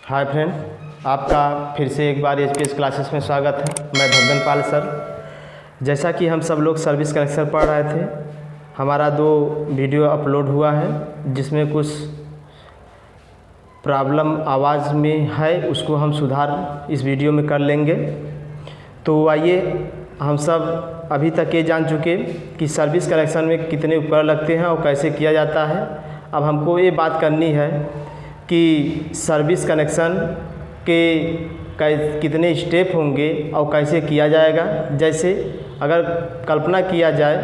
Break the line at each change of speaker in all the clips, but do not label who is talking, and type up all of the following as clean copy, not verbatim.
Hi friend, आपका फिर से एक बार एचपीएस क्लासेस में स्वागत है। मैं धगन पाल सर। जैसा कि हम सब लोग सर्विस कनेक्शन पढ़ रहे थे, हमारा 2 वीडियो अपलोड हुआ है जिसमें कुछ प्रॉब्लम आवाज़ में है, उसको हम सुधार इस वीडियो में कर लेंगे। तो आइए, हम सब अभी तक ये जान चुके कि सर्विस कनेक्शन में कितने उपकरण लगते हैं और कैसे किया जाता है। अब हमको ये बात करनी है कि सर्विस कनेक्शन के कितने स्टेप होंगे और कैसे किया जाएगा। जैसे अगर कल्पना किया जाए,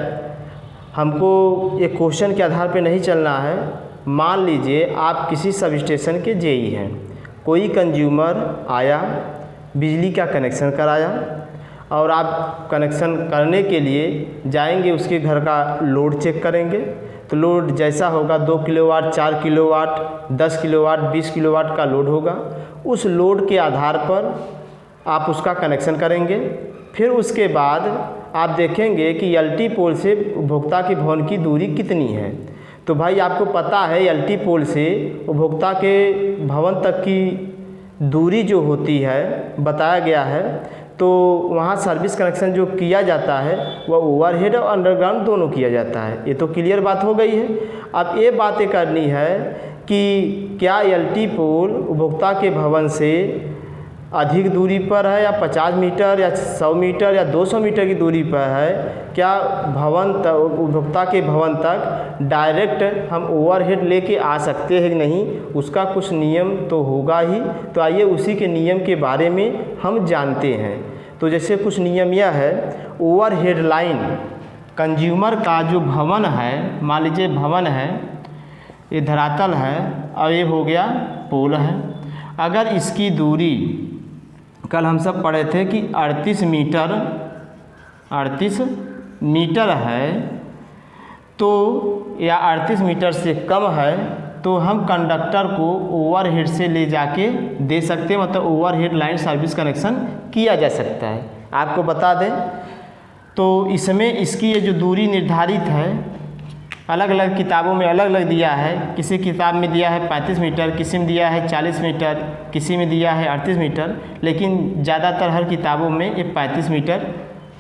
हमको एक क्वेश्चन के आधार पे नहीं चलना है। मान लीजिए आप किसी सब स्टेशन के जेई हैं, कोई कंज्यूमर आया, बिजली का कनेक्शन कराया और आप कनेक्शन करने के लिए जाएंगे, उसके घर का लोड चेक करेंगे। तो लोड जैसा होगा 2 किलोवाट, 4 किलोवाट, 10 किलोवाट, 20 किलोवाट का लोड होगा। उस लोड के आधार पर आप उसका कनेक्शन करेंगे। फिर उसके बाद आप देखेंगे कि एलटी पोल से उपभोक्ता के भवन की दूरी कितनी है। तो भाई आपको पता है एलटी पोल से उपभोक्ता के भवन तक की दूरी जो होती है बताया गया है। तो वहाँ सर्विस कनेक्शन जो किया जाता है वह ओवरहेड और अंडरग्राउंड दोनों किया जाता है। ये तो क्लियर बात हो गई है। अब ये बातें करनी है कि क्या एलटी पोल उपभोक्ता के भवन से अधिक दूरी पर है, या 50 मीटर या 100 मीटर या 200 मीटर की दूरी पर है। क्या भवन तक, उपभोक्ता के भवन तक डायरेक्ट हम ओवरहेड लेके आ सकते हैं कि नहीं, उसका कुछ नियम तो होगा ही। तो आइए उसी के नियम के बारे में हम जानते हैं। तो जैसे कुछ नियम यह है, ओवरहेड लाइन कंज्यूमर का जो भवन है, मान लीजिए भवन है, ये धरातल है और ये हो गया पोल है। अगर इसकी दूरी कल हम सब पढ़े थे कि 38 मीटर है, तो या 38 मीटर से कम है तो हम कंडक्टर को ओवरहेड से ले जाके दे सकते हैं, मतलब ओवरहेड लाइन सर्विस कनेक्शन किया जा सकता है। आपको बता दें तो इसमें इसकी ये जो दूरी निर्धारित है, अलग अलग किताबों में अलग अलग दिया है। किसी किताब में दिया है 35 मीटर, किसी में दिया है 40 मीटर, किसी में दिया है 38 मीटर, लेकिन ज़्यादातर हर किताबों में ये 35 मीटर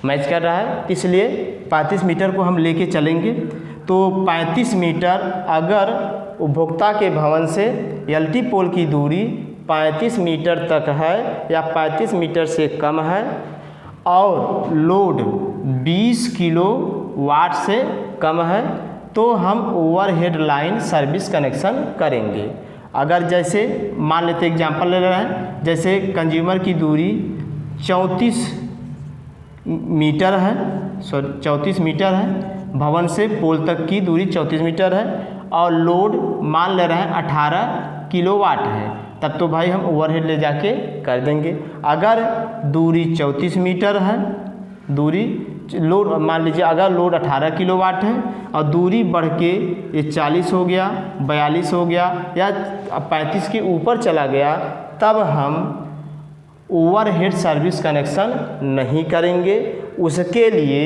मैच कर रहा है, इसलिए 35 मीटर को हम लेके चलेंगे। तो 35 मीटर अगर उपभोक्ता के भवन से एलटी पोल की दूरी 35 मीटर तक है या 35 मीटर से कम है और लोड 20 किलोवाट से कम है, तो हम ओवरहेड लाइन सर्विस कनेक्शन करेंगे। अगर जैसे मान लेते एग्जांपल ले रहे हैं, जैसे कंज्यूमर की दूरी 34 मीटर है, 34 मीटर है, भवन से पोल तक की दूरी 34 मीटर है और लोड मान ले रहे हैं 18 किलोवाट है, तब तो भाई हम ओवरहेड ले जाके कर देंगे। अगर दूरी 34 मीटर है, दूरी लोड मान लीजिए अगर लोड 18 किलोवाट है और दूरी बढ़ के ये 40 हो गया, 42 हो गया या 35 के ऊपर चला गया, तब हम ओवरहेड सर्विस कनेक्शन नहीं करेंगे। उसके लिए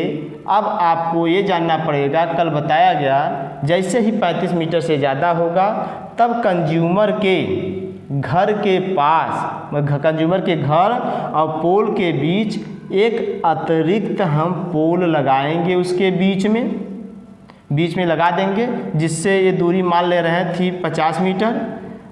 अब आपको ये जानना पड़ेगा, कल बताया गया जैसे ही 35 मीटर से ज़्यादा होगा तब कंज्यूमर के घर के पास, कंज्यूमर के घर और पोल के बीच एक अतिरिक्त हम पोल लगाएंगे, उसके बीच में लगा देंगे, जिससे ये दूरी मान ले रहे हैं थी 50 मीटर।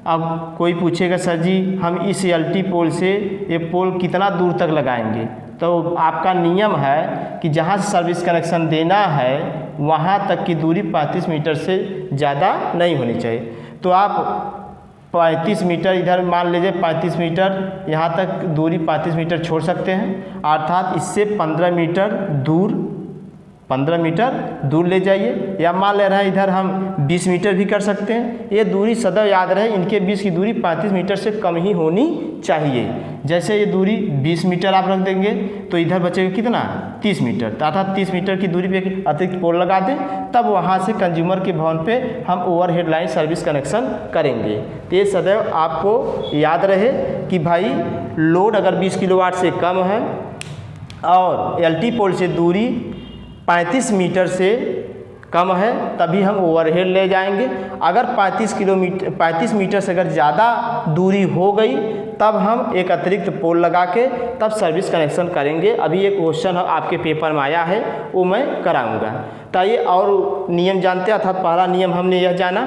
अब कोई पूछेगा सर जी हम इस एलटी पोल से ये पोल कितना दूर तक लगाएंगे, तो आपका नियम है कि जहाँ से सर्विस कनेक्शन देना है वहाँ तक की दूरी 35 मीटर से ज़्यादा नहीं होनी चाहिए। तो आप 35 मीटर इधर मान लीजिए 35 मीटर यहाँ तक दूरी 35 मीटर छोड़ सकते हैं, अर्थात इससे 15 मीटर दूर ले जाइए। या मान ले रहे हैं इधर हम 20 मीटर भी कर सकते हैं। ये दूरी सदैव याद रहे, इनके बीच की दूरी 35 मीटर से कम ही होनी चाहिए। जैसे ये दूरी 20 मीटर आप रख देंगे तो इधर बचेगा कितना, 30 मीटर, अर्थात 30 मीटर की दूरी पे अतिरिक्त पोल लगा दें, तब वहाँ से कंज्यूमर के भवन पे हम ओवरहेड लाइन सर्विस कनेक्शन करेंगे। तो ये सदैव आपको याद रहे कि भाई लोड अगर 20 किलोवाट से कम है और एलटी पोल से दूरी 35 मीटर से कम है तभी हम ओवरहेड ले जाएंगे। अगर 35 मीटर से अगर ज़्यादा दूरी हो गई तब हम एक अतिरिक्त पोल लगा के तब सर्विस कनेक्शन करेंगे। अभी एक क्वेश्चन आपके पेपर में आया है वो मैं कराऊंगा। तो ये और नियम जानते हैं, अर्थात पहला नियम हमने यह जाना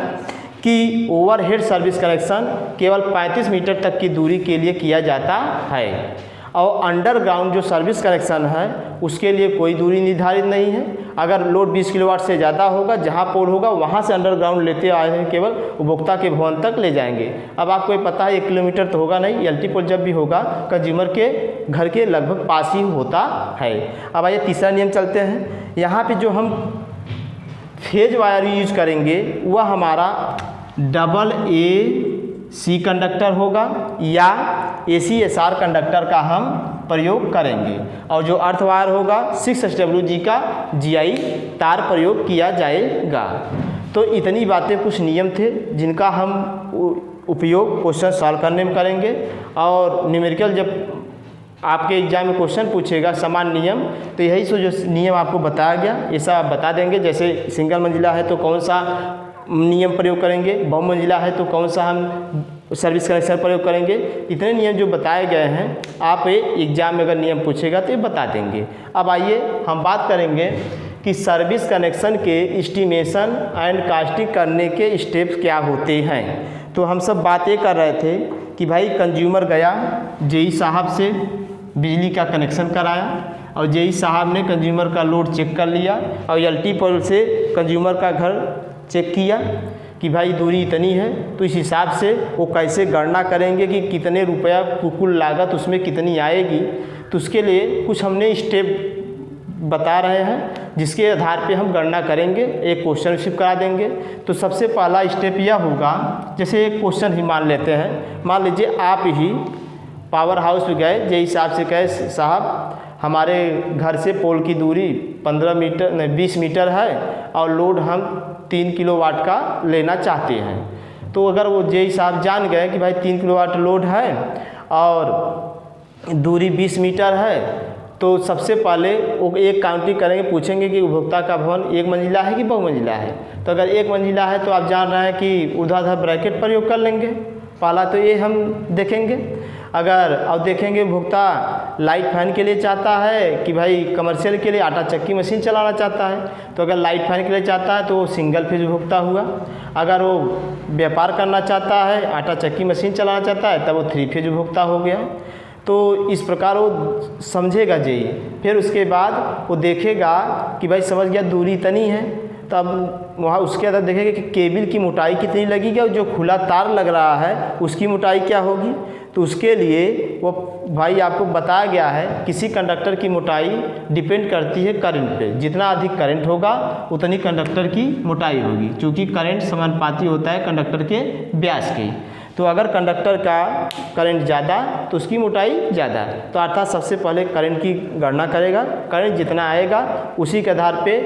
कि ओवरहेड सर्विस कनेक्शन केवल 35 मीटर तक की दूरी के लिए किया जाता है और अंडरग्राउंड जो सर्विस कनेक्शन है उसके लिए कोई दूरी निर्धारित नहीं है। अगर लोड 20 किलोवाट से ज़्यादा होगा, जहाँ पोल होगा वहाँ से अंडरग्राउंड लेते आए हैं, केवल उपभोक्ता के भवन तक ले जाएंगे। अब आपको ये पता है 1 किलोमीटर तो होगा नहीं, एलटी पोल जब भी होगा कंज्यूमर के घर के लगभग पास ही होता है। अब आइए तीसरा नियम चलते हैं। यहाँ पे जो हम फेज वायर यूज करेंगे वह हमारा डबल AC कंडक्टर होगा या ACSR कंडक्टर का हम प्रयोग करेंगे और जो अर्थ वायर होगा 6SWG का GI तार प्रयोग किया जाएगा। तो इतनी बातें कुछ नियम थे जिनका हम उपयोग क्वेश्चन सॉल्व करने में करेंगे। और न्यूमेरिकल जब आपके एग्जाम में क्वेश्चन पूछेगा समान नियम तो यही सो जो नियम आपको बताया गया ऐसा आप बता देंगे। जैसे सिंगल मंजिला है तो कौन सा नियम प्रयोग करेंगे, बहुमंजिला है तो कौन सा हम सर्विस कनेक्शन प्रयोग करेंगे। इतने नियम जो बताए गए हैं आप एग्जाम में अगर नियम पूछेगा तो ये बता देंगे। अब आइए हम बात करेंगे कि सर्विस कनेक्शन के एस्टिमेशन एंड कास्टिंग करने के स्टेप्स क्या होते हैं। तो हम सब बात ये कर रहे थे कि भाई कंज्यूमर गया जेई साहब से बिजली का कनेक्शन कराया और जेई साहब ने कंज्यूमर का लोड चेक कर लिया और एलटी पोल से कंज्यूमर का घर चेक किया कि भाई दूरी इतनी है। तो इस हिसाब से वो कैसे गणना करेंगे कि कितने रुपया कुल लागत उसमें कितनी आएगी। तो उसके लिए कुछ हमने स्टेप बता रहे हैं जिसके आधार पे हम गणना करेंगे, एक क्वेश्चन रिसीव करा देंगे। तो सबसे पहला स्टेप यह होगा, जैसे एक क्वेश्चन ही मान लेते हैं, मान लीजिए आप ही पावर हाउस में गए, जे हिसाब से कहे साहब हमारे घर से पोल की दूरी 20 मीटर है और लोड हम 3 किलोवाट का लेना चाहते हैं। तो अगर वो जे साहब जान गए कि भाई 3 किलोवाट लोड है और दूरी 20 मीटर है तो सबसे पहले वो एक काउंटिंग करेंगे, पूछेंगे कि उपभोक्ता का भवन 1 मंजिला है कि बहुमंजिला है। तो अगर 1 मंजिला है तो आप जान रहे हैं कि ऊर्ध्वाधर ब्रैकेट प्रयोग कर लेंगे। पहला तो ये हम देखेंगे। अगर अब देखेंगे उपभोक्ता लाइट फैन के लिए चाहता है कि भाई कमर्शियल के लिए आटा चक्की मशीन चलाना चाहता है, तो अगर लाइट फैन के लिए चाहता है तो वो सिंगल फेज उपभोक्ता हुआ। अगर वो व्यापार करना चाहता है, आटा चक्की मशीन चलाना चाहता है, तब वो 3 फेज उपभोक्ता हो गया। तो इस प्रकार वो समझेगा जेई। फिर उसके बाद वो देखेगा कि भाई समझ गया दूरी इतनी है, तब वहाँ उसके अंदर देखेगा कि केबल की मोटाई कितनी लगेगी और जो खुला तार लग रहा है उसकी मोटाई क्या होगी। तो उसके लिए वो भाई आपको बताया गया है किसी कंडक्टर की मोटाई डिपेंड करती है करंट पे। जितना अधिक करंट होगा उतनी कंडक्टर की मोटाई होगी, क्योंकि करंट समानुपाती होता है कंडक्टर के व्यास के। तो अगर कंडक्टर का करंट ज़्यादा तो उसकी मोटाई ज़्यादा। तो अर्थात सबसे पहले करंट की गणना करेगा, करंट जितना आएगा उसी के आधार पे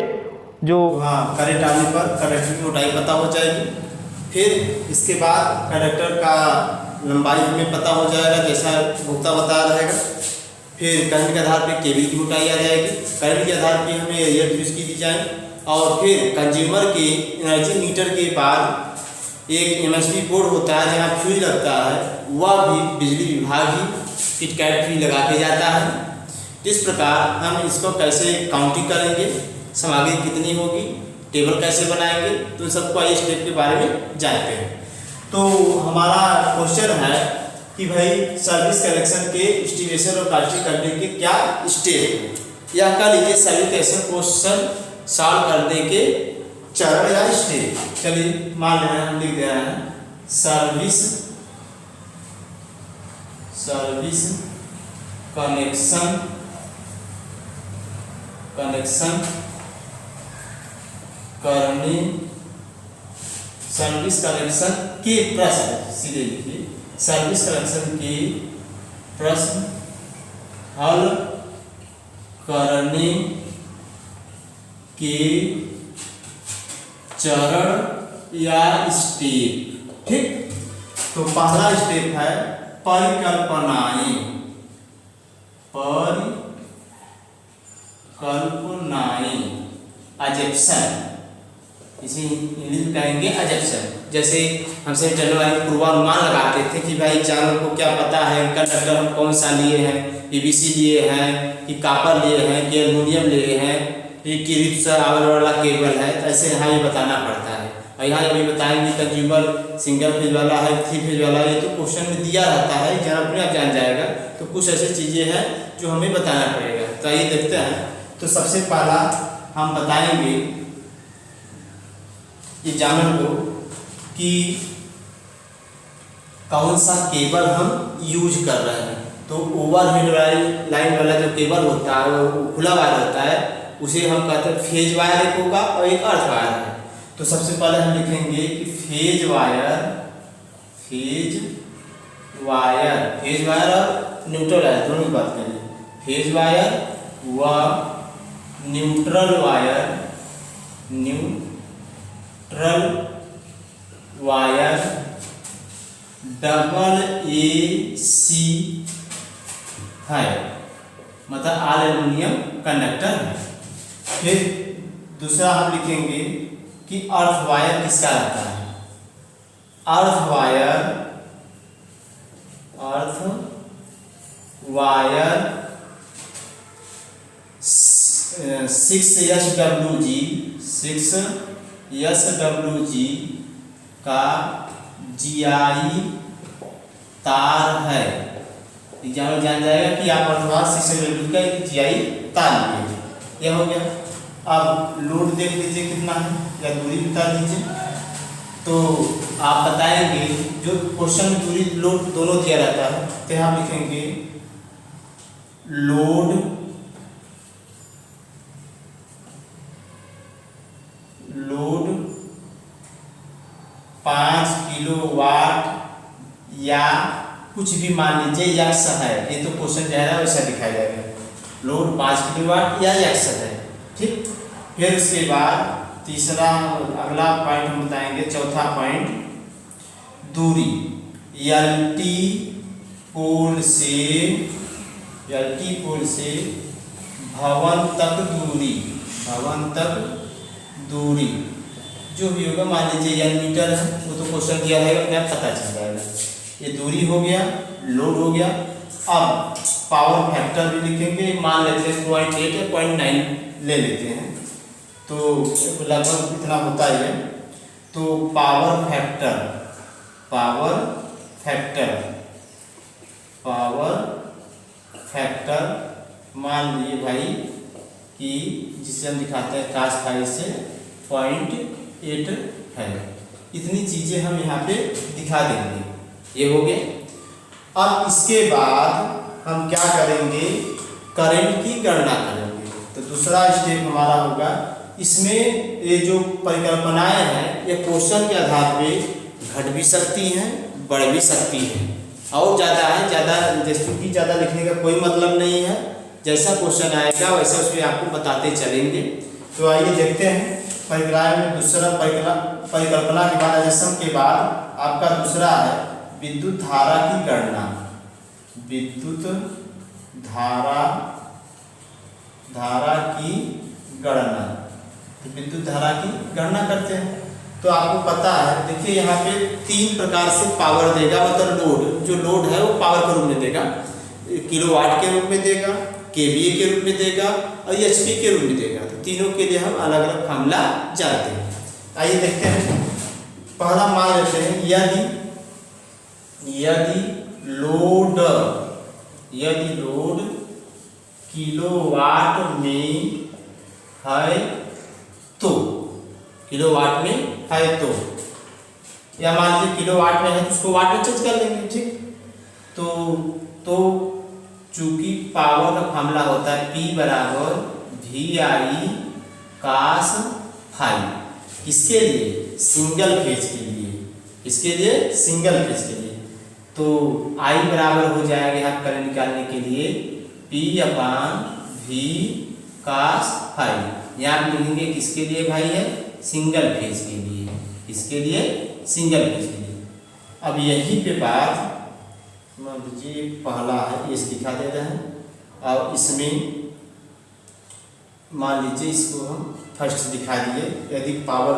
जो करंट आने पर कंडक्टर की मोटाई पता हो जाएगी। फिर इसके बाद कंडक्टर का लंबाई हमें पता हो जाएगा जैसा उपभोक्ता बता रहेगा। फिर करंट के आधार पे केबल की मोटाई आ जाएगी, करंट के आधार पे हमें एयर फ्यूज की दी जाएगी और फिर कंज्यूमर के एनर्जी मीटर के बाद एक MSB बोर्ड होता है जहाँ फ्यूज लगता है, वह भी बिजली विभाग ही किटकैट फ्यूज लगा के जाता है। इस प्रकार हम इसको कैसे काउंटिंग करेंगे, सामग्री कितनी होगी, टेबल कैसे बनाएंगे, तो सबको आइए स्टेप के बारे में जानते हैं। तो हमारा क्वेश्चन है कि भाई सर्विस कनेक्शन के एस्टिमेशन और कास्टिंग करने के क्या स्टेप, या कह लीजिए सर्विस कनेक्शन क्वेश्चन सॉल्व करने के चरण या स्टेप। चलिए मान लेते हैं, हम लिख दे रहे हैं सर्विस कनेक्शन करने, सर्विस कनेक्शन के प्रश्न, सीधे लिखिए सर्विस कनेक्शन के प्रश्न हल करने के चरण या स्टेप। ठीक, तो पहला स्टेप है परिकल्पनाएं। एजेप्शन
इसे इंग्लिश में कहेंगे अजप्शन। जैसे हमसे इंटरनल वाले पूर्वानुमान लगाते थे कि भाई एग्जामिनर को क्या पता है कंडक्टर हम कौन सा लिए हैं, पीवीसी लिए हैं कि कॉपर लिए हैं कि एल्युमिनियम लिए हैं कि रिप्स आवर वाला केबल है, तो ऐसे यहाँ ये बताना पड़ता है। और यहाँ अभी बताएंगे कंज्यूमर सिंगल फेज वाला है 3 फेज वाला है, ये तो क्वेश्चन में दिया रहता है, जहाँ अपने आप जान जाएगा। तो कुछ ऐसी चीज़ें हैं जो हमें बताना पड़ेगा। तो आइए देखते हैं। तो सबसे पहला हम बताएंगे एग्जामिनर को कि कौन सा केबल हम यूज कर रहे हैं। तो ओवरहेड लाइन वाला जो केबल होता है वो खुला वायर होता है, उसे हम कहते हैं फेज वायर एक होगा और एक अर्थ वायर है। तो सबसे पहले हम लिखेंगे कि फेज वायर और न्यूट्रल वायर दोनों की बात करें। फेज वायर व न्यूट्रल वायर डबल AC है, मतलब ऑल एल्युमिनियम कंडक्टर है। फिर दूसरा हम लिखेंगे कि अर्थ वायर किसका रहता है। अर्थ वायर 6SWG का GI तार है। एग्जाम्पल जान जाएगा कि आप अर्थवार 6SWG का GI तार लीजिए। यह हो गया। अब लोड देख लीजिए कितना है या दूरी बता दीजिए। तो आप बताएंगे जो क्वेश्चन में दूरी लोड दोनों दिया रहता है, तो हम लिखेंगे लोड 5 किलोवाट या कुछ भी मान लीजिए यक्स है। ये तो क्वेश्चन जो है वैसा दिखाया जाएगा। लोड 5 किलोवाट या यक्स है, ठीक। फिर उसके बाद तीसरा अगला पॉइंट हम बताएंगे, चौथा पॉइंट दूरी। LT पोल से भवन तक दूरी जो भी होगा, मान लीजिए n मीटर है, वो तो क्वेश्चन दिया रहेगा, अपने आप पता चल जाएगा। ये दूरी हो गया, लोड हो गया। अब पावर फैक्टर भी लिखेंगे, मान लेते हैं 0.8 या 0.9 ले लेते हैं, तो लगभग इतना होता है। तो पावर फैक्टर मान लिए भाई कि जिसे हम दिखाते हैं cos फाई से 0.8 है। इतनी चीज़ें हम यहाँ पे दिखा देंगे। ये हो गया। अब इसके बाद हम क्या करेंगे, करंट की गणना करेंगे। तो दूसरा स्टेप हमारा होगा, इसमें ये जो परिकल्पनाएं हैं ये क्वेश्चन के आधार पे घट भी सकती हैं, बढ़ भी सकती हैं, और ज़्यादा लिखने का कोई मतलब नहीं है। जैसा क्वेश्चन आएगा वैसा उसमें आपको बताते चलेंगे। तो आइए देखते हैं परिक्राय में दूसरा परिकल्पना के बाद एजम्पशन के बाद आपका दूसरा है विद्युत धारा की गणना। विद्युत धारा की गणना। तो विद्युत धारा की गणना करते हैं। तो आपको पता है, देखिए यहाँ पे 3 प्रकार से पावर देगा, मतलब लोड, जो लोड है वो पावर के रूप में देगा, किलोवाट के रूप में देगा, केवीए के रूप में देगा और एचपी के रूप में देगा। तो तीनों के लिए हम अलग अलग फार्मूला जानते हैं। आइए देखते हैं। पहला मान लेते हैं, यदि लोड किलोवाट में है तो, किलोवाट में है तो, या मान लीजिए किलोवाट में है तो उसको वाट में चेंज कर लेंगे, ठीक। तो चूंकि पावर का फार्मूला होता है P बराबर VI cos फाई, इसके लिए सिंगल फेज के लिए। तो I बराबर हो जाएगा यहाँ करंट निकालने के लिए P/V cos फाई। यहाँ लिखेंगे किसके लिए भाई है, सिंगल फेज के लिए, इसके लिए सिंगल फेज के लिए। अब यहीं पे बात मान लीजिए पहला है, ये दिखा दे रहे हैं, और इसमें मान लीजिए इसको हम फर्स्ट दिखा दिए, यदि पावर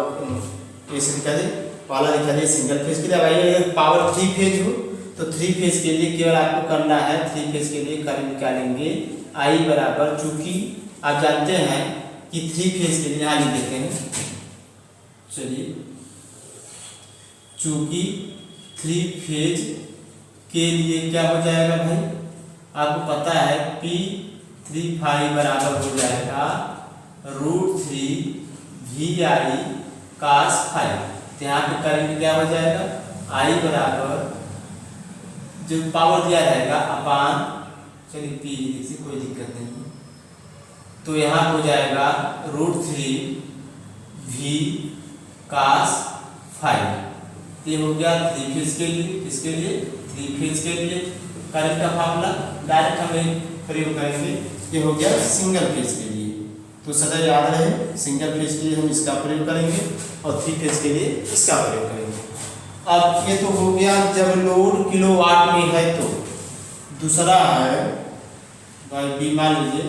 ऐसे दिखा दे, पहला दिखा दिए सिंगल फेज के लिए। भाई अगर पावर 3 फेज हो तो 3 फेज के लिए केवल आपको करना है, 3 फेज के लिए करंट निकालेंगे I बराबर, चूंकि आप जानते हैं कि 3 फेज के लिए यहाँ लिख देते हैं, चलिए, चूंकि 3 फेज के लिए क्या हो जाएगा भाई, आपको पता है P35 बराबर हो जाएगा √3 VI cos फाई। तो यहाँ पे करंट क्या हो जाएगा, I बराबर जो पावर दिया रहेगा अपान, चलिए P से कोई दिक्कत नहीं, तो यहाँ हो जाएगा √3 V cos फाई। ये हो गया 3 फेज के लिए, किसके लिए, 3 फेज के लिए करंट का फार्मूला डायरेक्ट हमें प्रयोग करेंगे। ये हो गया सिंगल फेज के लिए, तो सदा याद रहे सिंगल फेज के लिए हम इसका प्रयोग करेंगे और 3 फेज के लिए इसका प्रयोग करेंगे। अब ये तो हो गया जब लोड किलोवाट में है। तो दूसरा है भाई बी, मान लीजिए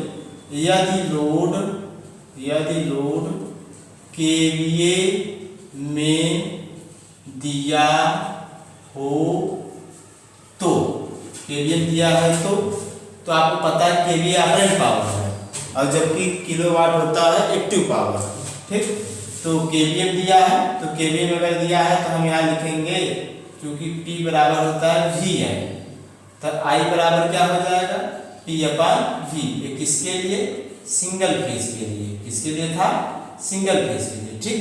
यदि लोड केवीए में दिया हो तो, केवीए दिया है तो आपको पता है केवीए ऑपरेंट पावर है, और जबकि किलोवाट होता है एक्टिव पावर। ठीक, तो केवीए दिया है, तो केवीए में अगर दिया है तो हम यहाँ लिखेंगे, क्योंकि P बराबर होता है V है, तो I बराबर क्या हो जाएगा, P/V। ये किसके लिए, सिंगल फेज के लिए, किसके लिए था, सिंगल फेज के लिए। ठीक,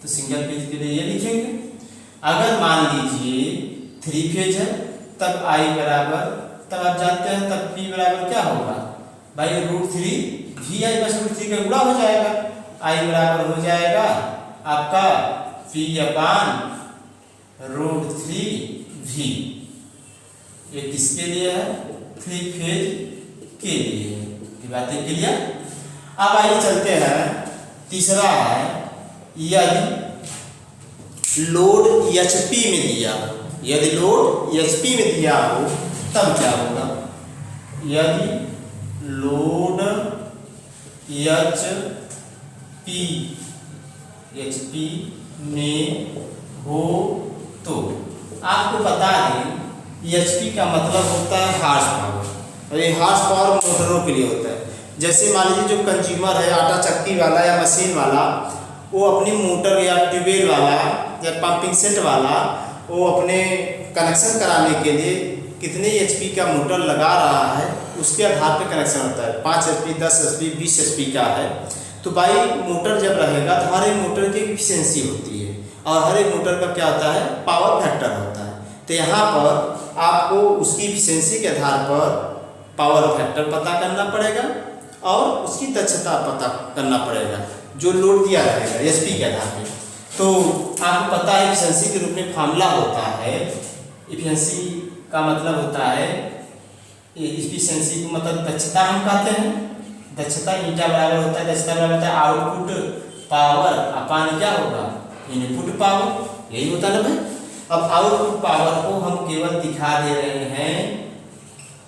तो सिंगल फेज के लिए ये लिखेंगे। अगर मान लीजिए 3 फेज है तब I बराबर, तब आप जानते हैं तब P बराबर क्या होगा भाई, √3 VI बस √3 का गुणा हो जाएगा। I बराबर हो जाएगा आपका P/√3 V। ये किसके लिए है, 3 फेज के लिए है। ये बातें क्लियर। अब आइए चलते हैं, तीसरा है यदि लोड HP में दिया, यदि लोड HP में दिया हो तब क्या होगा, यदि लोड HP में हो तो आपको बता दें HP का मतलब होता है हार्स पावर, और ये हार्स पावर मोटरों के लिए होता है। जैसे मान लीजिए जो कंज्यूमर है, आटा चक्की वाला या मशीन वाला, वो अपनी मोटर या ट्यूबवेल वाला या पंपिंग सेट वाला, वो अपने कनेक्शन कराने के लिए कितने HP का मोटर लगा रहा है उसके आधार पर कनेक्शन होता है। 5 HP, 10 HP, 20 HP का है तो भाई मोटर जब रहेगा तो हर एक मोटर की एफिशिएंसी होती है, और हर एक मोटर का क्या होता है, पावर फैक्टर होता है। तो यहाँ पर आपको उसकी एफिशिएंसी के आधार पर पावर फैक्टर पता करना पड़ेगा और उसकी दक्षता पता करना पड़ेगा जो लोड दिया रहेगा HP के आधार पर। तो आपको पता है एफिशिएंसी के रूप में फार्मूला होता है, एफिशिएंसी का मतलब होता है, एफिशिएंसी को मतलब दक्षता हम कहते हैं। दक्षता ईटा बराबर होता है, दक्षता बराबर होता है आउटपुट पावर अपान क्या होगा, इनपुट पावर, यही होता है ना भाई। अब आउटपुट पावर को हम केवल दिखा दे रहे हैं,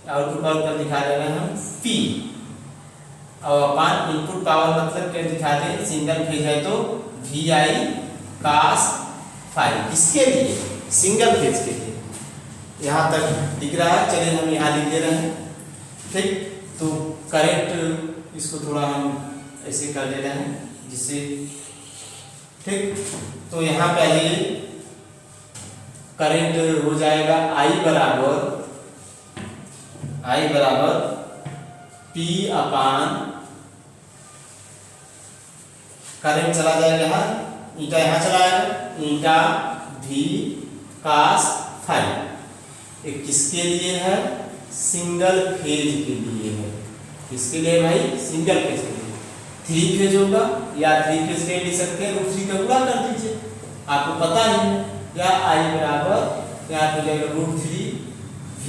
आउटपुट पावर पर दिखा दे रहे हैं हम P, और अपान इनपुट पावर मतलब क्या दिखा दें, सिंगल फेज है तो VI cos फाई। किसके लिए, सिंगल फेज के लिए। यहाँ तक दिख रहा है, चलिए हम यहाँ लिख दे रहे हैं। ठीक, तो करंट इसको थोड़ा हम ऐसे कर दे रहे हैं जिससे, ठीक, तो यहाँ पहले करंट हो जाएगा I बराबर P/, करंट चला जाएगा यहाँ, ईटा यहाँ चला आएगा, ईटा V cos फाई। एक किसके लिए है, सिंगल फेज के लिए है। किसके लिए भाई, सिंगल फेज के लिए। 3 फेज होगा या 3 फेज के लिए लिख सकते हैं, √3 का गुणा कर दीजिए, आपको पता ही है। या I बराबर यहाँ हो जाएगा √3 V,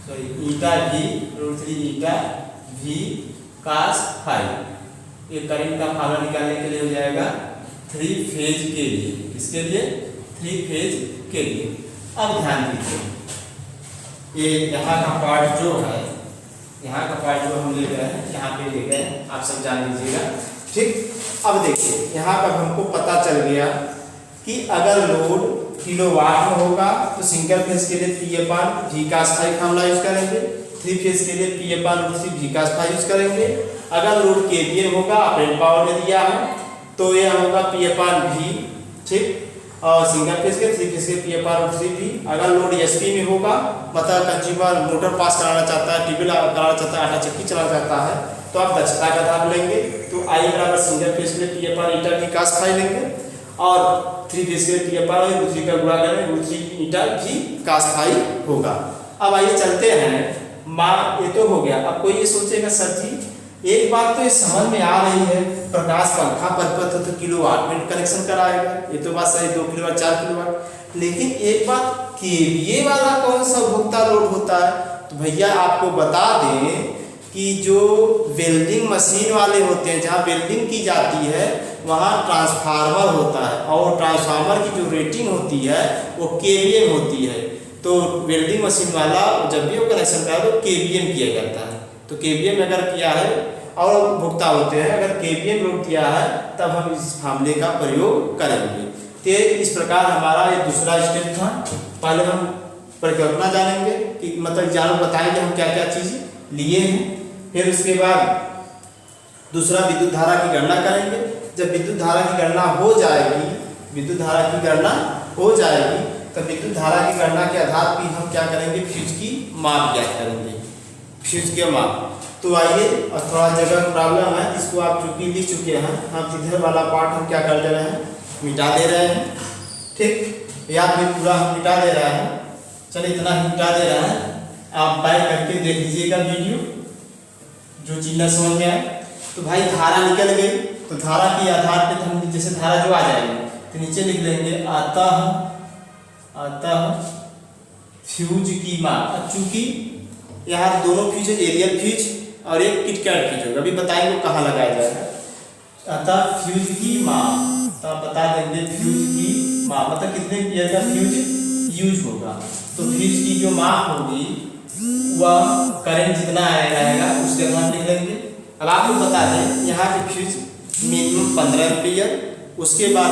सॉरी ईटा V, √3 ईटा V cos फाई। ये करंट का फार्मूला निकालने के लिए हो जाएगा 3 फेज के लिए। किसके लिए, 3 फेज के लिए। अब ध्यान दीजिए, ये यहाँ का पार्ट जो है यहाँ का पॉइंट जो हम ले गए हैं यहाँ पे ले गए, आप सब जान लीजिएगा। ठीक, अब देखिए यहाँ पर हमको पता चल गया कि अगर लोड किलोवाट में होगा तो सिंगल फेज के लिए P/V का स्थायी फॉर्मूला यूज करेंगे, 3 फेज के लिए P/√3V का स्थायी यूज करेंगे। अगर लोड KVA होगा, अपरेंट पावर में दिया है, तो यह होगा P/V। ठीक, और सिंगल फेज के 3 फेज के P/√3V। अगर लोड SP में होगा, मतलब कंज्यूमर मोटर पास कराना चाहता है, ट्यूबवेल कराना चाहता है, आटा चक्की चलाना चाहता है, तो आप दक्षता का आधार लेंगे, तो I बराबर सिंगल फेज के लिए P/ईटा का स्थायी लेंगे, और 3 फेज के लिए P/√3 का गुणा करें, √3 का स्थायी होगा। अब आइए चलते हैं, ये तो हो गया। अब कोई ये सोचेगा सर जी एक बात तो ये समझ में आ रही है, प्रकाश पंखा परिपथ तो किलोवाट में कनेक्शन कराएगा, ये तो बात सही, 2 किलोवाट 4 किलोवाट। लेकिन एक बात केवीए वाला कौन सा उपभोक्ता लोड होता है? तो भैया आपको बता दें कि जो वेल्डिंग मशीन वाले होते हैं, जहाँ वेल्डिंग की जाती है वहाँ ट्रांसफार्मर होता है, और ट्रांसफार्मर की जो रेटिंग होती है वो केवीए में होती है। तो वेल्डिंग मशीन वाला जब भी वो कनेक्शन कराए तो केवीए में किया जाता है। तो केवीए में अगर किया है और उपभोक्ता होते हैं, अगर केवीए में लोड किया है तब हम इस फार्मूले का प्रयोग करेंगे। तो इस प्रकार हमारा ये दूसरा स्टेप था। पहले हम परिकल्पना जानेंगे कि मतलब जानवर बताएंगे हम क्या क्या चीज़ लिए हैं, फिर उसके बाद दूसरा विद्युत धारा की गणना करेंगे। जब विद्युत धारा की गणना हो जाएगी, विद्युत धारा की गणना हो जाएगी तो विद्युत धारा की गणना के आधार पर हम क्या करेंगे, फ्यूज की माप ज्ञात करेंगे, फ्यूज के माप। तो आइए, और थोड़ा जगह प्रॉब्लम है, इसको आप चूंकि लिख चुके हैं, हम इधर वाला पार्ट हम क्या कर दे रहे हैं, मिटा दे रहे हैं। ठीक, याद में पूरा हम मिटा दे रहे हैं। चलिए इतना ही मिटा दे रहे हैं, आप बैक करके देख लीजिएगा वीडियो, जो चीज़ न समझ में आए। तो भाई धारा निकल गई, तो धारा के आधार पे हम जैसे धारा जो आ जाएगी तो नीचे लिख देंगे अतः फ्यूज की माप। चूंकि यहाँ दोनों फ्यूज, एरियल फ्यूज और एक किटकैट फ्यूज होगा, अभी बताएंगे कहाँ लगाया जाएगा। अतः फ्यूज की माप, तो आप बता देंगे फ्यूज की माप मतलब कितने एम्पीयर का फ्यूज यूज होगा। तो फ्यूज की जो माप होगी वह करंट जितना रहेगा उसके हम लिख लेंगे। अब आपको बता दें यहाँ पे फ्यूज मिनिमम 15 एम्पीयर, उसके बाद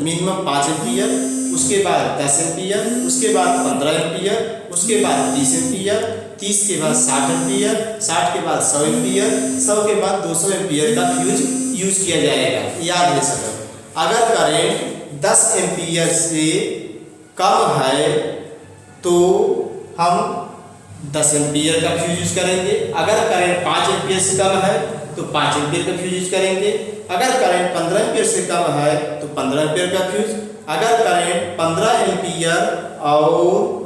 मिनिमम 5 एम्पीयर, उसके बाद 10 एम्पीयर, उसके बाद 15 एम्पीयर, उसके बाद 30 एम्पीयर, 30 के बाद 60 एम्पीयर, 60 के बाद 100 एम्पीयर, 100 के बाद 200 एम्पीयर का फ्यूज यूज किया जाएगा। याद रह सके, अगर करंट 10 एम्पीयर से कम है तो हम 10 एम्पीयर का फ्यूज यूज करेंगे। अगर करंट 5 एम्पीयर से कम है तो 5 एम्पीयर का फ्यूज यूज करेंगे। अगर करंट 15 एम्पीयर से कम है तो 15 एम्पीयर का फ्यूज। अगर करंट 15 एम्पीयर और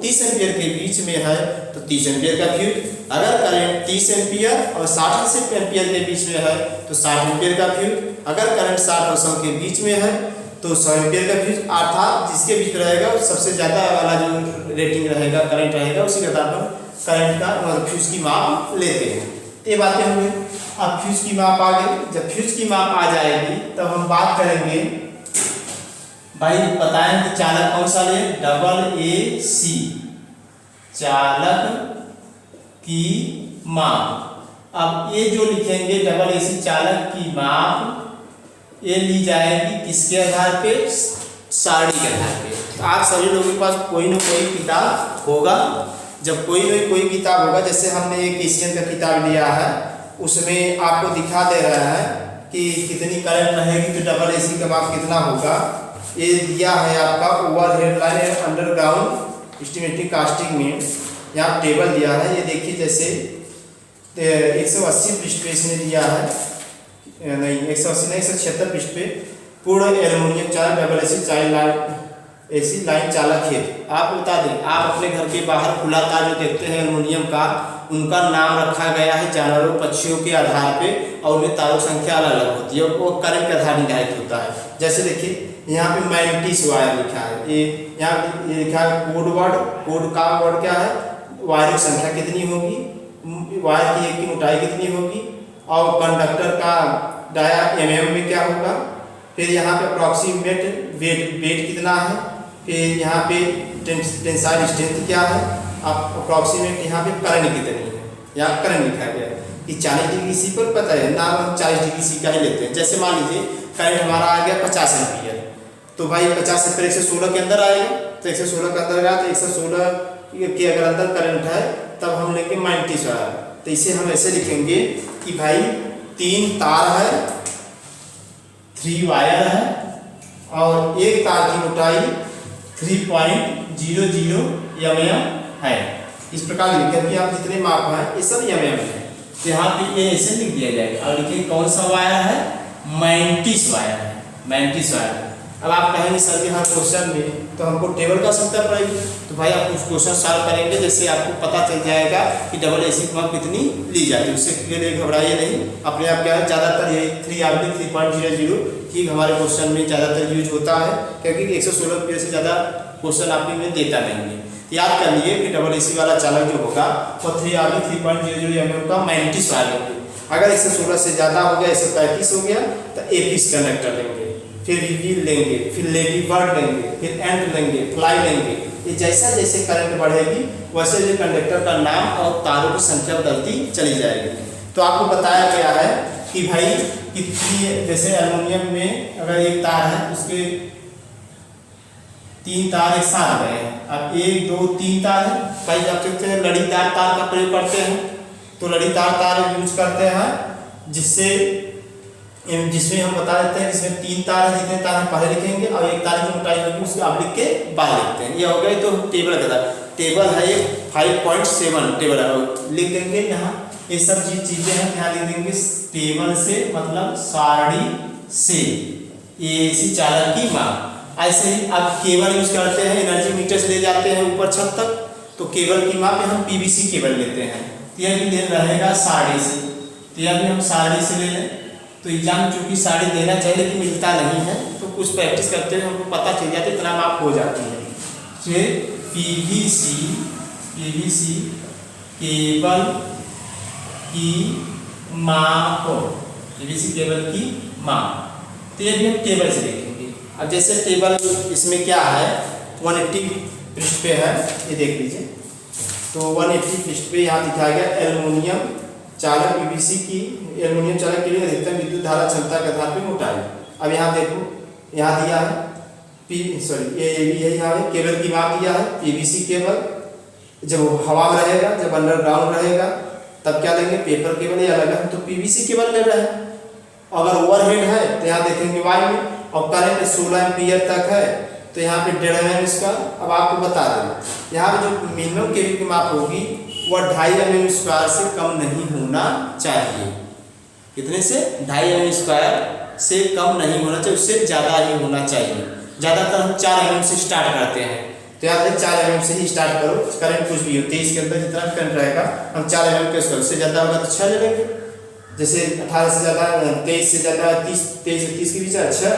30 एम्पीयर के बीच में है तो 30 एम्पीयर का फ्यूज। अगर करंट 30 एम्पीयर और 60 एम्पीयर के बीच में है तो 60 एम्पीयर का फ्यूज। अगर करंट 60 और 100 के बीच में है तो 100 एम्पीयर का फ्यूज। अर्थात जिसके बीच रहेगा सबसे ज़्यादा वाला जो रेटिंग रहेगा, करंट रहेगा, उसी के आधार पर करंट का मतलब फ्यूज की माप लेते हैं। ये बातें होंगी। अब फ्यूज की माप आ गई, जब फ्यूज की माप आ जाएगी तब हम बात करेंगे, भाई बताएं कि चालक कौन सा ले, AC चालक की माप। अब ये जो लिखेंगे AC चालक की माप, ये ली जाएगी किसके आधार पे, सारणी के आधार पे। आप सभी लोगों के पास कोई ना कोई किताब होगा। जब कोई ना कोई किताब होगा, जैसे हमने एक एशियन का किताब लिया है, उसमें आपको दिखा दे रहा है कि कितनी करंट रहेगी तो AC का माप कितना होगा। ये दिया है आपका overhead line and underground estimating casting में, यहाँ टेबल दिया है। ये देखिए जैसे 180 पृष्ठ पे इसने दिया है, नहीं 180 नहीं 176 पृष्ठ पे, पूर्ण एल्युमिनियम चालक AC लाइन चालक खेत। आप बता दें, आप अपने घर के बाहर खुला तार जो देखते हैं एल्युमिनियम का, उनका नाम रखा गया है जानवरों पक्षियों के आधार पे, और उनमें तारों संख्या अलग अलग होती है, वो करंट के आधार निर्धारित होता है। जैसे देखिए यहाँ पे 90 वायर लिखा है, ये यहाँ ये लिखा है कोड वर्ड। कोड का वर्ड क्या है, वायर की संख्या कितनी होगी, वायर की एक की मोटाई कितनी होगी, और कंडक्टर का डाया mm में क्या होगा। फिर यहाँ पे अप्रॉक्सीमेट वेट कितना है, फिर यहाँ पे टेंसाइल स्ट्रेंथ क्या है, आप अप्रॉक्सीमेट यहाँ पे करंट कितनी है। यहाँ करंट लिखा गया है कि 40 डिग्री सी पर पता है ना, हम 40 डिग्री सी का ही लेते हैं। जैसे मान लीजिए करंट हमारा आ गया 50 एम्पियर, तो भाई 50 एम्पियर 116 के अंदर आएगा, तो 116 के अंदर गया तो 116 के अगर अंदर करंट है तब हम लेंगे 90 वायर। तो इसे हम ऐसे लिखेंगे कि भाई 3 तार है, 3 वायर है और एक तार की मोटाई 3.00 mm है। इस प्रकार लिखें कि आप जितने माप हैं ये सब mm है, तो यहाँ पे ये ऐसे लिख दिया जाएगा। और देखिए कौन सा वायर है, मैंटिस वायर है, मैंटिस वायर। अब आप कहेंगे सर जी हर क्वेश्चन में तो हमको टेबल का आवश्यकता पड़ेगी, तो भाई आप कुछ क्वेश्चन सॉल्व करेंगे जैसे आपको पता चल जाएगा कि डबल एसी की माप कितनी ली जाती है। उसके लिए घबराइए नहीं, अपने आप क्या है ज़्यादातर ये 3.00 ही हमारे क्वेश्चन में ज़्यादातर यूज होता है, क्योंकि 116 रुपये से ज़्यादा क्वेश्चन आपके में देता नहीं है। याद कर लिए कि डबल एसी वाला चालक जो होगा वो 3.00 mm का मैंटिस वायर लेंगे। अगर 116 से ज़्यादा हो गया, 135 हो गया तो एपीस कंडक्टर लेंगे, फिर रिवील लेंगे, फिर लेडी बर्ड लेंगे, फिर एंड लेंगे, फ्लाई लेंगे। ये जैसा जैसे करंट बढ़ेगी वैसे जो कंडक्टर का नाम और तारों की संख्या बदलती चली जाएगी। तो आपको बताया गया है कि भाई कितनी, जैसे एल्युमिनियम में अगर एक तार है उसके 3 तार एक साथ गए हैं, अब 1 2 3 तार है, भाई आप देखते हैं लड़ीदार तार का प्रयोग करते हैं, तो लड़ीदार तार यूज करते हैं जिसमें हम बता देते हैं इसमें 3 तार है, जितने तार हम पहले लिखेंगे और एक तार की मोटाई होगी उसको आप लिख के बाद लिखते हैं। ये हो गए तो टेबल का टेबल है ये 5.7 टेबल है, लिख देंगे यहाँ। ये सब चीजें हैं यहाँ लिख देंगे, टेबल से मतलब सारणी से एसी चालक की माप। ऐसे ही आप केबल यूज करते हैं, एनर्जी मीटर से ले जाते हैं ऊपर छत तक, तो केबल की माप हम पीवीसी केबल लेते हैं। तो यह भी रहेगा साड़ी से, तो यह भी हम साड़ी से ले लें। तो एग्जाम चूँकि साड़ी देना चाहिए लेकिन मिलता नहीं है, तो कुछ प्रैक्टिस करते हैं हमको पता चल जाता है, इतना माप हो जाती है। फिर पीवीसी केबल की माप, पीवीसी केबल की माप, तो ये भी हम टेबल से देखेंगे। अब जैसे टेबल इसमें क्या है 180 पृष्ठ पे है, ये देख लीजिए, तो 180 पृष्ठ पे यहाँ दिखाया गया एल्युमिनियम चालक पीवीसी की एल्युमिनियम चालक के लिए अधिकतम विद्युत धारा क्षमता के आधार पर मोटाई। अब यहाँ देखो, यहाँ दिया है यही यहाँ है केबल की माप दिया है। पीवीसी केबल जब हवा में रहेगा, जब अंडरग्राउंड रहेगा तब क्या लेंगे, पेपर केबल या अलग है, तो पीवीसी केबल ले रहे हैं। अगर ओवरहेड है तो यहाँ देखेंगे वाई में, और करंट 16 एम्पियर तक है तो यहाँ पे 1.5 mm इसका। अब आपको बता दें यहाँ पे जो मिनिमम केबल की माप होगी वह 2.5 mm² से कम नहीं होना चाहिए। कितने से, 2.5 mm² से कम नहीं होना चाहिए, उससे ज़्यादा ही होना चाहिए। ज़्यादातर हम 4 mm से स्टार्ट करते हैं, तो याद रखें 4 mm से ही स्टार्ट करो। करंट कुछ भी हो 23 के अंदर जितना करंट रहेगा हम 4 mm के उससे ज़्यादा होगा तो 6 ले लेंगे। जैसे 18 से ज़्यादा, 23 से ज़्यादा, 23 के बीच अच्छा,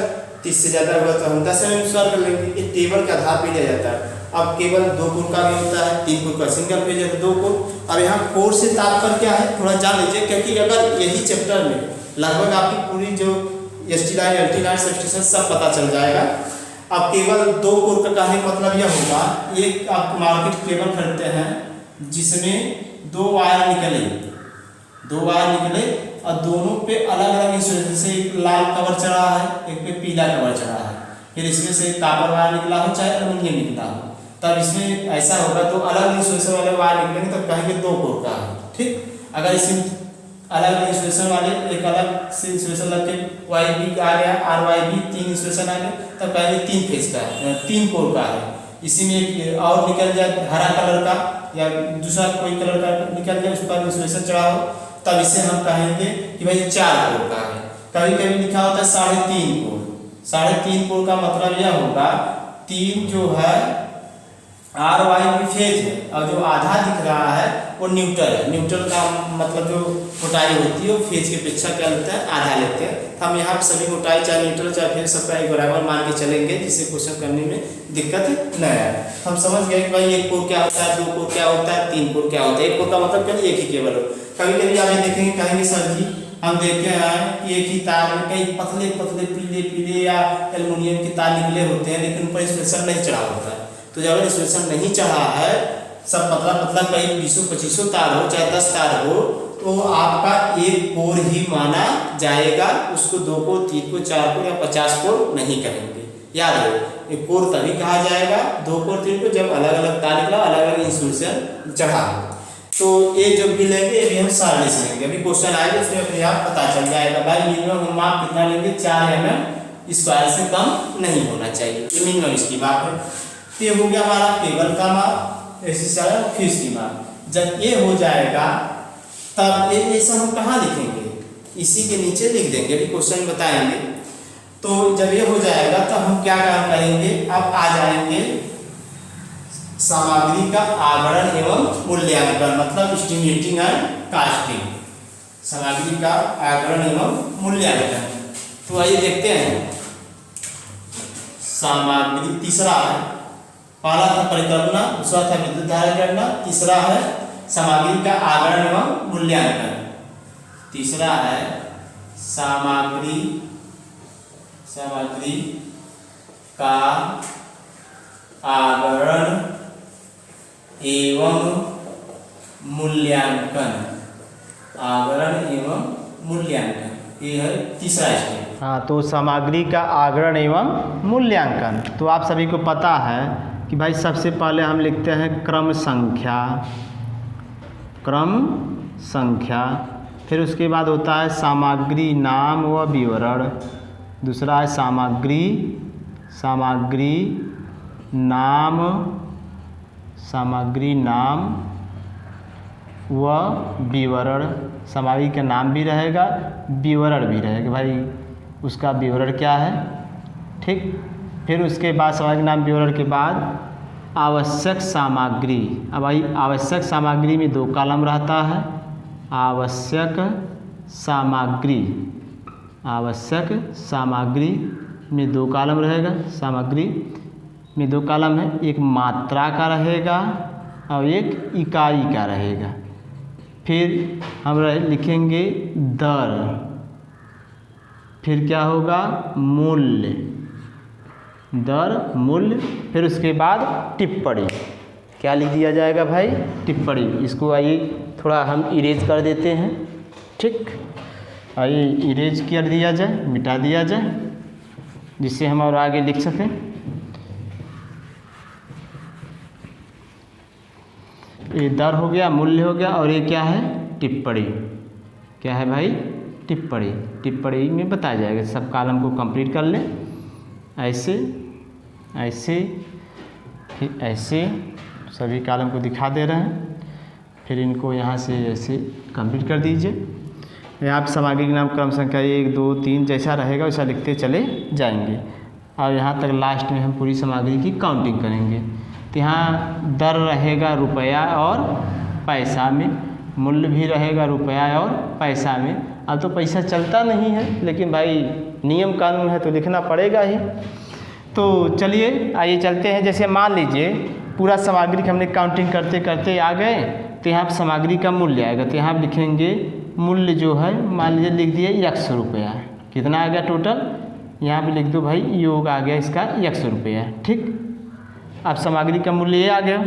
30 से ज़्यादा होगा तो हम 10 mm² कर लेंगे। ये टेबल के आधार पर लिया जाता है। अब केवल 2 कोर का भी होता है, 3 कोर का सिंगल पेज है, 2 कोर। अब यहाँ कोर से तात्पर्य क्या है थोड़ा जान लीजिए, क्योंकि अगर यही चैप्टर में लगभग आपकी पूरी जो ST line LT line substation सब पता चल जाएगा। अब केवल 2 कोर का कहने का मतलब यह होगा, एक आप मार्केट केबल खरीदते हैं जिसमें 2 वायर निकले, 2 वायर निकले और दोनों पे अलग अलग इंसुलेशन से एक लाल कवर चढ़ा है, एक पे पीला कवर चढ़ा है, फिर इसमें से कापर वायर निकला हो चाहे एल्युमिनियम निकला हो, तब इसमें ऐसा होगा तो अलग इंसुलेशन वाले वायर निकलेंगे तब कहेंगे 2 कोर का है। ठीक, अगर इसमें अलग अलग इंसुलेशन वाले एक अलग से इंसुलेशन लग के YB आ गया, RYB 3 इंसुलेशन आ गए तब कहेंगे 3 फेज का है, 3 कोर का है। इसी में एक और निकल जाए हरा कलर का या दूसरा कोई कलर का निकल जाए, उस पर इंसुलेशन चढ़ा हो, तब इसे हम कहेंगे कि भाई 4 कोर का है। कभी कभी लिखा होता है 3.5 कोर। 3.5 कोर का मतलब यह होगा 3 जो है RYB फेज है और जो आधा दिख रहा है वो न्यूट्रल है। न्यूट्रल का मतलब जो मोटाई होती है वो फेज की अपेक्षा क्या लेते हैं, आधा लेते हैं। तो हम यहाँ सभी मोटाई चाहे न्यूट्रल चाहे फेज सबका एक बराबर मान के चलेंगे जिससे क्वेश्चन करने में दिक्कत न आए। हम समझ गए कि भाई 1 कोर क्या होता है, 2 कोर क्या होता है, 3 कोर क्या होता है। 1 कोर का मतलब क्या, एक ही केबल हो। कभी कभी आप ये देखेंगे कहेंगे सर जी हम देखे हैं कि एक ही तार में कई पतले पतले पीले पीले या एल्युमिनियम के तार निकले होते हैं लेकिन ऊपर इंसुलेशन नहीं चढ़ा होता है। तो जब इंसुलेशन नहीं चढ़ा है सब मतलब कहीं 20-25 तार हो चाहे 10 तार हो, तो आपका एक कोर ही माना जाएगा, उसको 2 कोर 3 कोर 4 कोर या 50 कोर नहीं कहेंगे। याद रहो, एक कोर तभी कहा जाएगा 2 कोर 3 कोर जब अलग अलग तार निकला, अलग अलग इंसुलेशन चढ़ा। तो ये जो भी लेंगे ये भी हम सारणी से लेंगे। अभी क्वेश्चन आएगा इसमें अपने आप पता चल जाएगा। भाई मिनिमम हम माप कितना लेंगे, 4 mm स्क्वायर से कम नहीं होना चाहिए, ये मिनिमम इसकी माप है। तो ये हो गया हमारा केबल का माप, ऐसे सारा फ्यूज की माप। जब ये हो जाएगा तब ये सब हम कहाँ लिखेंगे, इसी के नीचे लिख देंगे, अभी क्वेश्चन बताएंगे। तो जब ये हो जाएगा तब हम क्या काम करेंगे, अब आ जाएंगे सामग्री का आवरण एवं मूल्यांकन, मतलब एस्टिमेटिंग एंड कास्टिंग, सामग्री का आवरण एवं मूल्यांकन। तो आइए देखते हैं सामग्री। तीसरा है, पहला था परिकल्पना, दूसरा था विद्युत धारा गणना, तीसरा है सामग्री का आवरण एवं मूल्यांकन। तीसरा है सामग्री का आवरण एवं मूल्यांकन, आवरण एवं मूल्यांकन, ये है तीसरा स्टेप।
हाँ, तो सामग्री का आवरण एवं मूल्यांकन। तो आप सभी को पता है कि भाई सबसे पहले हम लिखते हैं क्रम संख्या, फिर उसके बाद होता है सामग्री नाम व विवरण, दूसरा है सामग्री नाम व विवरण। सामग्री का नाम भी रहेगा, विवरण भी रहेगा, भाई उसका विवरण क्या है, ठीक। फिर उसके बाद सामग्री नाम विवरण के बाद आवश्यक सामग्री। अब भाई आवश्यक सामग्री में 2 कॉलम रहता है, आवश्यक सामग्री में 2 कॉलम रहेगा, सामग्री में 2 कॉलम है, एक मात्रा का रहेगा और एक इकाई का रहेगा। फिर हम लिखेंगे दर, फिर क्या होगा मूल्य, दर मूल्य, फिर उसके बाद टिप्पणी। क्या लिख दिया जाएगा भाई, टिप्पणी। इसको आइए थोड़ा हम इरेज कर देते हैं, ठीक। आइए इरेज कर दिया जाए, मिटा दिया जाए, जिससे हम और आगे लिख सकें। ये दर हो गया, मूल्य हो गया, और ये क्या है टिप्पणी। क्या है भाई, टिप्पणी। टिप्पणी में बताया जाएगा। सब कॉलम को कंप्लीट कर लें, ऐसे फिर ऐसे सभी कॉलम को दिखा दे रहे हैं। फिर इनको यहाँ से ऐसे कंप्लीट कर दीजिए। यहाँ पर सामग्री के नाम क्रम संख्या 1 2 3 जैसा रहेगा वैसा लिखते चले जाएंगे, और यहाँ तक लास्ट में हम पूरी सामग्री की काउंटिंग करेंगे। तो यहाँ दर रहेगा रुपया और पैसा में, मूल्य भी रहेगा रुपया और पैसा में। अब तो पैसा चलता नहीं है, लेकिन भाई नियम कानून है तो लिखना पड़ेगा ही। तो चलिए आइए चलते हैं। जैसे मान लीजिए पूरा सामग्री की हमने काउंटिंग करते करते आ गए, तो यहाँ पर सामग्री का मूल्य आएगा। तो यहाँ लिखेंगे मूल्य जो है, मान लीजिए लिख दिए 100 रुपया। कितना आ गया टोटल, यहाँ पे लिख दो भाई, योग आ गया इसका 100 रुपया, ठीक। अब सामग्री का मूल्य ये आ गया,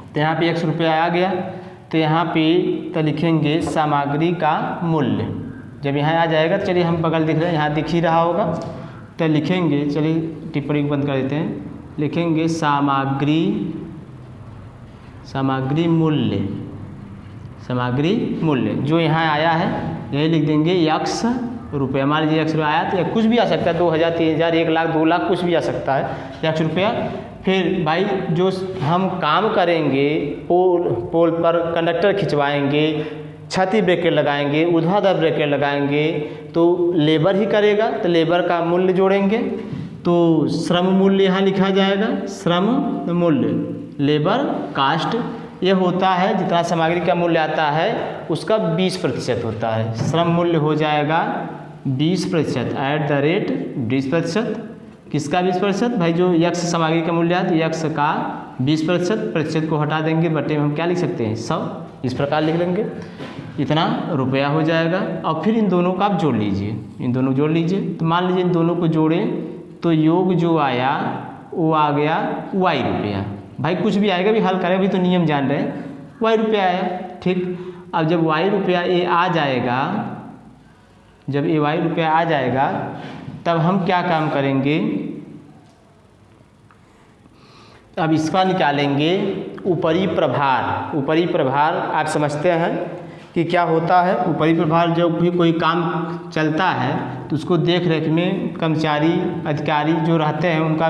तो यहाँ पे 100 रुपया आ गया। तो यहाँ पे तो लिखेंगे सामग्री का मूल्य। जब यहाँ आ जाएगा, चलिए हम बगल दिख रहे हैं, यहाँ दिख ही रहा होगा, तो लिखेंगे, चलिए टिप्पणी को बंद कर देते हैं, लिखेंगे सामग्री मूल्य जो यहाँ आया है यही लिख देंगे 100 रुपया। मान लीजिए 100 रुपया आया, तो या कुछ भी आ सकता है, 2000 3000 1 लाख 2 लाख कुछ भी आ सकता है, 100 रुपया। फिर भाई जो हम काम करेंगे, पोल पर कंडक्टर खिंचवाएंगे, छाती ब्रेकर लगाएंगे, ऊर्ध्वाधर ब्रेकर लगाएंगे, तो लेबर ही करेगा, तो लेबर का मूल्य जोड़ेंगे। तो श्रम मूल्य यहाँ लिखा जाएगा, श्रम मूल्य, लेबर कास्ट। ये होता है जितना सामग्री का मूल्य आता है उसका 20% होता है। श्रम मूल्य हो जाएगा 20% @20%। किसका 20% भाई, जो यक्ष सामग्री का मूल्य है तो यक्ष का 20%, प्रतिशत को हटा देंगे, बटे में हम क्या लिख सकते हैं 100, इस प्रकार लिख लेंगे। इतना रुपया हो जाएगा। और फिर इन दोनों का आप जोड़ लीजिए, इन दोनों जोड़ लीजिए। तो मान लीजिए इन दोनों को जोड़ें तो योग जो आया वो आ गया Y रुपया, भाई कुछ भी आएगा भी हल करें, अभी तो नियम जान रहे हैं। वाई रुपया आया, ठीक। अब जब वाई रुपया ए आ जाएगा, जब ए वाई रुपया आ जाएगा तब हम क्या काम करेंगे, अब इसका निकालेंगे ऊपरी प्रभार। ऊपरी प्रभार आप समझते हैं कि क्या होता है। ऊपरी प्रभार जब भी कोई काम चलता है तो उसको देख रेख में कर्मचारी अधिकारी जो रहते हैं उनका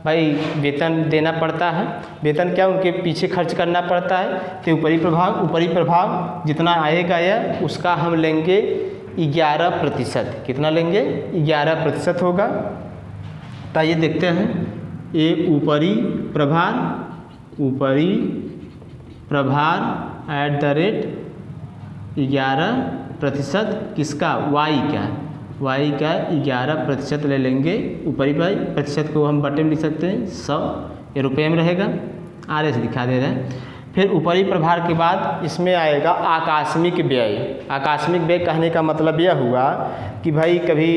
भाई वेतन देना पड़ता है। वेतन क्या, उनके पीछे खर्च करना पड़ता है। तो ऊपरी प्रभाव जितना आएगा या उसका हम लेंगे 11%। कितना लेंगे, 11% होगा। तो ये देखते हैं, ये ऊपरी प्रभार @11% किसका, वाई का 11% ले लेंगे। ऊपरी भाई प्रतिशत को हम बटे में लिख सकते हैं 100, ये रुपये में रहेगा, आर से दिखा दे रहे हैं। फिर ऊपरी प्रभार के बाद इसमें आएगा आकस्मिक व्यय। आकस्मिक व्यय कहने का मतलब यह हुआ कि भाई कभी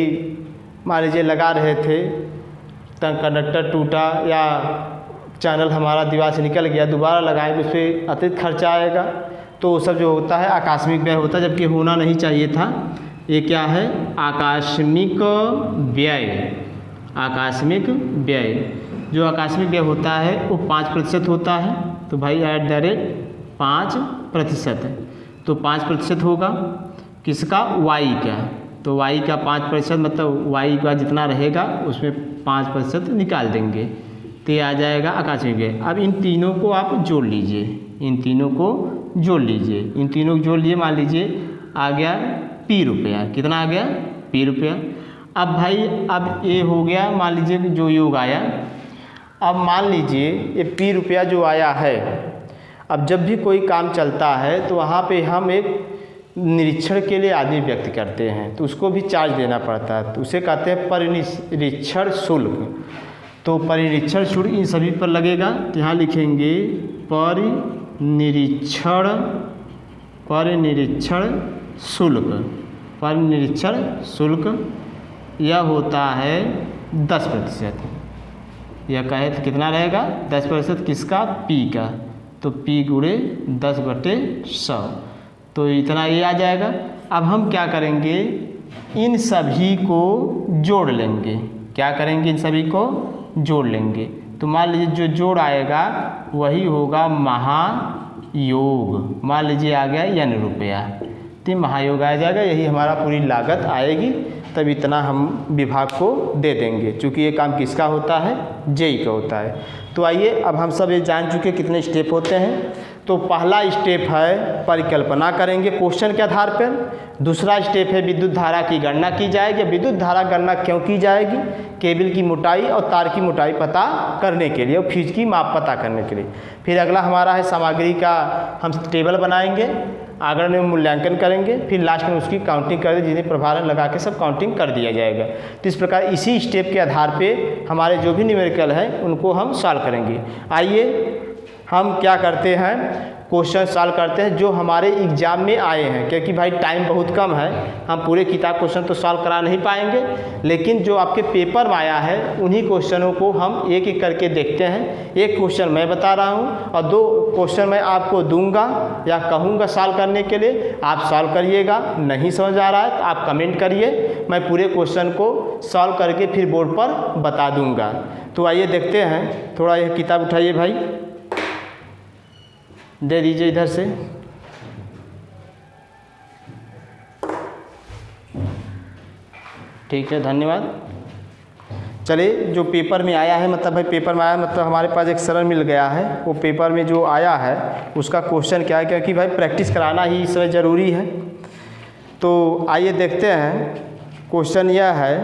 मान लीजिए लगा रहे थे, कंडक्टर टूटा या चैनल हमारा दीवार से निकल गया, दोबारा लगाए उस पर अतिरिक्त खर्चा आएगा। तो वो सब जो होता है आकस्मिक व्यय होता है, जबकि होना नहीं चाहिए था। ये क्या है, आकस्मिक व्यय। आकस्मिक व्यय, जो आकस्मिक व्यय होता है वो 5% होता है। तो भाई @5%, तो 5% होगा किसका, वाई का। तो वाई का 5% मतलब वाई का जितना रहेगा उसमें 5% निकाल देंगे, तो ये आ जाएगा आकस्मिक व्यय। अब इन तीनों को आप जोड़ लीजिए, इन तीनों को जोड़ लीजिए। मान लीजिए आ गया P रुपया, कितना आ गया, P रुपया। अब भाई अब ये हो गया, मान लीजिए जो योग आया। अब मान लीजिए ये P रुपया जो आया है, अब जब भी कोई काम चलता है तो वहाँ पे हम एक निरीक्षण के लिए आदमी व्यक्त करते हैं, तो उसको भी चार्ज देना पड़ता है। तो उसे कहते हैं परिनिरीक्षण शुल्क। तो परिनिरीक्षण शुल्क इन सभी पर लगेगा। तो यहाँ लिखेंगे परिनिरीक्षण शुल्क यह होता है 10%। यह कहे तो कितना रहेगा, 10% किसका, P का। तो P गुणे 10/100, तो इतना ये आ जाएगा। अब हम क्या करेंगे, इन सभी को जोड़ लेंगे। क्या करेंगे, इन सभी को जोड़ लेंगे। तो मान लीजिए जो जोड़ आएगा वही होगा महायोग। मान लीजिए आ गया N रुपया, तो महायोग आ जाएगा, यही हमारा पूरी लागत आएगी। तब इतना हम विभाग को दे देंगे, क्योंकि ये काम किसका होता है, जेई का होता है। तो आइए अब हम सब ये जान चुके कितने स्टेप होते हैं। तो पहला स्टेप है परिकल्पना करेंगे क्वेश्चन के आधार पर। दूसरा स्टेप है विद्युत धारा की गणना की जाएगी। विद्युत धारा गणना क्यों की जाएगी, केबल की मोटाई और तार की मोटाई पता करने के लिए और फ्यूज की माप पता करने के लिए। फिर अगला हमारा है सामग्री का हम टेबल बनाएंगे, आगे में मूल्यांकन करेंगे, फिर लास्ट में उसकी काउंटिंग कर जिन्हें प्रभारण लगा के सब काउंटिंग कर दिया जाएगा। तो इस प्रकार इसी स्टेप के आधार पे हमारे जो भी न्यूमेरिकल है उनको हम सॉल्व करेंगे। आइए हम क्या करते हैं, क्वेश्चन सॉल्व करते हैं जो हमारे एग्जाम में आए हैं, क्योंकि भाई टाइम बहुत कम है, हम पूरे किताब क्वेश्चन तो सॉल्व करा नहीं पाएंगे, लेकिन जो आपके पेपर में आया है उन्हीं क्वेश्चनों को हम एक एक करके देखते हैं। एक क्वेश्चन मैं बता रहा हूं और 2 क्वेश्चन मैं आपको दूंगा या कहूँगा सॉल्व करने के लिए, आप सॉल्व करिएगा। नहीं समझ आ रहा है तो आप कमेंट करिए, मैं पूरे क्वेश्चन को सॉल्व करके फिर बोर्ड पर बता दूँगा। तो आइए देखते हैं, थोड़ा यह किताब उठाइए भाई, दे दीजिए इधर से। ठीक है, धन्यवाद। चलिए जो पेपर में आया है, मतलब भाई पेपर में आया मतलब हमारे पास एक सरल मिल गया है। वो पेपर में जो आया है उसका क्वेश्चन क्या है, क्योंकि भाई प्रैक्टिस कराना ही इस समय ज़रूरी है। तो आइए देखते हैं, क्वेश्चन यह है,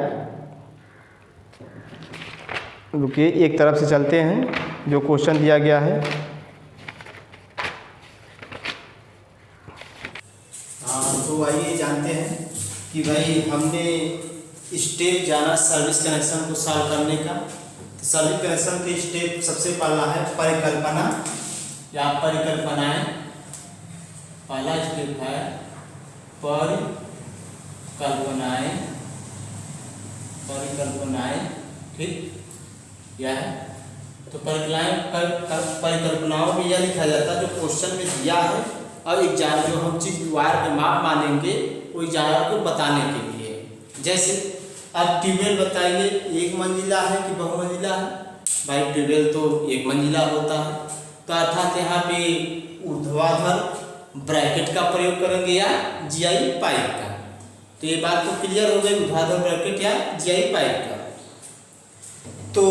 रुकिए एक तरफ से चलते हैं जो क्वेश्चन दिया गया है।
तो आइए जानते हैं कि भाई हमने स्टेप जाना सर्विस कनेक्शन को सॉल्व करने का। तो सर्विस कनेक्शन के स्टेप सबसे पहला है परिकल्पना या परिकल्पनाएं। पहला स्टेप है परिकल्पनाएं, ठीक, यह है तो परिकल्पनाओं में यह लिखा जाता है जो क्वेश्चन में दिया है और एग्जाम जो हम चीज वायर के माप मानेंगे वो एग्जाम को बताने के लिए। जैसे अब ट्यूबवेल बताइए, एक मंजिला है कि बहुमंजिला है? भाई ट्यूबवेल तो एक मंजिला होता है, तो अर्थात यहाँ पे ऊर्ध्वाधर ब्रैकेट का प्रयोग करेंगे या जीआई पाइप का। तो ये बात तो क्लियर हो गई, ऊर्ध्वाधर ब्रैकेट या जीआई पाइप का। तो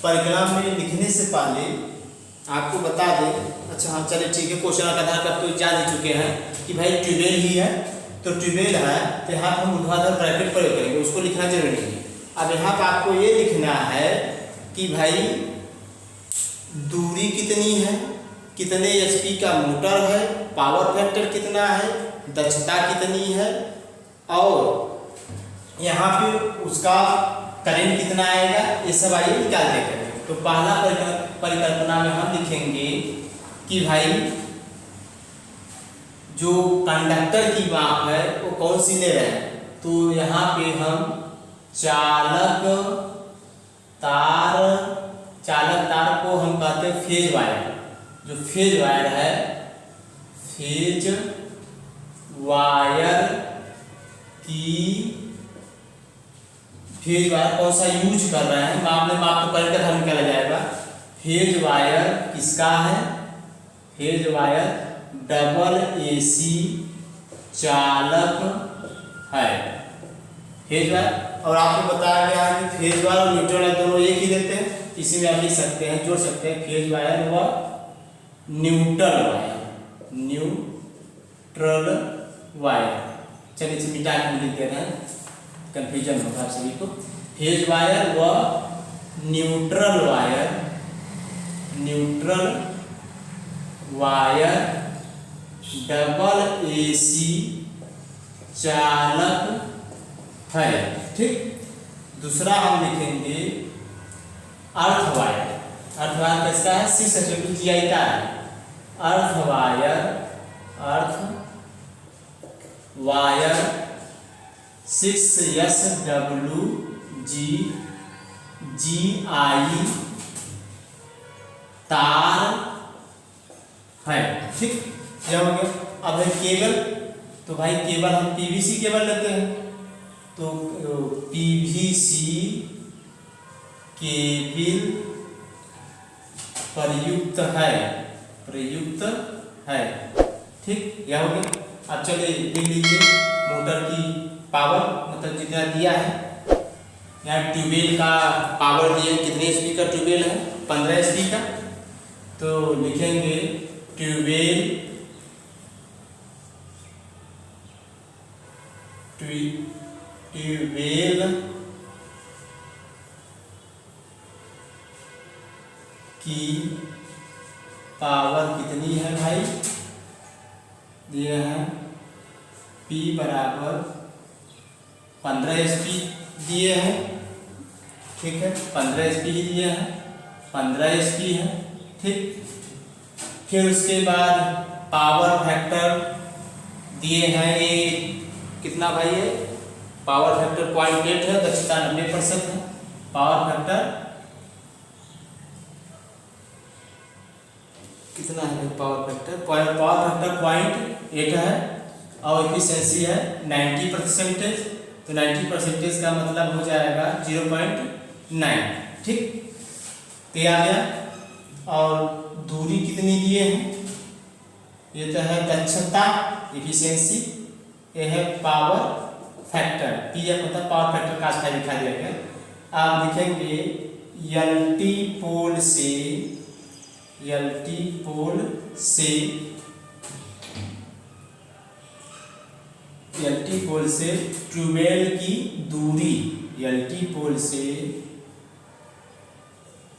परिकल्पना में लिखने से पहले आपको बता दें, अच्छा हाँ चलिए ठीक है, क्वेश्चन का आधार पर तो जान ही चुके हैं कि भाई ट्यूबवेल ही है, तो ट्यूबवेल है तो यहाँ पर हम ऊर्ध्वाधर ब्रैकेट प्रयोग करेंगे, उसको लिखना जरूरी है। अब यहाँ पर आपको ये लिखना है कि भाई दूरी कितनी है, कितने एचपी का मोटर है, पावर फैक्टर कितना है, दक्षता कितनी है, और यहाँ पे उसका करंट कितना आएगा, ये सब आइए निकाल देंगे। तो पहला परिकल्पना में हम लिखेंगे कि भाई जो कंडक्टर की माप है वो कौन सी ले रहे हैं, तो यहाँ पे हम चालक तार को हम कहते हैं फेज वायर। जो फेज वायर है, फेज वायर कौन सा यूज कर रहे हैं, माप तो करके हम निकाला जाएगा। फेज वायर किसका है, फेज वायर डबल एसी चालक है, फेज वायर। और आपको बताया गया है कि फेज वायर और न्यूट्रल वायर दोनों एक ही देते हैं, इसी में आप लिख सकते हैं, जोड़ सकते हैं, फेज वायर व न्यूट्रल वायर। चलिए इसे मिटा के लिख दे रहे हैं, कंफ्यूजन होगा आप सभी को। फेज वायर व न्यूट्रल वायर डबल एसी चालक है, ठीक। दूसरा हम लिखेंगे अर्थ वायर। अर्थ वायर किसका है, 6 जीआई का है। अर्थ वायर 6SWGI तार है, ठीक। यह हो गया। अब है केबल, तो भाई केबल हम पीवीसी केबल लेते हैं, तो पीवीसी केबल प्रयुक्त है, ठीक। यह हो गया। अब चलिए लिख लीजिए मोटर की पावर, मतलब जितना दिया है, यहाँ ट्यूबवेल का पावर दिए, कितने एचपी का ट्यूबवेल है, 15 एचपी का। तो लिखेंगे ट्यूबवेल की पावर कितनी है भाई, दिए हैं P बराबर 15 एचपी दिए हैं, ठीक है, 15 एचपी ही दिए हैं, 15 एचपी है, ठीक। फिर उसके बाद पावर फैक्टर दिए हैं, ये कितना भाई है, पावर फैक्टर 0.8 है, दक्षता 90% है। पावर फैक्टर कितना है, पावर फैक्टर 0.8 है, और एफिशिएंसी है 90%। तो 90% का मतलब हो जाएगा 0.9, ठीक। तो आ गया। और दूरी कितनी दिए हैं, ये तो है दक्षता एफिशिएंसी, ये है पावर फैक्टर, पीएफ मतलब पावर फैक्टर का आस्था लिखा दिया गया। आप लिखेंगे एलटी पोल से ट्यूबवेल की दूरी, एलटी पोल से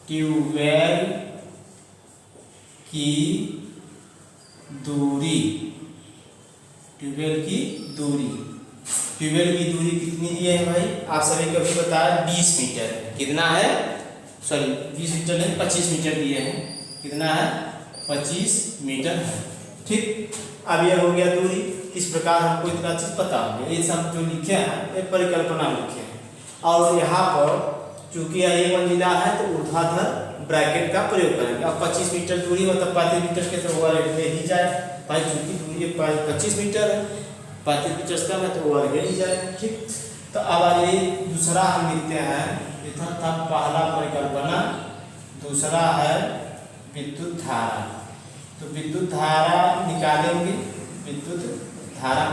ट्यूबवेल की दूरी, ट्यूबवेल की दूरी कितनी दिए है भाई, आप सभी को भी बताया 20 मीटर। कितना है, सॉरी 20 मीटर नहीं, 25 मीटर दिए हैं। कितना है, 25 मीटर है, ठीक। अब यह हो गया दूरी। इस प्रकार हमको इतना चीज पता होगा, ये सब जो लिखे हैं ये परिकल्पना लिखे हैं। और यहाँ पर चूंकि यह एक मंजिला है तो ऊर्ध्वाधर ब्रैकेट का प्रयोग करेंगे। अब 25 मीटर दूरी मतलब 35 मीटर के तो ओवरहेड ले ही जाए भाई, चूंकि दूरी 25 मीटर है, 35 मीटर से कम है तो ओवरहेड ही जाए। ठीक, तो अब आइए दूसरा हम लिखते हैं। इतना था पहला परिकल्पना, दूसरा है विद्युत धारा। तो विद्युत धारा निकालेंगे, विद्युत धारा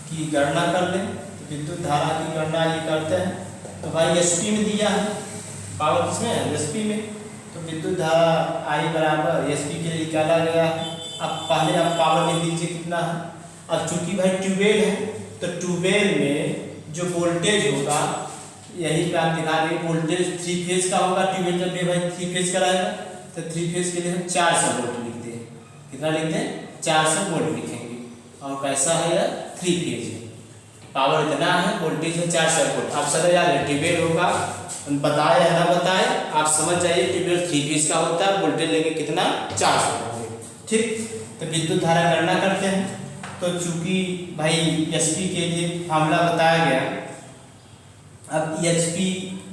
की गणना कर लें। तो विद्युत धारा की गणना ये करते हैं, तो भाई एसपी में दिया है, पावर किसमें है, एसपी में। तो विद्युत धारा आई बराबर एसपी के लिए निकाला गया है। अब पहले आप पावर लिख लीजिए कितना है। अब चूंकि भाई ट्यूबवेल है तो ट्यूबवेल में जो वोल्टेज होगा, यही पे आप दिखा रहे हैं, वोल्टेज 3 फेज का होगा। ट्यूबवेल जब भी भाई 3 फेज का रहेगा तो 3 फेज के लिए हम 400 वोल्ट लिखते हैं। कितना लिखते हैं, 400 वोल्ट लिखेंगे। और कैसा है यह, 3 फेज है, पावर इतना है, वोल्टेज है 400 वोल्ट। आप समझ जा रहे हैं, ट्यूबवेल होगा, बताए या ना बताए आप समझ जाइए, ट्यूबवेल 3 फेज का होता है, वोल्टेज लेंगे कितना, 400 वोल्ट। ठीक, तो विद्युत धारा गणना करते हैं। तो चूंकि भाई एचपी के लिए फार्मूला बताया गया, अब एचपी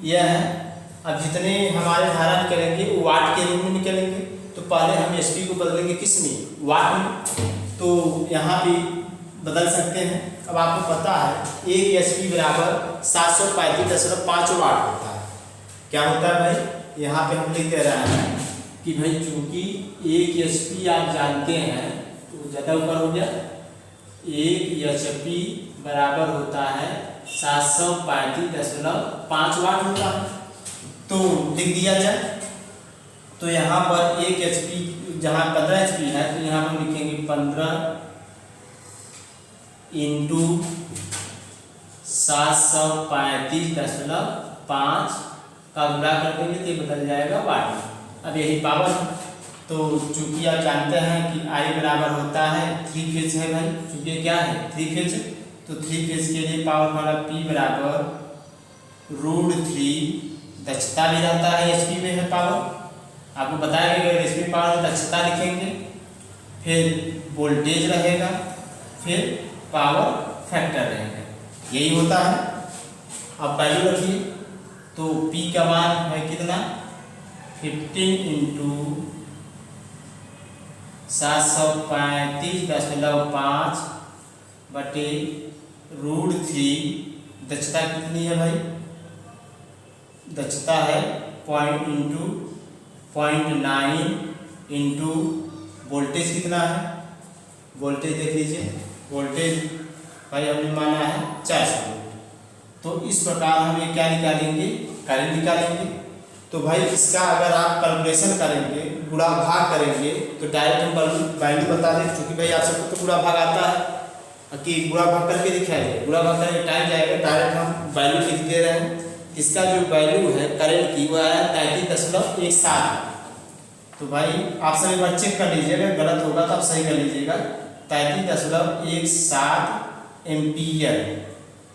यह है। अब जितने हमारे धारा निकलेंगे वो वाट के रूप में निकलेंगे, तो पहले हम एचपी को बदलेंगे किस में, वाट में। तो यहाँ भी बदल सकते हैं। अब आपको पता है 1 एचपी बराबर 735.5 वाट होता है। क्या होता है भाई, यहाँ पे हम लिख दे रहे हैं कि भाई चूंकि 1 एचपी आप जानते हैं, तो ज़्यादा ऊपर हो गया, 1 एचपी बराबर होता है 735.5 वाट होता है। तो लिख दिया जाए, तो यहाँ पर 1 एचपी जहाँ 15 एचपी है तो यहाँ हम लिखेंगे 15 इंटू 735.5 का गुणा कर देंगे तो ये बदल जाएगा वाट में। अब यही पावर, तो चूंकि आप जानते हैं कि आई बराबर होता है 3 फेज है भाई, चूंकि क्या है 3 फेज, तो 3 फेज के लिए पावर हमारा P बराबर √3, दक्षता भी रहता है एचपी में है पावर, आपको बताया गया एचपी पावर दक्षता लिखेंगे, फिर वोल्टेज रहेगा, फिर पावर फैक्टर रहेगा, यही होता है। अब वैल्यू रखिए, तो P का मान है कितना, 15 इंटू 735.5 बटे √3, दक्षता कितनी है भाई, दक्षता है 0.9 इंटू वोल्टेज कितना है, वोल्टेज देख लीजिए, वोल्टेज भाई हमने माना है 400 वोल्ट। तो इस प्रकार हम ये क्या निकालेंगे, करंट निकालेंगे। तो भाई इसका अगर आप कैलकुलेशन करेंगे, गुणा भाग करेंगे, तो डायरेक्ट हम वैल्यू बता दें, क्योंकि भाई आप सबको तो गुणा भाग आता है कि गुणा भाग करके दिखाइए, गुणा भाग करके टाइम जाएगा, डायरेक्ट हम वैल्यू लिख दे रहे हैं। इसका जो वैल्यू है करंट की वो है 33.17। तो भाई आप सब एक बार चेक कर लीजिएगा, गलत होगा तो आप सही कर लीजिएगा। 33.17 एम्पियर,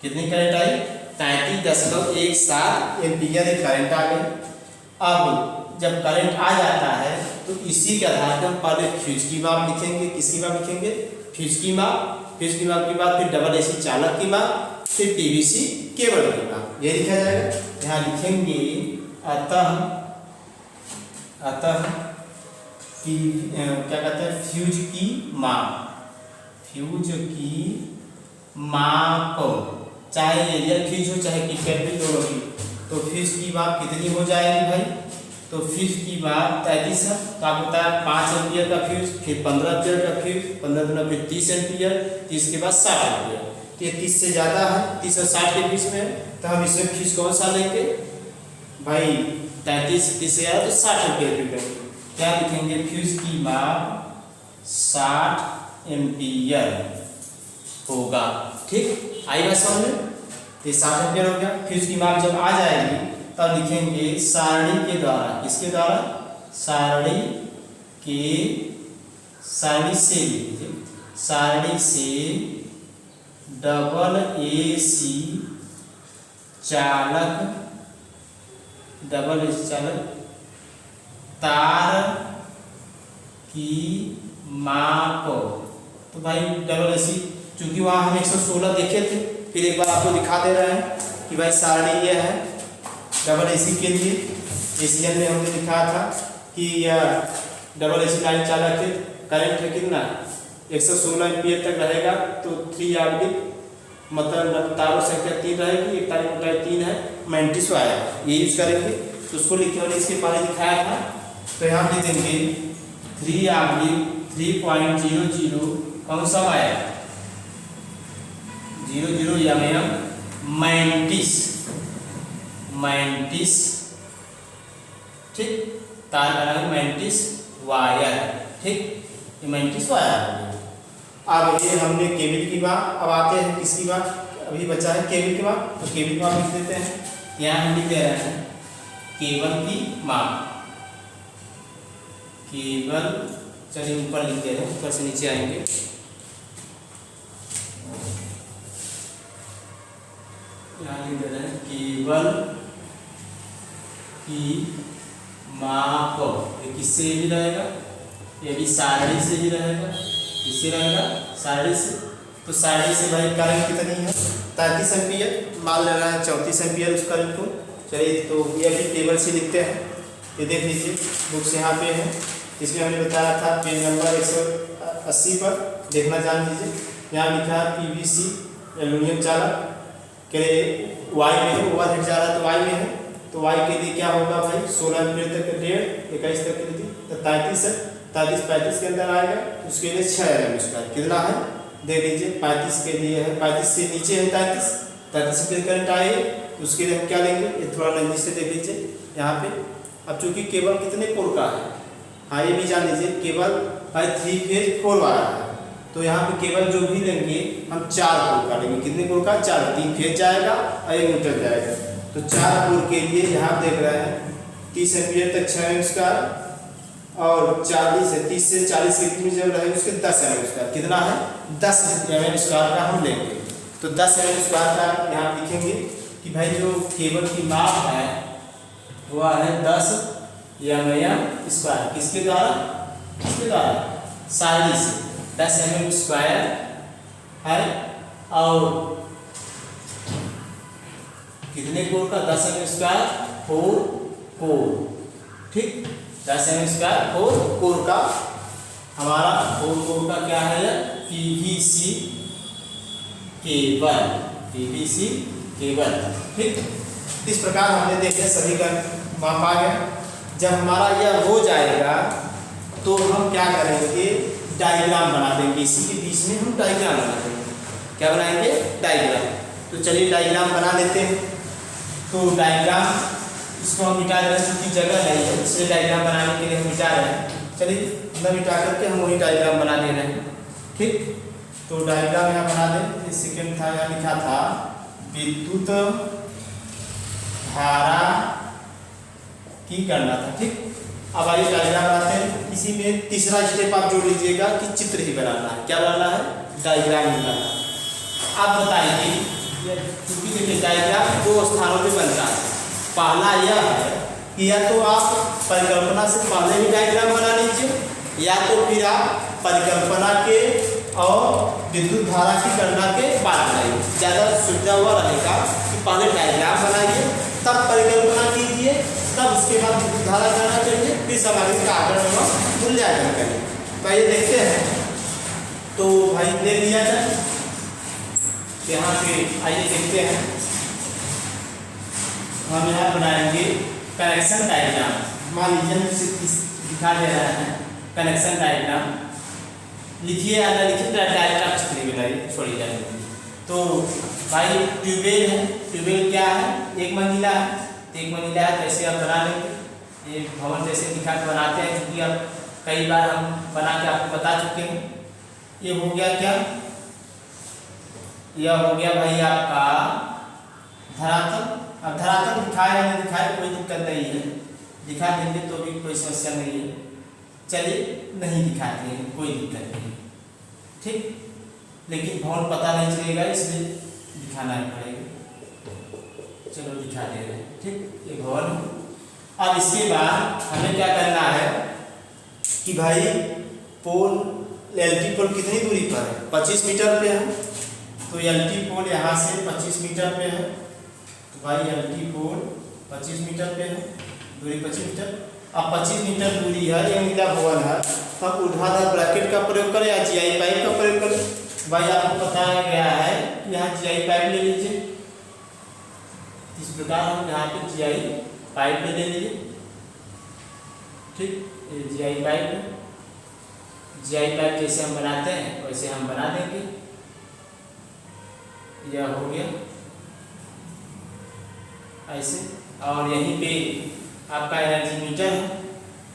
कितनी करंट आई, 33.17 एम्पियर करंट आ गई। अब जब करंट आ जाता है तो इसी के आधार पर हम पहले फ्यूज की माप लिखेंगे, किसकी माप लिखेंगे, फ्यूज की माप, फ्यूज की माप के बाद फिर डबल एसी चालक की माप, फिर पीवीसी केबल की माप, ये लिखा जाएगा। यहाँ लिखेंगे अतः क्या कहते हैं, फ्यूज की माप, फ्यूज की माप, चाहे रियल फ्यूज हो चाहे किफेट दोनों की। तो फ्यूज की माप कितनी हो जाएगी भाई, तो फ्यूज की माप 33 है, तो आपको होता है 5 एम्पियर का फ्यूज, फिर 15 एम्पियर का फ्यूज, 15 दूना फिर 30 एम्पियर, 30 के बाद 60 एम्पियर। तो ये 30 से ज़्यादा है, 30 और 60 के बीच में, तो हम इसमें फ्यूज कौन सा लेंगे भाई, 33 30 से ज़्यादा तो 60 एम्पियर की लेंगे। क्या लिखेंगे, फ्यूज की माप 60 एम्पियर होगा। ठीक, आई बात समझ में, तो 60 एम्पियर हो गया। फ्यूज की माप जब आ जाएगी तब लिखेंगे सारणी के द्वारा, किसके द्वारा, सारणी से लीजिए, सारणी से डबल एसी चालक, डबल एसी चालक तार की माप। तो भाई डबल एसी, चूंकि वहाँ हम 116 देखे थे, फिर एक बार आपको दिखा दे रहे हैं कि भाई सारणी ये है, डबल एसी के लिए एशियन में हमने लिखा था कि यह डबल एसी लाइन चालक है, करंट है कितना 116 एम्पीयर तक रहेगा। तो 3 आवर्डिक मतलब तारों संख्या 3 रहेगी, एक तार की मोटाई 3 है, 35 आया ये यूज करेंगे। तो उसको लिखे मैंने इसके पहले दिखाया था। तो यहाँ लिख देंगे 3 आवर्डिक 3.00 कौन सा आया 00 या में 35 ठीक, तार का नाम 35 वायर ठीक, ये 35 वायर। अब ये हमने केबल की बात, अब आते हैं किसकी बात, अभी बचा है केबल की बात। तो केबल की बात लिख देते हैं, यहाँ हम लिख दे रहे हैं केबल की माप। केबल चलिए ऊपर लिख दे रहे हैं, ऊपर से नीचे आएंगे। यहाँ लिख दे रहे हैं केबल की माप। ये किससे भी रहेगा, ये भी सारणी से ही रहेगा, किससे रहेगा सारणी से। तो सारणी से भाई करंट कितनी है 33 एम्पीयर, मान ले रहा है 34 एम्पीयर उस करंट को। चलिए तो ये भी टेबल से लिखते हैं, ये देख लीजिए बुक्स यहाँ पे है, इसमें हमने बताया था पेज नंबर 180 पर देखना जान लीजिए। यहाँ लिखा है पीवीसी एल्यूमिनियम चालक के वाई में है, ओवरहेड जा रहा है तो वाई में है। तो वाई के लिए क्या होगा भाई 16 एम्पीयर तक 1.5 21 तक के लिए तो 33 है, 33 के अंदर आएगा। उसके लिए 6 उसका कितना है देख लीजिए, 35 के लिए है, 35 से नीचे है 33 से करंट आए। उसके लिए हम क्या लेंगे, ये थोड़ा नजदीक से देख लीजिए यहाँ पे। अब चूंकि केबल कितने कोर का है, हाँ ये भी जान लीजिए केबल भाई 3 फेज 4 वाला है। तो यहाँ पे केबल जो भी लेंगे हम 4 कोर का लेंगे, कितने कोर का 4, 3 फेज जाएगा और 1 मीटर जाएगा। तो 4 कोर के लिए यहाँ देख रहे हैं 30 एम्पीयर तक 6 एम उसका, और 30 से 40 के बीच जब रहेगा उसके 10 एम स्क्वायर कितना है 10 एम स्क्वायर का हम लेंगे। तो 10 एम स्क्वायर का यहाँ लिखेंगे कि भाई जो केबल की माप है वह है 10 एम स्क्वायर, किसके द्वारा सारणी से 10 एम स्क्वायर है। और कितने कोर का 10 एम स्क्वायर 4 कोर ठीक, 10 एम स्क्वायर 4 कोर का हमारा 4 कोर का क्या है पीवीसी केबल ठीक। इस प्रकार हमने देखे सभी का माप आ गया। जब हमारा यह हो जाएगा तो हम क्या करेंगे डायग्राम बना देंगे, इसी के बीच में हम डायग्राम बना देंगे। क्या बनाएंगे डायग्राम। तो चलिए डायग्राम बना लेते हैं। तो डायग्राम इसको हम मिटा रहे हैं क्योंकि जगह नहीं है, इसलिए डायग्राम बनाने के लिए हम मिटा रहे हैं। चलिए न मिटा करके हम वही डायग्राम बना दे रहे हैं ठीक। तो डायग्राम यहाँ बना दें। इस सेकेंड था यहाँ लिखा था विद्युत धारा की गणना था ठीक। अब आइए डायग्राम बनाते हैं। इसी में तीसरा स्टेप आप जोड़ लीजिएगा कि चित्र ही बनाना है। क्या बनाना है डायग्राम ही बनाना है। आप बताइए क्योंकि देखिए डायग्राम 2 स्थानों पे बनता है। पहला यह है कि या तो आप परिकल्पना से पहले भी डायग्राम बना लीजिए, या तो फिर आप परिकल्पना के और विद्युत धारा की गणना के बाद बनाइए। ज़्यादा सुविधा हुआ रहेगा कि पहले डायग्राम बनाइए, तब परिकल्पना कीजिए, तब उसके बाद विद्युत धारा गणना करिए, फिर सामग्री का आकलन और मूल्यांकन करिए। तो ये देखते हैं। तो भाई देख लिया जाए यहाँ पे, आइए देखते हैं। हम यहाँ बनाएंगे कनेक्शन डायग्राम। मान लीजिए दिखा दे रहा है कनेक्शन डायग्राम, लिखिए या ना लिखिए डायग्राम चित्र बनाइए, छोड़िए जाए। तो भाई ट्यूबवेल है, ट्यूबवेल क्या है 1 मंजिला है, 1 मंजिला है। तो ऐसे आप बना लेंगे, ये भवन जैसे दिखा के बनाते हैं क्योंकि अब कई बार हम बना के आपको बता चुके हैं। ये हो गया क्या, यह हो गया भाई आपका धरातल। अब धरातल दिखाए या नहीं दिखाए कोई दिक्कत नहीं है, दिखा देंगे तो भी कोई समस्या नहीं है। चलिए नहीं दिखाते हैं कोई दिक्कत नहीं ठीक, लेकिन भवन पता नहीं चलेगा इसलिए दिखाना ही पड़ेगा। चलो दिखा दे रहे हैं ठीक, ये भवन। अब इसके बाद हमें क्या करना है कि भाई पोल एलटी पोल कितनी दूरी पर है 25 मीटर पे है। तो एलटी पोल यहाँ से 25 मीटर पे है। तो भाई एलटी पोल 25 मीटर पे है, दूरी 25 मीटर। अब 25 मीटर दूरी है, ये मिला भवन है, तब ऊर्ध्वाधर ब्रैकेट का प्रयोग करें या जीआई पाइप का प्रयोग करें। भाई आपको बताया गया है कि यहाँ जीआई पाइप ले लीजिए, इस प्रकार हम यहाँ पे जीआई पाइप ले लीजिए। ठीक, ये जीआई पाइप है, जीआई पाइप जैसे हम बनाते हैं वैसे हम बना देंगे। यह हो गया ऐसे, और यहीं पे आपका एनर्जी मीटर है।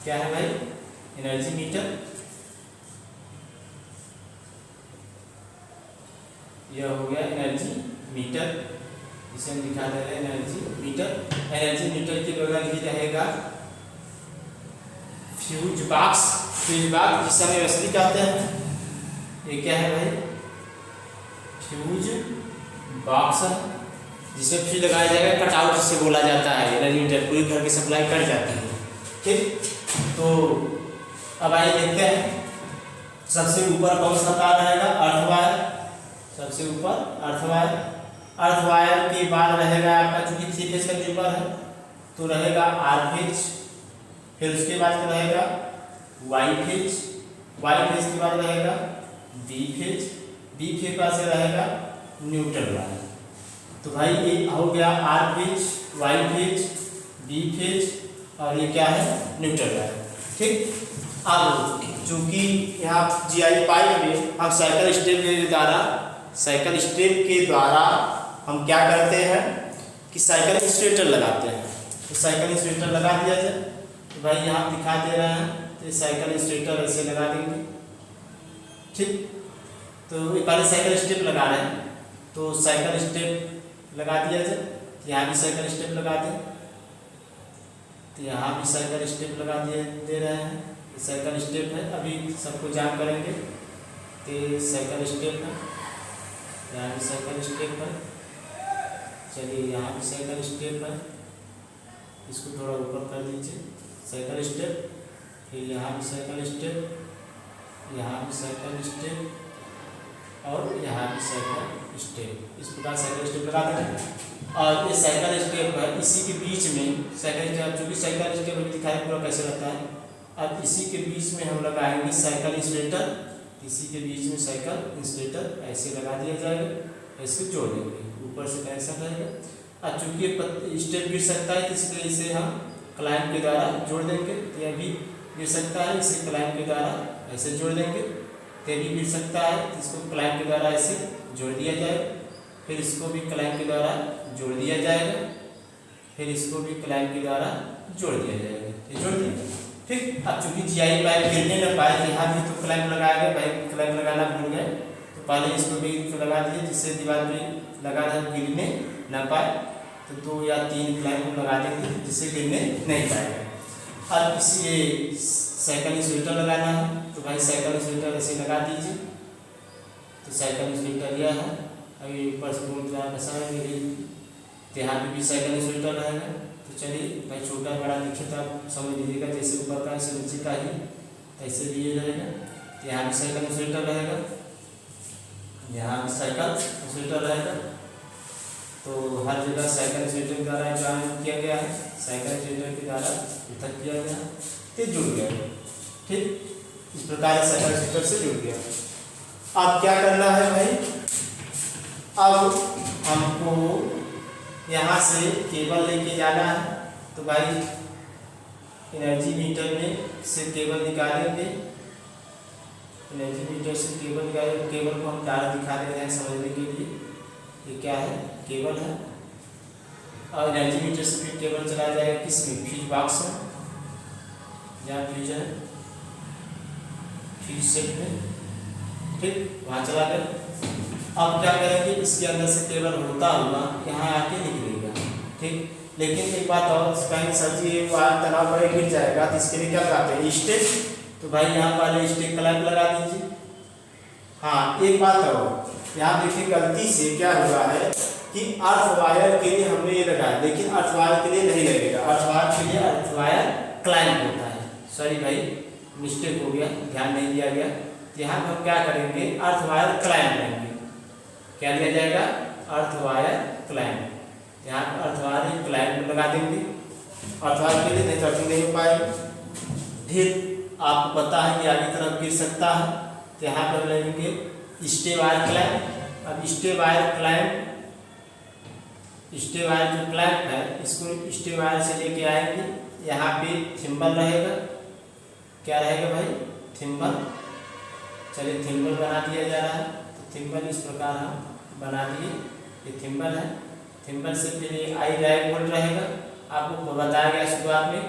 क्या है भाई? Energy meter. यह हो गया एनर्जी मीटर, इसे हम दिखा दे रहे हैं एनर्जी मीटर। एनर्जी मीटर के बगल ही रहेगा फ्यूज बॉक्स। फ्यूज बॉक्स जिसे हम एसडी कहते हैं। ये क्या है भाई? फ्यूज बॉक्स है, जिसमें फ्यूज लगाया जाएगा, कटआउट जिसे बोला जाता है। एनर्जी मीटर पूरी घर की सप्लाई कट जाती है। ठीक, तो अब आइए देखते हैं सबसे ऊपर कौन सा तार रहेगा? Earth wire. सबसे ऊपर अर्थ वायर। अर्थ वायर के बाद रहेगा आपका, चूंकि 3 फेज का न्यूपर है तो रहेगा आर फेज, फिर उसके बाद रहेगा वाई फेज, वाई फेज के बाद रहेगा बी फेज, बी फेज के बाद से रहेगा न्यूट्रल वायर। तो भाई ये हो गया R phase, Y phase, B phase और ये क्या है? Neutral wire. ठीक, अब चूंकि यहाँ जीआई पाइप में हम साइकिल स्टेप के द्वारा, साइकिल स्टेप के द्वारा हम क्या करते हैं कि साइकिल इंसुलेटर लगाते हैं। तो साइकिल इंसुलेटर लगा दिया जाए, तो भाई यहाँ दिखा दे रहे हैं, तो साइकिल इंसुलेटर ऐसे लगा देंगे। ठीक, तो ये पहले साइकिल स्टेप लगा रहे हैं, तो साइकिल स्टेप लगा दिया जाए। यहाँ भी साइकिल स्टेप लगा दें, तो यहाँ भी साइकिल स्टेप लगा दे रहे हैं। साइकिल स्टेप है, अभी सबको जाम करेंगे। तो साइकिल स्टेप है, यहाँ भी साइकिल स्टेप है। चलिए यहाँ भी साइकिल स्टेप है, इसको थोड़ा ऊपर कर दीजिए। साइकिल स्टेप, फिर यहाँ भी साइकिल स्टेप, यहाँ भी साइकिल स्टेप और यहाँ भी साइकिल स्टेप। इस प्रकार साइकिल स्टेप लगा दें। और ये साइकिल स्टेप है, इसी के बीच में साइकिल स्टेप, चूँकि साइकिल स्टेप अभी दिखाई पूरा कैसे लगता है। अब इसी के बीच में हम लगाएंगे साइकिल इंसुलेटर। इसी के बीच में साइकिल इंसुलेटर ऐसे लगा दिया जाएगा, इसको जोड़ देंगे, ऊपर से कनेक्शन रहेगा। अब चूँकि स्टेप गिर सकता है, तो इसलिए इसे हम क्लाइंप के द्वारा जोड़ देंगे। तो यह भी गिर सकता है, इसे क्लाइंप के द्वारा ऐसे जोड़ देंगे। तो भी गिर सकता है, इसको क्लाइंप के द्वारा ऐसे जोड़ दिया जाएगा। फिर इसको भी क्लाइंप के द्वारा जोड़ दिया जाएगा, फिर इसको भी क्लाइंप के द्वारा जोड़ दिया जाएगा। ये जोड़ दिया। ठीक, अब चूँकि जीआई पाइप गिरने न पाए, यहाँ भी तो क्लैंप लगाया गया, भाई क्लैंप लगाना भूल गए, तो पहले इसको भी लगा दिए, जिससे दीवार पे लगा रहे गिरने न पाए। तो 2 या 3 क्लैंप लगा देंगे, जिससे गिरने नहीं पाएगा। अब इसी ये साइकिल इंसुलेटर लगाना है, तो भाई साइकिल इंसुलेटर ऐसे लगा दीजिए। तो साइकिल इंसुलेटर यह है, अभी ऊपर से पूरा फंसाएंगे, तो यहाँ पे भी साइकिल इंसुलेटर रहेगा। तो चलिए भाई, छोटा बड़ा दिखे तो आप समझ लीजिएगा, जैसे ऊपर का ऐसे नीचे का ही, ऐसे भी ये रहेगा। तो यहाँ भी साइकिल इंसुलेटर रहेगा, यहाँ भी साइकिल इंसुलेटर रहेगा। तो हर जगह साइकिल इंसुलेटर के द्वारा ज्वाइन किया गया है, साइकिल इंसुलेटर के द्वारा पृथक किया गया है, तो जुड़ गया। ठीक, इस प्रकार साइकिल इंसुलेटर से जुड़ गया। अब क्या करना है भाई? अब हमको यहाँ से केबल लेके जाना है। तो भाई एनर्जी मीटर में से केबल निकालेंगे, एनर्जी मीटर से केबल निकालेंगे। केबल को हम डायरेक्ट दिखा दे रहे हैं समझने के लिए। ये क्या है? केबल है। और एनर्जी मीटर से फिर केबल चला जाएगा किसमें? फ्यूज बॉक्स में, जहाँ फ्यूज है, फ्यूज सेट में। ठीक, वहाँ चला गया। अब क्या करेंगे? इसके अंदर से केबल होता हुआ यहाँ आके निकलेगा। ठीक, लेकिन एक बात और, कहीं सर जी तनाव पर गिर जाएगा, तो इसके लिए क्या करते हैं? स्टेप। तो भाई यहाँ पहले स्टेप क्लैंप लगा दीजिए। हाँ, एक बात और, यहाँ देखिए गलती से क्या हुआ है कि अर्थ वायर के लिए हमने ये लगाया, लेकिन अर्थ वायर के लिए नहीं लगेगा। अर्थ वायर के लिए अर्थ वायर क्लैंप होता है। सॉरी भाई, मिस्टेक हो गया, ध्यान नहीं दिया गया। यहाँ हम क्या करेंगे? अर्थ वायर क्लैंप लेंगे। क्या लिया जाएगा? Earth wire clamp. यहाँ पर अर्थ वायर एक क्लैंप लगा देंगे, अर्थ वायर के लिए नहीं तो अर्थिंग नहीं हो पाएगी। फिर आपको पता है कि आगे तरफ गिर सकता है, तो यहाँ पर लेंगे स्टे वायर क्लैंप। अब stay wire clamp, stay wire जो क्लैंप है इसको स्टे वायर से लेके आएंगे। यहाँ पे थिम्बल रहेगा, क्या रहेगा भाई, थिम्बल। चलिए थिम्बल बना दिया जा रहा है, तो थिम्बल इस प्रकार हम बना दिए, ये थिम्बल है। थिम्बल से फिर ये आई रैग बोल्ट रहेगा। आपको बताया गया शुरुआत में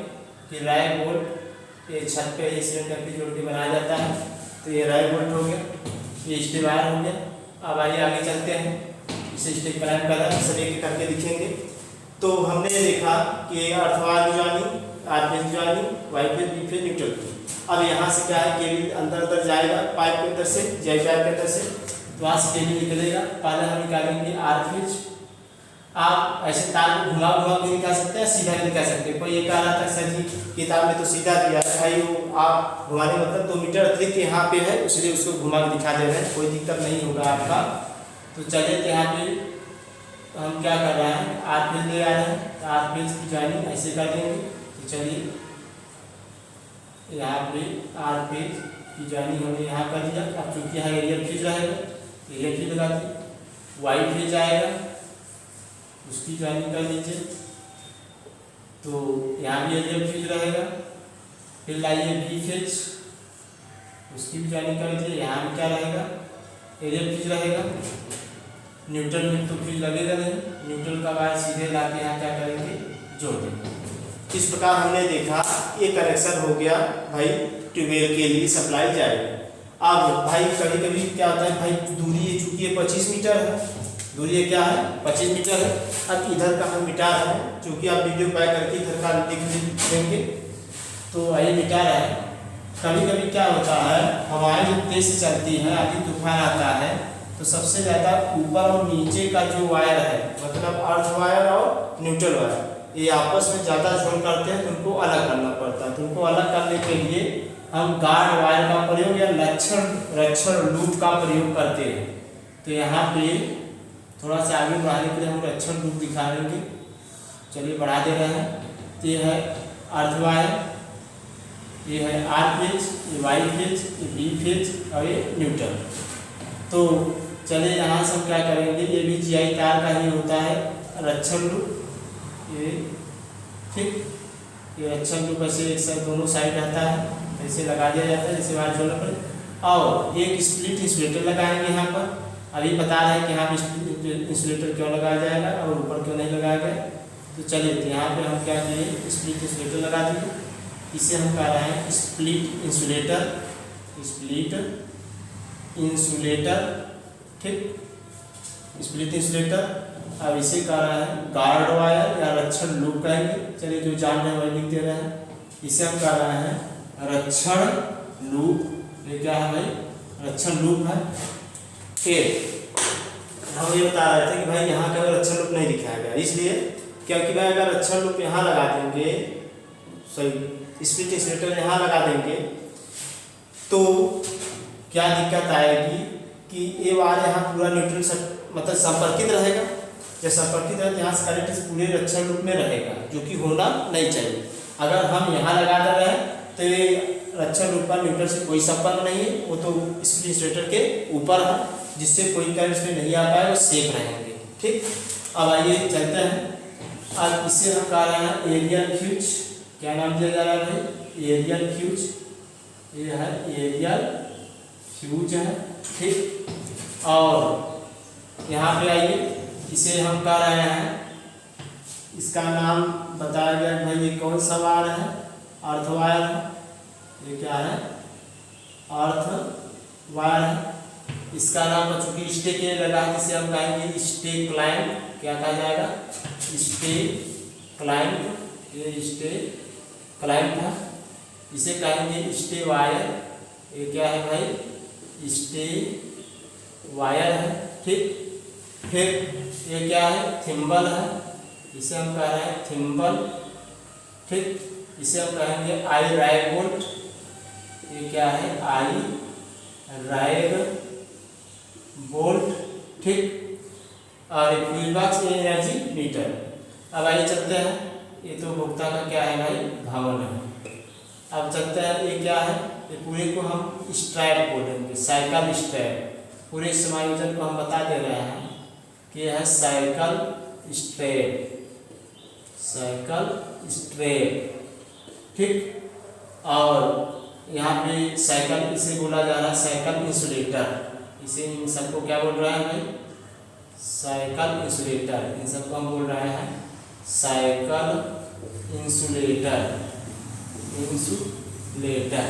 कि रैग बोल्ट ये छत पे ये सिलेंडर की जोड़ के बनाया जाता है, तो ये रैग बोल्ट हो गया, ये स्टे वायर हो गया। अब आइए आगे चलते हैं, इसे स्टे क्लैंप कर सब एक करके दिखेंगे। तो हमने ये देखा कि अर्थ वायर की joining, R phase joining, Y phase, B phase, neutral की। अब यहाँ से क्या है, केबल अंदर जाएगा पाइप के अंदर से, जेल पाइप के अंदर से, तो वहाँ से केबल निकलेगा। पहले हम निकालेंगे आर फेज। आप ऐसे तार को घुमा के निकाल सकते हैं, सीधा निकाल सकते हैं। कोई ये कह रहा था सर जी किताब में तो सीधा दिया है, भाई वो आप घुमाने मतलब 2 मीटर अतिरिक्त यहाँ पे है, इसलिए उसको घुमा के दिखा दे रहे हैं, कोई दिक्कत नहीं होगा आपका। तो चलिए तो यहाँ पे हम क्या कर रहे हैं, आर फेज ले आ रहे हैं, तो आर फेज की जॉइनिंग ऐसे कर देंगे। तो चलिए यहाँ पे आर फेज की जॉइनिंग हमने यहाँ कर दिया। अब चूँकि यहाँ एरियल फेज रहेगा, एरियल फेज लगा दिए। वाई फेज आएगा, उसकी जॉइनिंग कर लीजिए, तो यहाँ भी एरियल फेज रहेगा। फिर लाइए बी फेज, उसकी भी जॉइनिंग कर लीजिए। यहाँ भी क्या रहेगा, एरियल फेज रहेगा। न्यूट्रल में तो फेज लगेगा नहीं, न्यूट्रल का वायर सीधे ला के यहाँ क्या करेंगे, जोड़ देंगे। इस प्रकार हमने देखा ये कनेक्शन हो गया भाई, ट्यूबवेल के लिए सप्लाई जाएगा। अब भाई कभी कभी क्या होता है भाई, दूरी चूँकि ये 25 मीटर है, दूरी क्या है 25 मीटर है। अब इधर का हम मिटा रहे हैं, चूँकि आप वीडियो पैक करके इधर का लिख देंगे, तो ये मिटा रहे हैं। कभी कभी क्या होता है, हवाएं जब तेज से चलती हैं, आदि तूफान आता है, तो सबसे ज़्यादा ऊपर और नीचे का जो वायर है, मतलब अर्थ वायर और न्यूट्रल वायर, ये आपस में ज़्यादा जोड़ करते हैं, तो उनको अलग करना पड़ता है। तो उनको अलग करने के लिए हम गार्ड वायर का प्रयोग या रक्षण लूप का प्रयोग करते हैं। तो यहाँ पे थोड़ा सा आगे बढ़ाने के लिए हम रक्षण लूप दिखा देंगे। चलिए बढ़ा दे रहे हैं। तो ये है अर्थ वायर, ये है आर फेज, ये वाई फेज, ये बी फेज और ये न्यूट्रल। तो चलिए यहाँ से हम क्या करेंगे, ये भी जीआई तार का ही होता है रक्षण लूप, ये ठीक, ये रक्षण लूप ऐसे एक साइड दोनों साइड रहता है, ऐसे लगा दिया जाता है जैसे वायर जोड़ने पर। और एक स्प्लिट इंसुलेटर लगाएंगे यहाँ पर। अभी बता रहे हैं कि यहाँ पर इंसुलेटर क्यों लगाया जाएगा और ऊपर क्यों नहीं लगाया गया। तो चलिए तो यहाँ पे हम क्या किए, स्प्लिट इंसुलेटर लगा दिए। इसे हम कह रहे हैं स्प्लिट इंसुलेटर, स्प्लिट इंसुलेटर, ठीक, स्प्लिट इंसुलेटर। अब इसे कह रहा है गार्ड वायर या रक्षण लूप कहेंगे। चलिए जो जान रहे हैं वही लिख दे रहे हैं। इसे हम कह रहे हैं रक्षण लूप। ये क्या है भाई, रक्षण लूप है। फिर हम ये बता रहे थे कि भाई यहाँ का रक्षण लूप नहीं दिखाया गया, इसलिए क्योंकि भाई अगर रक्षण लूप यहाँ लगा देंगे, सही स्प्लिट इंसुलेटर यहाँ लगा देंगे, तो क्या दिक्कत आएगी कि ये वायर यहाँ पूरा न्यूट्रल मतलब संपर्कित रहेगा। जब संपर्कित है तो यहाँ से करंट पूरे रक्षण लूप में रहेगा, जो कि होना नहीं चाहिए। अगर हम यहाँ लगा दे रहे हैं तो ये रक्षण लूप का न्यूट्रल से कोई संपर्क नहीं है, वो तो स्प्लिट इंसुलेटर के ऊपर है, जिससे कोई करंट में नहीं आ पाए, वो सेफ रहेंगे। ठीक, अब आइए चलते हैं। अब इससे हम कह रहे हैं एरियल फ्यूज। क्या नाम दिया जा रहा है भाई, एरियल फ्यूज। ये है एरियल फ्यूज है, ठीक। और यहाँ पे आइए, इसे हम कह रहे हैं, इसका नाम बताया गया भाई, ये कौन सा वायर है, अर्थ वायर है। ये क्या है, अर्थ वायर है। इसका नाम चूंकि स्टे के लगा है, जिसे हम कहेंगे स्टे क्लाइंट। क्या कहा जाएगा, स्टे क्लाइंट। ये स्टे क्लाइंट है। इसे कहेंगे स्टे वायर। ये क्या है भाई, स्टे वायर है, ठीक। फिर ये क्या है, थिम्बल है। इसे हम कह रहे हैं थिम्बल, ठीक। इसे हम कहेंगे आई रैग बोल्ट। ये क्या है, आई रैग बोल्ट, ठीक। और फ्यूज बॉक्स एनर्जी मीटर। अब आइए चलते हैं, ये तो उपभोक्ता का क्या है भाई, भवन है। अब चलते हैं, ये क्या है, ये पूरे को हम स्ट्रैप बोलेंगे, साइकिल स्ट्रैप। पूरे समायोजन को हम बता दे रहे हैं कि यह है साइकिल स्ट्रैप, साइकिल स्ट्रैप, ठीक। और यहाँ पे साइकिल इसे बोला जा रहा है साइकिल इंसुलेटर, इसे इन सबको क्या बोल रहे हैं भाई, साइकिल इंसुलेटर। इन सबको हम बोल रहे हैं साइकिल इंसुलेटर, इंसुलेटर।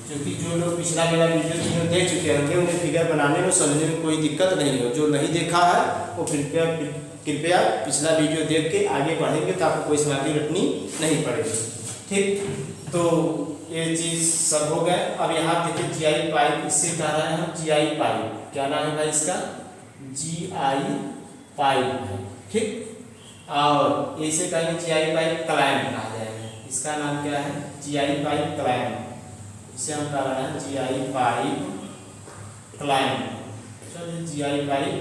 क्योंकि जो लोग पिछला मेरा वीडियो देख चुके होंगे उन्हें फिगर बनाने में समझने में कोई दिक्कत नहीं हो। जो नहीं देखा है वो कृपया पिछला वीडियो देख के आगे बढ़ेंगे तो आपको कोई सामग्री रटनी नहीं पड़ेगी, ठीक। तो ये चीज़ सब हो गए। अब यहाँ देखिए जीआई पाइप, इससे कह रहे हैं हम जीआई पाइप, क्या नाम है भाई इसका, जीआई पाइप है, ठीक। और इसे कहेंगे जीआई पाइप क्लाइंट कहा जाएगा, इसका नाम क्या है, जीआई पाइप क्लाइंट। इसे हम कह रहे हैं जीआई पाइप क्लाइंट, चलिए जीआई पाइप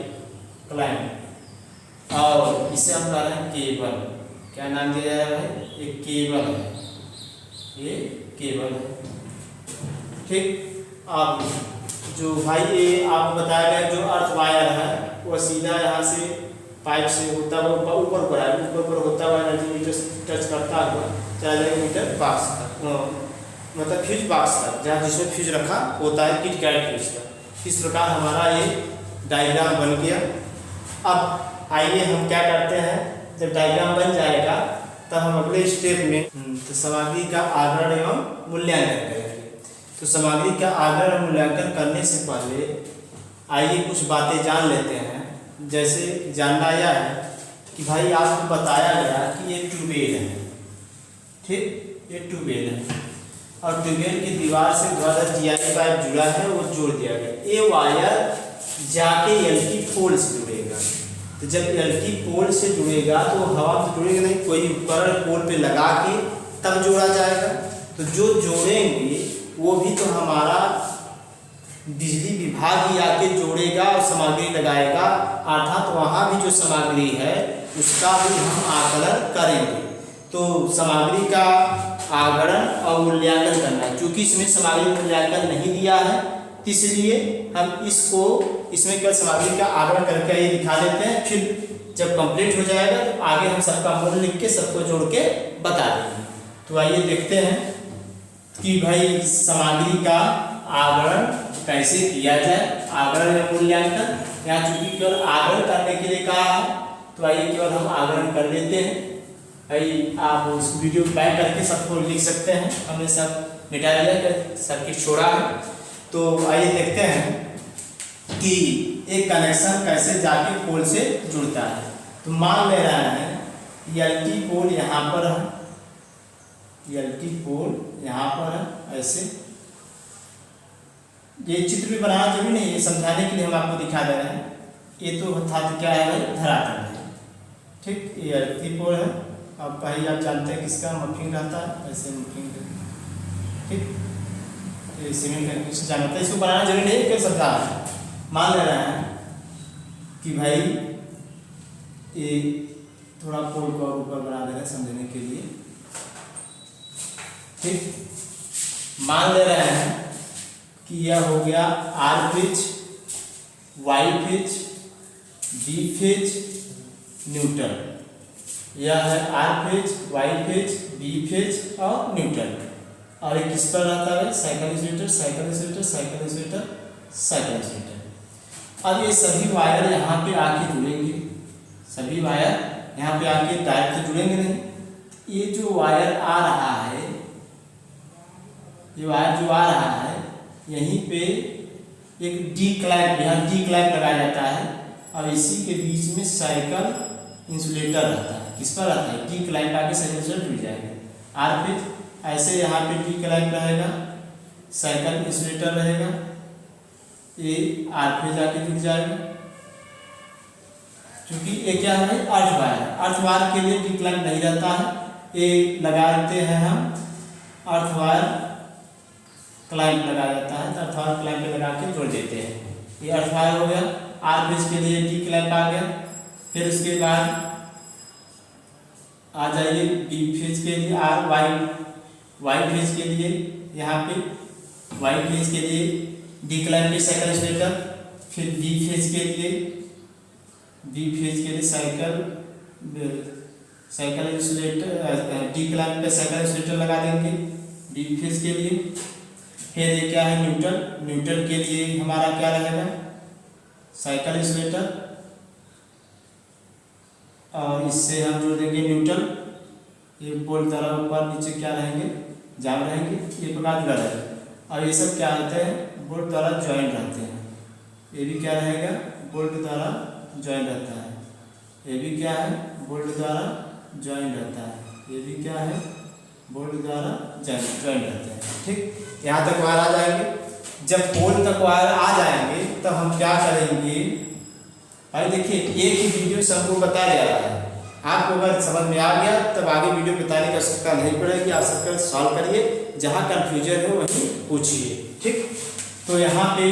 क्लाइंट। और इसे हम कह रहे हैं केबल, क्या नाम दिया जा रहा है भाई, एक केबल है, ये केबल है, ठीक। अब जो भाई ये आपको बताया गया जो अर्थ वायर है वो सीधा यहाँ से पाइप से होता हुआ ऊपर पर आएगा, ऊपर पर होता हुआ एनर्जी मीटर टच करता हुआ चला जाएगा मीटर बॉक्स तक, मतलब फ्यूज बॉक्स तक, जहाँ जिसमें फ्यूज रखा होता है किट कैट फ्यूज का। इस प्रकार हमारा ये डायग्राम बन गया। अब आइए हम क्या करते हैं, जब डायग्राम बन जाएगा तब हम अगले स्टेप में तो सामग्री का आगरण एवं मूल्यांकन करेंगे। तो सामग्री का आगरण और मूल्यांकन करने से पहले आइए कुछ बातें जान लेते हैं। जैसे जानना यह है कि भाई आपको बताया गया कि ये ट्यूबवेल है, ठीक, ये ट्यूबवेल है और ट्यूबवेल की दीवार से द्वारा जीआई पाइप जुड़ा है, वो जोड़ दिया गया। ये वायर जाके एलटी पोल से जुड़ेगा। तो जब एलटी पोल से जुड़ेगा तो हवा से जुड़ेगा नहीं, कोई उपकरण पोल पे लगा के तब जोड़ा जाएगा। तो जो जोड़ेंगे वो भी तो हमारा बिजली विभाग ही आके जोड़ेगा और सामग्री लगाएगा, अर्थात वहाँ भी जो सामग्री है उसका भी हम आकलन करेंगे। तो सामग्री का आगरण और मूल्यांकन करना है, क्योंकि इसमें सामग्री मूल्यांकन नहीं दिया है इसलिए हम इसमें केवल सामग्री का आगरण करके ये दिखा देते हैं। फिर जब कंप्लीट हो जाएगा तो आगे हम सबका मूल्य लिख के सबको जोड़ के बता देंगे। तो आइए देखते हैं कि भाई सामग्री का आगरण कैसे किया जाए, आगरण या मूल्यांकन। यहाँ चूंकि केवल आगरण करने के लिए कहा है तो आइए केवल हम आगरण कर लेते हैं। भाई आप उस वीडियो बैक करके सबको लिख सकते हैं, हमने सब मिटा दिया, सर्किट छोड़ा है। तो आइए देखते हैं कि एक कनेक्शन कैसे जाके पोल से जुड़ता है। तो मान ले रहा है एलटी पोल यहाँ पर है, एलटी पोल यहाँ पर है, ऐसे ये चित्र भी बनाना जरूरी नहीं, ये समझाने के लिए हम आपको दिखा दे रहे हैं। ये तो था क्या है भाई, धरातल है, ठीक, ये एलटी पोल है। अब भाई आप जानते हैं किसका मफिंग रहता है, ऐसे मफिंग, ठीक, ये सीमेंट का कुछ जानता है, इसको बनाना जरूरी नहीं है, समझा। मान ले रहे हैं कि भाई ये थोड़ा पोल को ऊपर बना दे रहे हैं समझने के लिए, ठीक। मान ले रहे हैं कि यह हो गया R pitch, Y pitch, B pitch, neutral. यह है R pitch, Y pitch, B pitch और न्यूट्रल। और एक किस पर रहता है, cycle insulator, cycle insulator, cycle insulator, cycle insulator. अब ये सभी वायर यहाँ पे आके जुड़ेंगे, सभी वायर यहाँ पे आके डायरेक्ट तो जुड़ेंगे नहीं। ये जो वायर आ रहा है, ये वायर जो आ रहा है यहीं पे एक डी क्लैंप, यहाँ डी क्लैंप लगाया जाता है और इसी के बीच में साइकिल इंसुलेटर रहता है। किस पर रहता है, डी क्लैंप आके साइकिल इंसुलेटर जुड़ जाएगा। आर पिच ऐसे यहाँ पे डी क्लैंप रहेगा, साइकिल इंसुलेटर रहेगा, ये आर पे जाके जुड़ जाएगा। क्योंकि ये क्या है, अर्थ वायर, अर्थ वायर के लिए डी क्लैंप नहीं रहता है, ये लगाते हैं हम अर्थ वायर क्लैंप लगाया जाता है, तो अर्थ वायर क्लैंप लगा के जोड़ देते हैं। ये अर्थ वायर हो गया, आर पेज के लिए डी क्लैंप आ गया। फिर उसके बाद आ जाइए बी फेज के लिए आर वाई फेज के लिए यहाँ पे वाई फेज के लिए डी क्लाइंब पे साइकिल स्टेटर, फिर बी फेज के लिए साइकिल इंसुलेटर, डी क्लाइंब पे साइकिल इंसुलेटर लगा देंगे बी फेज के लिए। फिर ये क्या है न्यूट्रल के लिए हमारा क्या रहेगा साइकिल इंसुलेटर, और इससे हम जोड़ देंगे न्यूट्रल। ये बोल्ट द्वारा ऊपर नीचे क्या रहेंगे जाम रहेंगे, ये प्रकार जुड़ा रहेगा। और ये सब क्या होते हैं बोल्ट द्वारा ज्वाइन रहते हैं। ये भी क्या रहेगा बोल्ट द्वारा ज्वाइन रहता है, ये भी क्या है बोल्ट द्वारा ज्वाइन रहता है, ये भी क्या है बोल्ट द्वारा ज्वाइन रहते हैं। ठीक, यहाँ तक वायर आ जाएंगे। जब पोल तक वायर आ जाएंगे तब हम क्या करेंगे भाई, देखिए एक ही वीडियो सबको बताया जा रहा है। आपको अगर समझ में आ गया तब आगे वीडियो बताने की आवश्यकता नहीं पड़ेगी, आप सबका सॉल्व करिए, जहाँ कन्फ्यूजन हो वहीं पूछिए। ठीक, तो यहाँ पे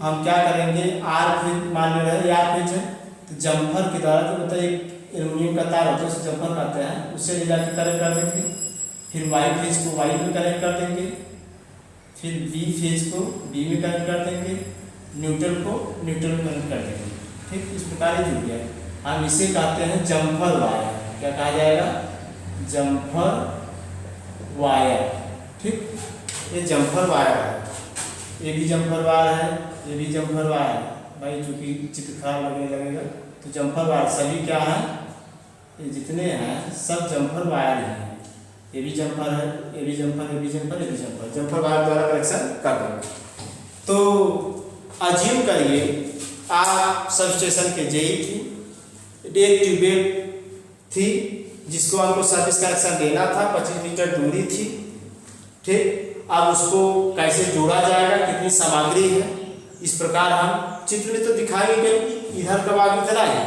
हम क्या करेंगे आर फेज मान ले रहे आर फेज है, तो जम्फर के द्वारा तो मतलब एक एल्युमिनियम का तार होता है उसे जम्फर कहते हैं, उससे ले जाकर कनेक्ट कर देंगे। फिर वाई फेज को वाई में कनेक्ट कर देंगे, फिर बी फेज को बी में कनेक्ट कर देंगे, न्यूट्रल को न्यूट्रल में कनेक्ट कर देंगे। ठीक, इस प्रकार ही जुड़ गया। हम इसे कहते हैं जम्फर वायर। क्या कहा जाएगा जम्फर वायर। ठीक, ये जम्फर वायर है, ये भी जम्फर वायर है, ये भी जम्फर वायर है। भाई चूंकि चित्र खराब लगने लगेगा तो जम्फर वायर सभी क्या है, ये जितने हैं सब जम्फर वायर ही हैं। ये भी जम्फर है, ये भी जम्फर, ये भी जम्फर, ये भी जम्फर, जम्फर वायर द्वारा कनेक्शन कर देंगे। तो अज्यूम करिए आप सब स्टेशन के जेई थी, एक ट्यूबवेल थी जिसको आपको सर्विस कनेक्शन देना था, 25 मीटर दूरी थी। ठीक, अब उसको कैसे जोड़ा जाएगा, कितनी सामग्री है, इस प्रकार हम चित्र में तो दिखाएंगे कि इधर कब आगे इधर आएगा,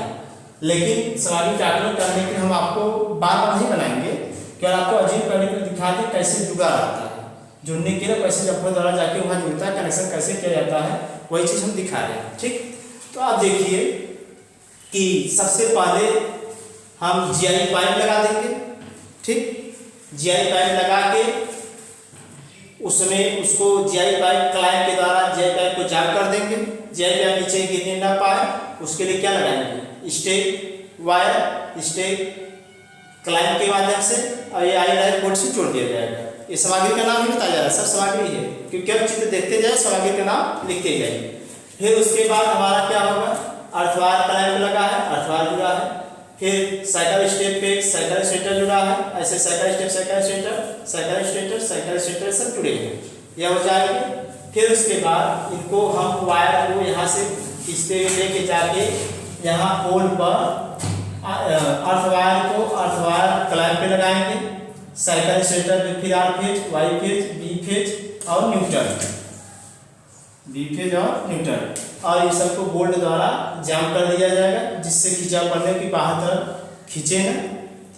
लेकिन सामग्री कैलकुलेट करने के लिए हम आपको बार बार नहीं बनाएंगे, क्या आपको अजीब करने के लिए दिखा दें कैसे जुड़ा रहता है, जुड़ने के लिए कैसे जम्फर द्वारा जाके वहाँ जुड़ता है, कनेक्शन कैसे किया जाता है, वही चीज़ हम दिखा रहे हैं। ठीक, तो आप देखिए कि सबसे पहले हम जीआई पाइप लगा देंगे। ठीक, जीआई पाइप लगा के उसमें उसको जीआई पाइप क्लाइंब के द्वारा जीआई पाइप को जाम कर देंगे। जीआई पाइप नीचे गिरने ना पाए उसके लिए क्या लगाएंगे स्टेक वायर, स्टेक क्लाइंब के माध्यम से, और ये आई लाइन बोर्ड से जोड़ दिया जाएगा। ये सामग्री का नाम ही बताया जा रहा है, सब सामग्री है, क्योंकि अब चित्र देखते जाए सामग्री का नाम लिखते जाइए। फिर उसके बाद हमारा क्या होगा अर्थवायर क्लाइंब लगा है, अर्थवायर जुड़ा है, फिर साइकिल स्टेप पे साइकिल स्टेटर जुड़ा है, ऐसे cycle step cycle stator cycle stator cycle stator सब जुड़े हैं, यह हो जाएगा। फिर उसके बाद इनको हम वायर को यहाँ से इस पे लेके जाके यहाँ पोल पर अर्थवायर को अर्थवायर क्लाइंब पे लगाएंगे, साइकिल स्टेटर पे फिर R phase Y phase B phase और न्यूट्रल, बी फेज और न्यूट्रल, और ये सबको बोल्ट द्वारा जाम कर दिया जाएगा जिससे खिंचाव पड़ने की बाहर तरफ खींचे ना।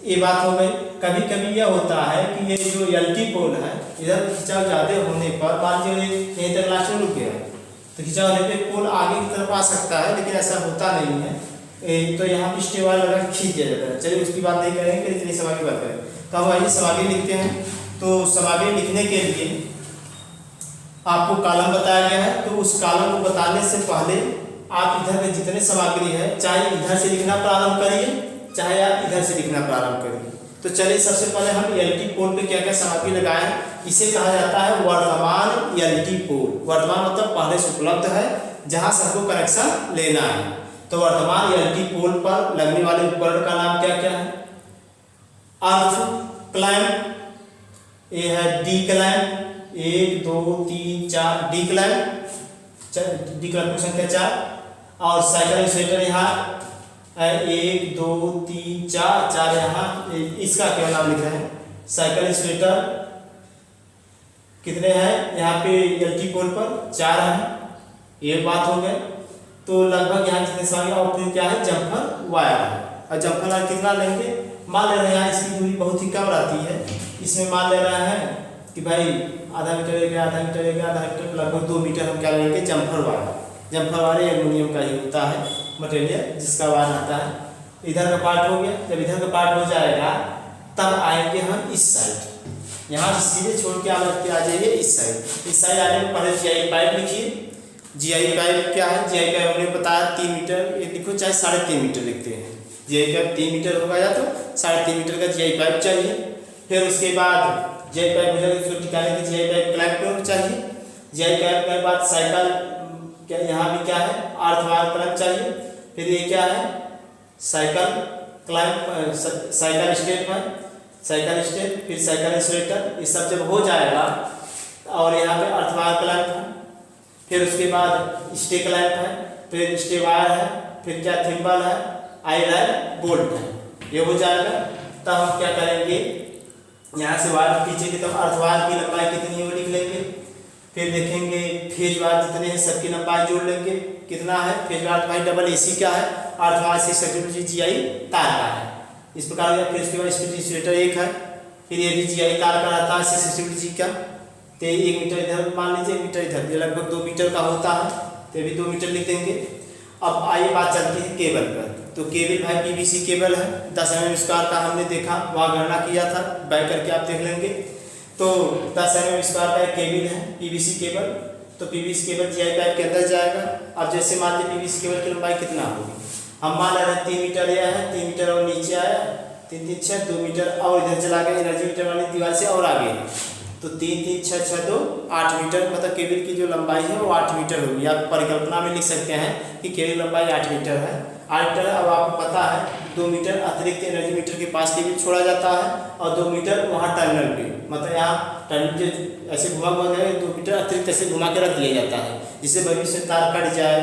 ये बात हो गई। कभी कभी यह होता है कि ये जो एलटी पोल है इधर खिंचाव ज़्यादा होने पर मान लीजिए यहीं तक लास्ट में रुक गया तो खिंचाव होने पे पोल आगे की तरफ आ सकता है, लेकिन ऐसा होता नहीं है। तो यहाँ पे स्टे वाला लगा खींच दिया जाता है। चलिए उसकी बात नहीं करेंगे, इतनी सामग्री बात करें। तो हम आइए सामग्री लिखते हैं। तो सामग्री लिखने के लिए आपको कॉलम बताया गया है, तो उस कॉलम को बताने से पहले आप इधर में जितने सामग्री है चाहे इधर से लिखना प्रारंभ करिए चाहे आप इधर से लिखना प्रारंभ करिए। तो चलिए सबसे पहले हम एलटी पोल पे क्या क्या सामग्री लगाए, इसे कहा जाता है वर्तमान एलटी पोल। वर्तमान मतलब पहले से उपलब्ध है जहाँ सबको कनेक्शन लेना है। तो वर्तमान एलटी पोल पर लगने वाले उपकरण का नाम क्या क्या है? अर्थ क्लैंप, ये है D clamp, 1 2 3 4 D clamp, D clamp की संख्या 4, और साइकिल स्टेटर यहाँ 1 2 3 4 यहाँ, इसका क्या नाम लिख रहे हैं? साइकिल स्टेटर कितने हैं यहाँ पे एलटी पोल पर? 4 है। ये बात हो गया। तो लगभग यहाँ कितने सारे, और फिर क्या है जम्पर वायर है। और जम्पर वायर कितना लेंगे? मान ले रहे हैं इसकी दूरी बहुत ही कम रहती है, इसमें मान ले रहे हैं कि भाई आधा मीटर एक आधा मीटर एक आधा मीटर लगभग 2 मीटर हम क्या लेंगे jumper wire. Jumper wire aluminium का ही होता है मटेरियल जिसका वायर आता है। इधर का पार्ट हो गया। जब इधर का पार्ट हो जाएगा तब आएंगे हम इस साइड, यहाँ से सीधे छोड़ के आ जाइए इस साइड। इस साइड आने में पहले जीआई पाइप लिखिए। जीआई पाइप क्या है? जीआई पाइप हमने बताया 3 मीटर, ये लिखो चाहे 3.5 मीटर लिखते हैं। जीआई पाइप 3 मीटर होगा या तो 3.5 मीटर का जीआई पाइप चाहिए। फिर उसके बाद जीआई पाइप हो जाएगा, इसको टिकाने के जीआई पाइप क्लैंप चाहिए। जीआई पाइप के बाद साइकिल, क्या यहाँ भी क्या है? अर्थ वायर क्लैंप चाहिए। फिर ये क्या है? साइकिल क्लैंप, साइकिल स्टेप है, साइकिल स्टेप, फिर साइकिल इंसुलेटर। ये सब जब हो जाएगा और यहाँ पे अर्थ वायर क्लैंप है, फिर उसके बाद स्टे क्लैंप है, फिर स्टे वायर है, फिर क्या थिम्बल है, आयरन बोल्ट है। ये हो जाएगा तब हम क्या करेंगे, यहाँ से वायर खींचेंगे तो अर्थ वायर की लंबाई कितनी है वो लिख लेंगे। फिर देखेंगे फेज वायर जितने हैं सबकी लंबाई जोड़ लेंगे, कितना है फेज वायर भाई डबल AC क्या है, अर्थ वायर 6 GI तार का है। इस प्रकार का। फिर उसके बाद स्पीड इंसुलेटर 1 है, फिर ये भी GI तार का रहता है 6 G का। तो 1 मीटर इधर मान लीजिए, 1 मीटर इधर, ये लगभग 2 मीटर का होता है, तो भी 2 मीटर लिख देंगे। अब आइए बात चलती है केबल पर। तो केबल भाई PVC केबल है, 10 mm स्क्वायर का हमने देखा, वहाँ गणना किया था, बैक करके आप देख लेंगे। तो 10 mm स्क्वायर का एक केबल है PVC केबल। तो PVC केबल जीआई पाइप के अंदर जाएगा। अब जैसे मान लीजिए PVC केबल की लंबाई कितना होगी, हम मान रहे हैं 3 मीटर यह है, 3 मीटर और नीचे आया, 3 3 6 2 मीटर और इधर चला गया एनर्जी मीटर वाली दीवार से और आगे। तो 3 3 6 6 2 8 मीटर, मतलब केबल की जो लंबाई है वो 8 मीटर होगी। आप परिकल्पना में लिख सकते हैं कि केबल लंबाई 8 मीटर है। 8 मीटर। अब आपको पता है 2 मीटर अतिरिक्त एनर्जी मीटर के पास केबल छोड़ा जाता है और 2 मीटर वहाँ टर्मिनल पे, मतलब यहाँ टर्मिनल जो ऐसे घुमा जाए 2 मीटर अतिरिक्त ऐसे घुमा के रख दिया जाता है, जिससे भविष्य में तार कट जाए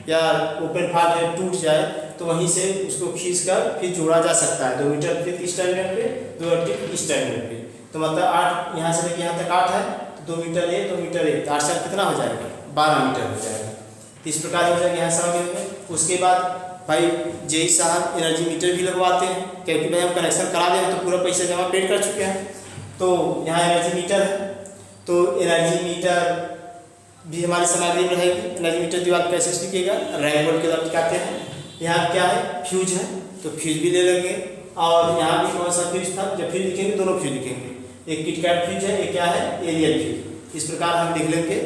या ओपन फाल्ट टूट जाए तो वहीं से उसको खींच कर फिर जोड़ा जा सकता है। 2 मीटर अतिरिक्त इस टर्मिनल पे, 2 अतिरिक्त इस टर्मिनल पे। तो मतलब 8 यहाँ से लेके यहाँ तक 8 है, तो 2 मीटर ये 2 मीटर ये, तो 8 से कितना हो जाएगा 12 मीटर हो जाएगा। तो इस प्रकार हो जाएगा यहाँ समझ में। उसके बाद भाई जेई साहब एनर्जी मीटर भी लगवाते हैं, क्योंकि भाई हम कनेक्शन करा दें तो पूरा पैसा जमा पेड कर चुके हैं। तो यहाँ एनर्जी मीटर है, तो एनर्जी मीटर भी हमारी सामग्री में रहेगी। एनर्जी मीटर दीवार पर कैसे लिखेगा, रैक बोर्ड के द्वारा दिखाते हैं। यहाँ क्या है, फ्यूज है, तो फ्यूज भी ले लेंगे। और यहाँ भी कौन सा फ्यूज था, जब फ्यूज लिखेंगे दोनों फ्यूज लिखेंगे, एक किटकैट फ्यूज है, एक क्या है एरियल फ्यूज। इस प्रकार हम लिख लेंगे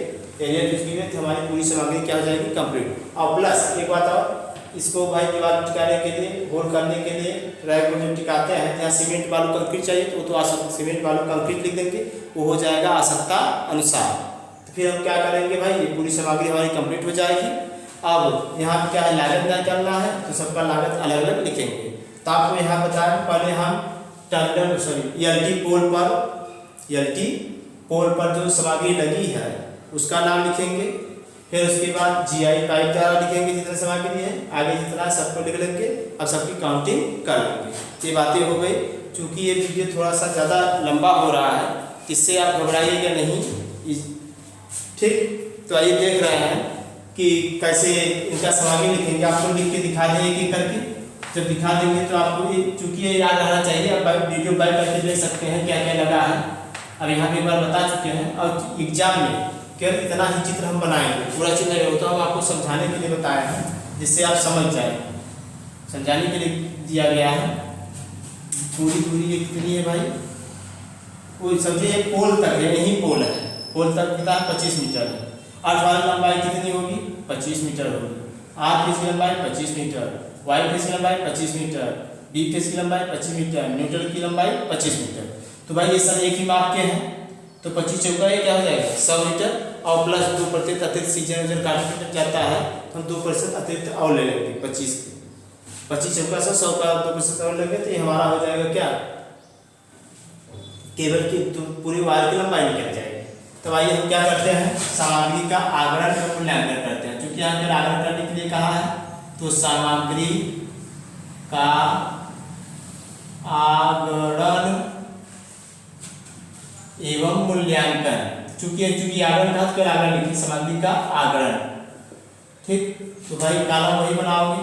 एरियल फ्यूज लिखेंगे तो हमारी पूरी सामग्री क्या हो जाएगी कंप्लीट। और प्लस एक बात और, इसको भाई दीवार टिकाने के लिए, होल करने के लिए रैक बोर्ड जब टिकाते हैं यहाँ सीमेंट बालू कंक्रीट चाहिए, तो वो तो आवश्यक सीमेंट बालू कंक्रीट लिख देंगे, वो हो जाएगा आवश्यकता अनुसार। तो फिर हम क्या करेंगे भाई, ये पूरी सामग्री हमारी कंप्लीट हो जाएगी। अब यहाँ पर क्या है, लागत तय करना है, तो सबका लागत अलग अलग लिखेंगे। तो आपको यहाँ बताएं, पहले हम टर्मिनल LT पोल पर जो सामग्री लगी है उसका नाम लिखेंगे। फिर उसके बाद GI पाइप द्वारा लिखेंगे जितना सामग्री है, आगे जितना सबको लिख लेंगे। अब सबकी काउंटिंग कर लेंगे। ये बातें हो गई। चूँकि ये वीडियो थोड़ा सा ज़्यादा लंबा हो रहा है, इससे आप घबराइएगा नहीं, ठीक। तो आइए देख रहे हैं कि कैसे इनका सामग्री लिखेंगे। आपको लिख के दिखा दें एक एक करके। जब दिखा देंगे तो आपको ये, चूँकि ये याद रहना चाहिए, आप वीडियो बैक करके देख सकते हैं क्या क्या लगा है। अब यहाँ पे एक बार बता चुके हैं, और एग्जाम में केवल इतना ही चित्र हम बनाएंगे, पूरा चित्र नहीं होता, हम आपको समझाने के लिए बताया है, जिससे आप समझ जाए, समझाने के लिए दिया गया है। पूरी ये कितनी है भाई, वो समझिए पोल तक है, यही पोल है, पोल तक कितना 25 मीटर है। अर्थ वायर लंबाई कितनी होगी, 25 मीटर होगी। आर फेज की लंबाई 25 मीटर, वाई फेज की लंबाई 25 मीटर, बी फेज की लंबाई 25 मीटर, न्यूट्रल की लंबाई 25 मीटर। तो भाई ये सब एक ही माप के हैं, तो 25 चौका ये क्या हो जाएगा 100 मीटर, और प्लस 2% अतिरिक्त सीजन काटने जाता है, तो हम 2% अतिरिक्त और ले लेंगे 25 चौका 100 का 2% और लेंगे, तो ये हमारा हो जाएगा क्या, केबल की पूरी वायर की लंबाई निकल जाएगी। तो आइए हम क्या करते हैं, सामग्री का आगरण का मूल्यांकन करते हैं। चूँकि यहाँ पर आगरण करने के लिए कहा है, तो सामग्री का आगरण एवं मूल्यांकन। चूंकि आगरण का, फिर आगरण लिखिए, सामग्री का आगरण, ठीक। तो भाई कॉलम वही बनाओगे,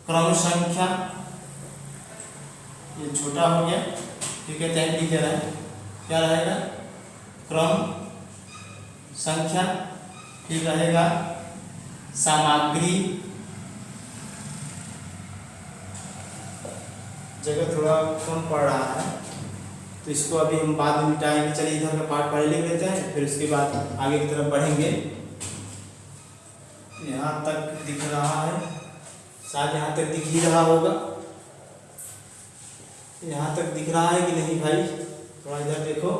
क्रम संख्या, ये छोटा हो गया, ठीक है, टाइम लिख दे रहा है, क्या रहेगा क्रम संख्या, फिर रहेगा सामग्री जगह थोड़ा कम पड़ रहा है, तो इसको अभी हम बाद में मिटाएंगे। चलिए इधर का पार्ट पहले लिख लेते हैं, फिर उसके बाद आगे की तरफ बढ़ेंगे। यहाँ तक दिख रहा है, शायद यहाँ तक दिख ही रहा होगा। यहाँ तक दिख रहा है कि नहीं भाई? थोड़ा इधर देखो,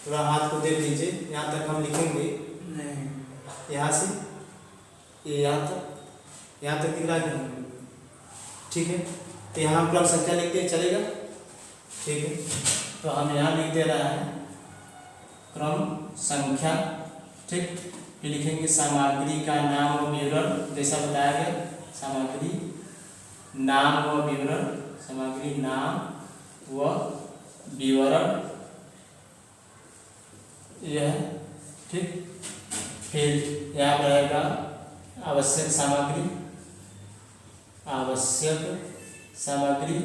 थोड़ा हाथ को देख लीजिए। यहाँ तक हम लिखेंगे, यहाँ से ये यहाँ तक दिख रहा है, ठीक है। तो यहाँ हम क्रम संख्या लिखते हैं, चलेगा? ठीक है, तो हम यहाँ लिख दे रहा है क्रम संख्या, ठीक। फिर लिखेंगे सामग्री का नाम व विवरण, जैसा बताया गया, सामग्री नाम व विवरण, सामग्री नाम व विवरण, यह ठीक। फिर यहाँ रहेगा आवश्यक सामग्री, आवश्यक सामग्री।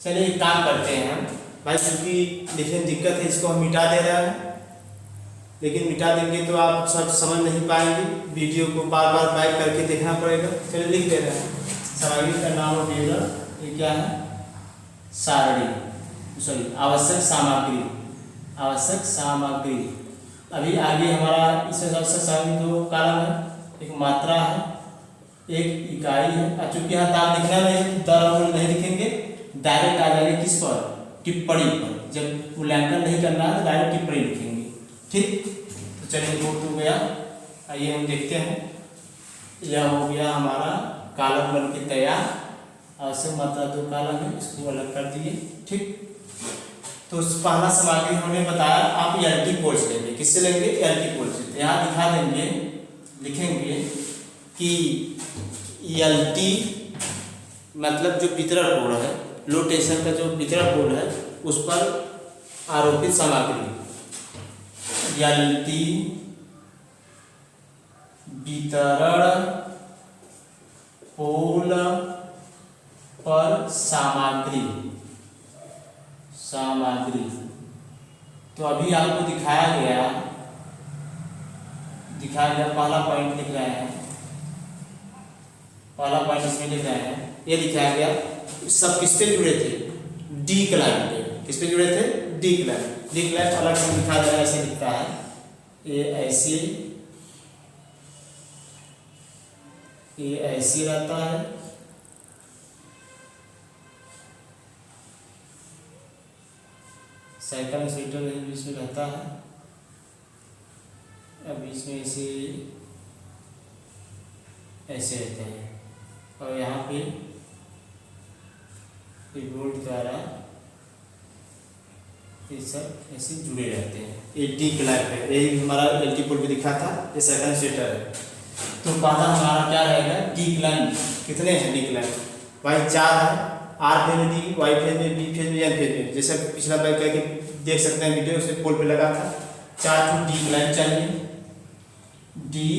चलिए एक काम करते हैं हम भाई, क्योंकि लिखने में दिक्कत है, इसको हम मिटा दे रहे हैं, लेकिन मिटा देंगे तो आप सब समझ नहीं पाएंगे, वीडियो को बार बार बैक करके देखना पड़ेगा। चलिए लिख दे रहे हैं सामग्री का नाम और विवरण, ये क्या है? सारणी, सॉरी आवश्यक सामग्री, आवश्यक सामग्री। अभी आगे हमारा इसमें सबसे सामग्री दो कॉलम है, एक मात्रा है, एक इकाई है। चूंकि यहाँ दाम लिखना नहीं, दर नहीं लिखेंगे, डायरेक्ट आ जाएंगे किस पर? टिप्पणी पर। जब मूल्यांकन नहीं करना है तो डायरेक्ट टिप्पणी लिखेंगे, ठीक। तो चलिए नोट हो गया, आइए हम देखते हैं। यह हो गया हमारा कॉलम बन के तैयार, आवश्यक मात्रा दो कॉलम है, इसको अलग कर दिए, ठीक। तो पहला सामग्री हमने बताया, आप एलटी कोड से लेंगे, किससे लेंगे? एलटी कोड से। यहाँ दिखा देंगे, लिखेंगे कि एलटी मतलब जो वितरण कोड है, लो टेंशन का जो वितरण कोड है, उस पर आरोपित सामग्री, एलटी वितरण पोल पर सामग्री, सामग्री। तो अभी आपको दिखाया गया पहला पॉइंट लिख रहे हैं, पहला पॉइंट इसमें लिख रहे हैं, ये दिखाया गया। सब किस पे जुड़े थे? डी क्लाइंट पे। किस पे जुड़े थे? D client. डी क्लाइंट अलग से दिखा दे रहा है, ऐसे दिखता है, ये ऐसे रहता है, साइकिल इंसुलेटर बीच में रहता है, अब बीच में ऐसे रहते हैं, और यहाँ पे बोल्ट द्वारा ये सब ऐसे जुड़े रहते हैं। ये डी क्लैंप है, यही हमारा एलटी पोल पे दिखा था, ये सेकंड स्टेटर है। तो पहला हमारा क्या रहेगा? D clamp. कितने हैं डी क्लैंप? भाई 4 है, आर फेज में डी, वाई फेज में, बी फेज में, एन फेज में। जैसे पिछला बार करके देख सकते हैं वीडियो, उसे पोल पे लगा था। 4 डी क्लैंप चाहिए, डी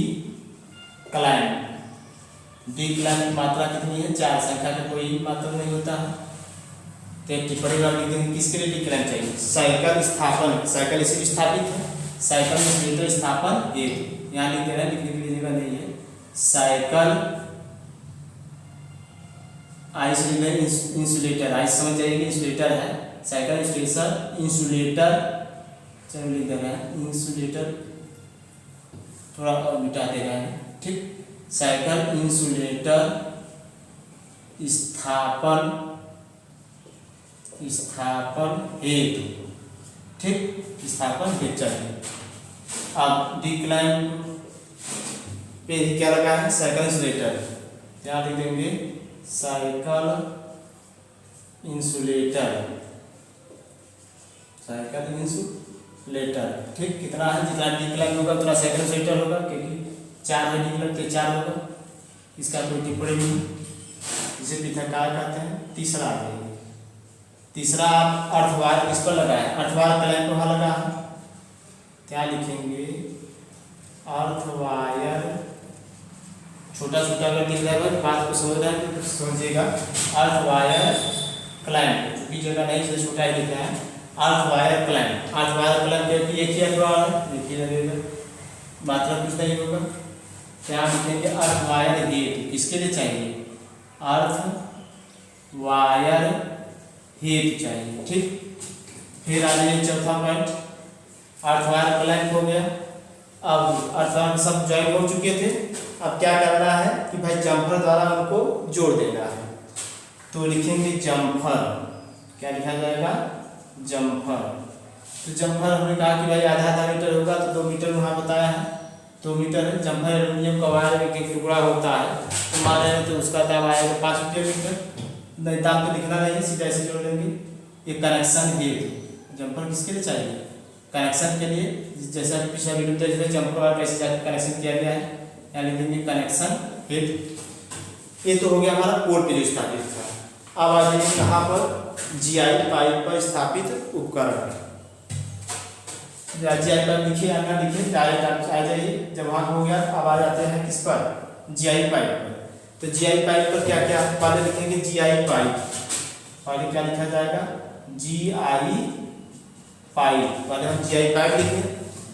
क्लैंप। डी क्लैंप की मात्रा कितनी है? 4। संख्या का कोई मात्रा नहीं होता है, तो टिप्पणी में लिख देंगे किसके लिए डी क्लैंप चाहिए? साइकिल स्थापन, साइकिल इसे स्थापित है, साइकिल इंसुलेटर स्थापन हेतु। यहाँ लिख देना, लिखने की जगह नहीं है। साइकिल इंसुलेटर, आई समझ जाएगी, इंसुलेटर है, साइकिल इंसुलेटर, चलो लिख देना है इंसुलेटर, थोड़ा और मिटा दे रहे हैं, ठीक। साइकिल इंसुलेटर स्थापन हेतु, ठीक, स्थापन हेतु चाहिए। अब डी क्लैंप पे ही क्या लगा है? Cycle insulator. यहाँ लिख देंगे साइकिल इंसुलेटर, साइकिल इंसुलेटर, ठीक। कितना है? जितना डी क्लैंप होगा उतना साइकिल इंसुलेटर होगा, क्योंकि 4 है डी क्लैंप, तो 4 होगा। इसका कोई टिप्पणी नहीं, इसे पृथक्कार कहते हैं। तीसरा है, तीसरा अर्धवायर इस पर लगा है, अर्धवायर क्लैंप वहाँ लगा है, क्या लिखेंगे? अर्धवायर, छोटा छोटा अगर दिख रहा है बात को समझ रहे हैं तो समझिएगा। अर्धवायर क्लैंप, चूंकि जगह नहीं इसलिए छोटा ही लिखा है। अर्धवायर क्लैंप, अर्धवायर क्लैंप एक ही अर्धवायर है, देखिए लगेगा, मात्रा कुछ नहीं होगा। क्या लिखेंगे? अर्धवायर हेतु। किसके लिए चाहिए? अर्थ वायर हेड चाहिए। ठीक, फिर आ जाइए चौथा पॉइंट, अर्थ वायर क्लैंप हो गया। अब अर्थ वायर सब ज्वाइन हो चुके थे, अब क्या करना है कि भाई जम्फर द्वारा उनको जोड़ देना है। तो लिखेंगे जम्फर, क्या लिखा जाएगा, जम्फर। तो जम्फर हमने कहा कि भाई आधा आधा मीटर होगा, तो 2 मीटर वहाँ बताया है, 2 मीटर है। जम्फर एल्यूमिनियम का वायर एक टुकड़ा होता है, तो मान रहे हैं तो उसका दाम आएगा 5 रुपये मीटर। नहीं, दाम तो लिखना नहीं, सीधा ऐसे जोड़ लेंगे। ये कनेक्शन हेड, जम्फर किसके लिए चाहिए, कनेक्शन के लिए। जैसा पिछला वीडियो में देखा जम्फर वायर कैसे कनेक्शन किया गया है, यहाँ लिख देंगे कनेक्शन हेड। ये तो हो गया हमारा पोल पे जो स्थापित था। अब आ जाइए यहाँ पर जीआई पाइप पर स्थापित उपकरण। जीआई पाइप लिखिए या ना लिखिए, डायरेक्ट आप आ जाइए। जब वहाँ हो गया, अब आ जाते हैं किस पर, जीआई पाइप पर। तो जीआई पाइप पर क्या क्या, पहले लिखेंगे जीआई पाइप, पहले क्या लिखा जाएगा, जीआई पाइप। पहले हम जीआई पाइप लिखेंगे।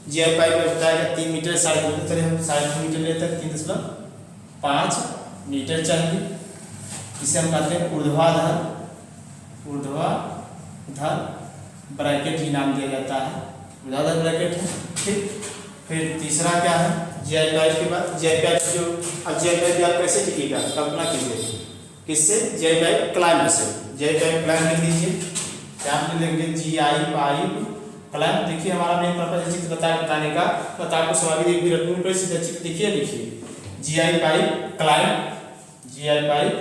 जीआई पाइप में बताएगा 3 मीटर 3.5 मीटर, चलिए हम 3.5 मीटर लेते हैं, 3.5 मीटर चाहिए। इसे हम कहते हैं ऊर्ध्वाधर, ऊर्ध्वाधर ब्रैकेट ही नाम दिया जाता है, ऊर्ध्वाधर ब्रैकेट है। ठीक, फिर तीसरा क्या है, जीआई पाइप के बाद जीआई पाइप जो, अब जीआई पाइप आप कैसे लिखिएगा, कल्पना कीजिए किससे, जीआई पाइप क्लैंप से। जीआई पाइप क्लैंप लिख दीजिए, क्या आप लेंगे, जीआई पाइप क्लैंप। देखिए हमारा मेन पर्पज है चित्र बताने का, बता को स्वाभाविक एक भी रखने पर सीधा चित्र देखिए, लिखिए GI pipe clamp, GI pipe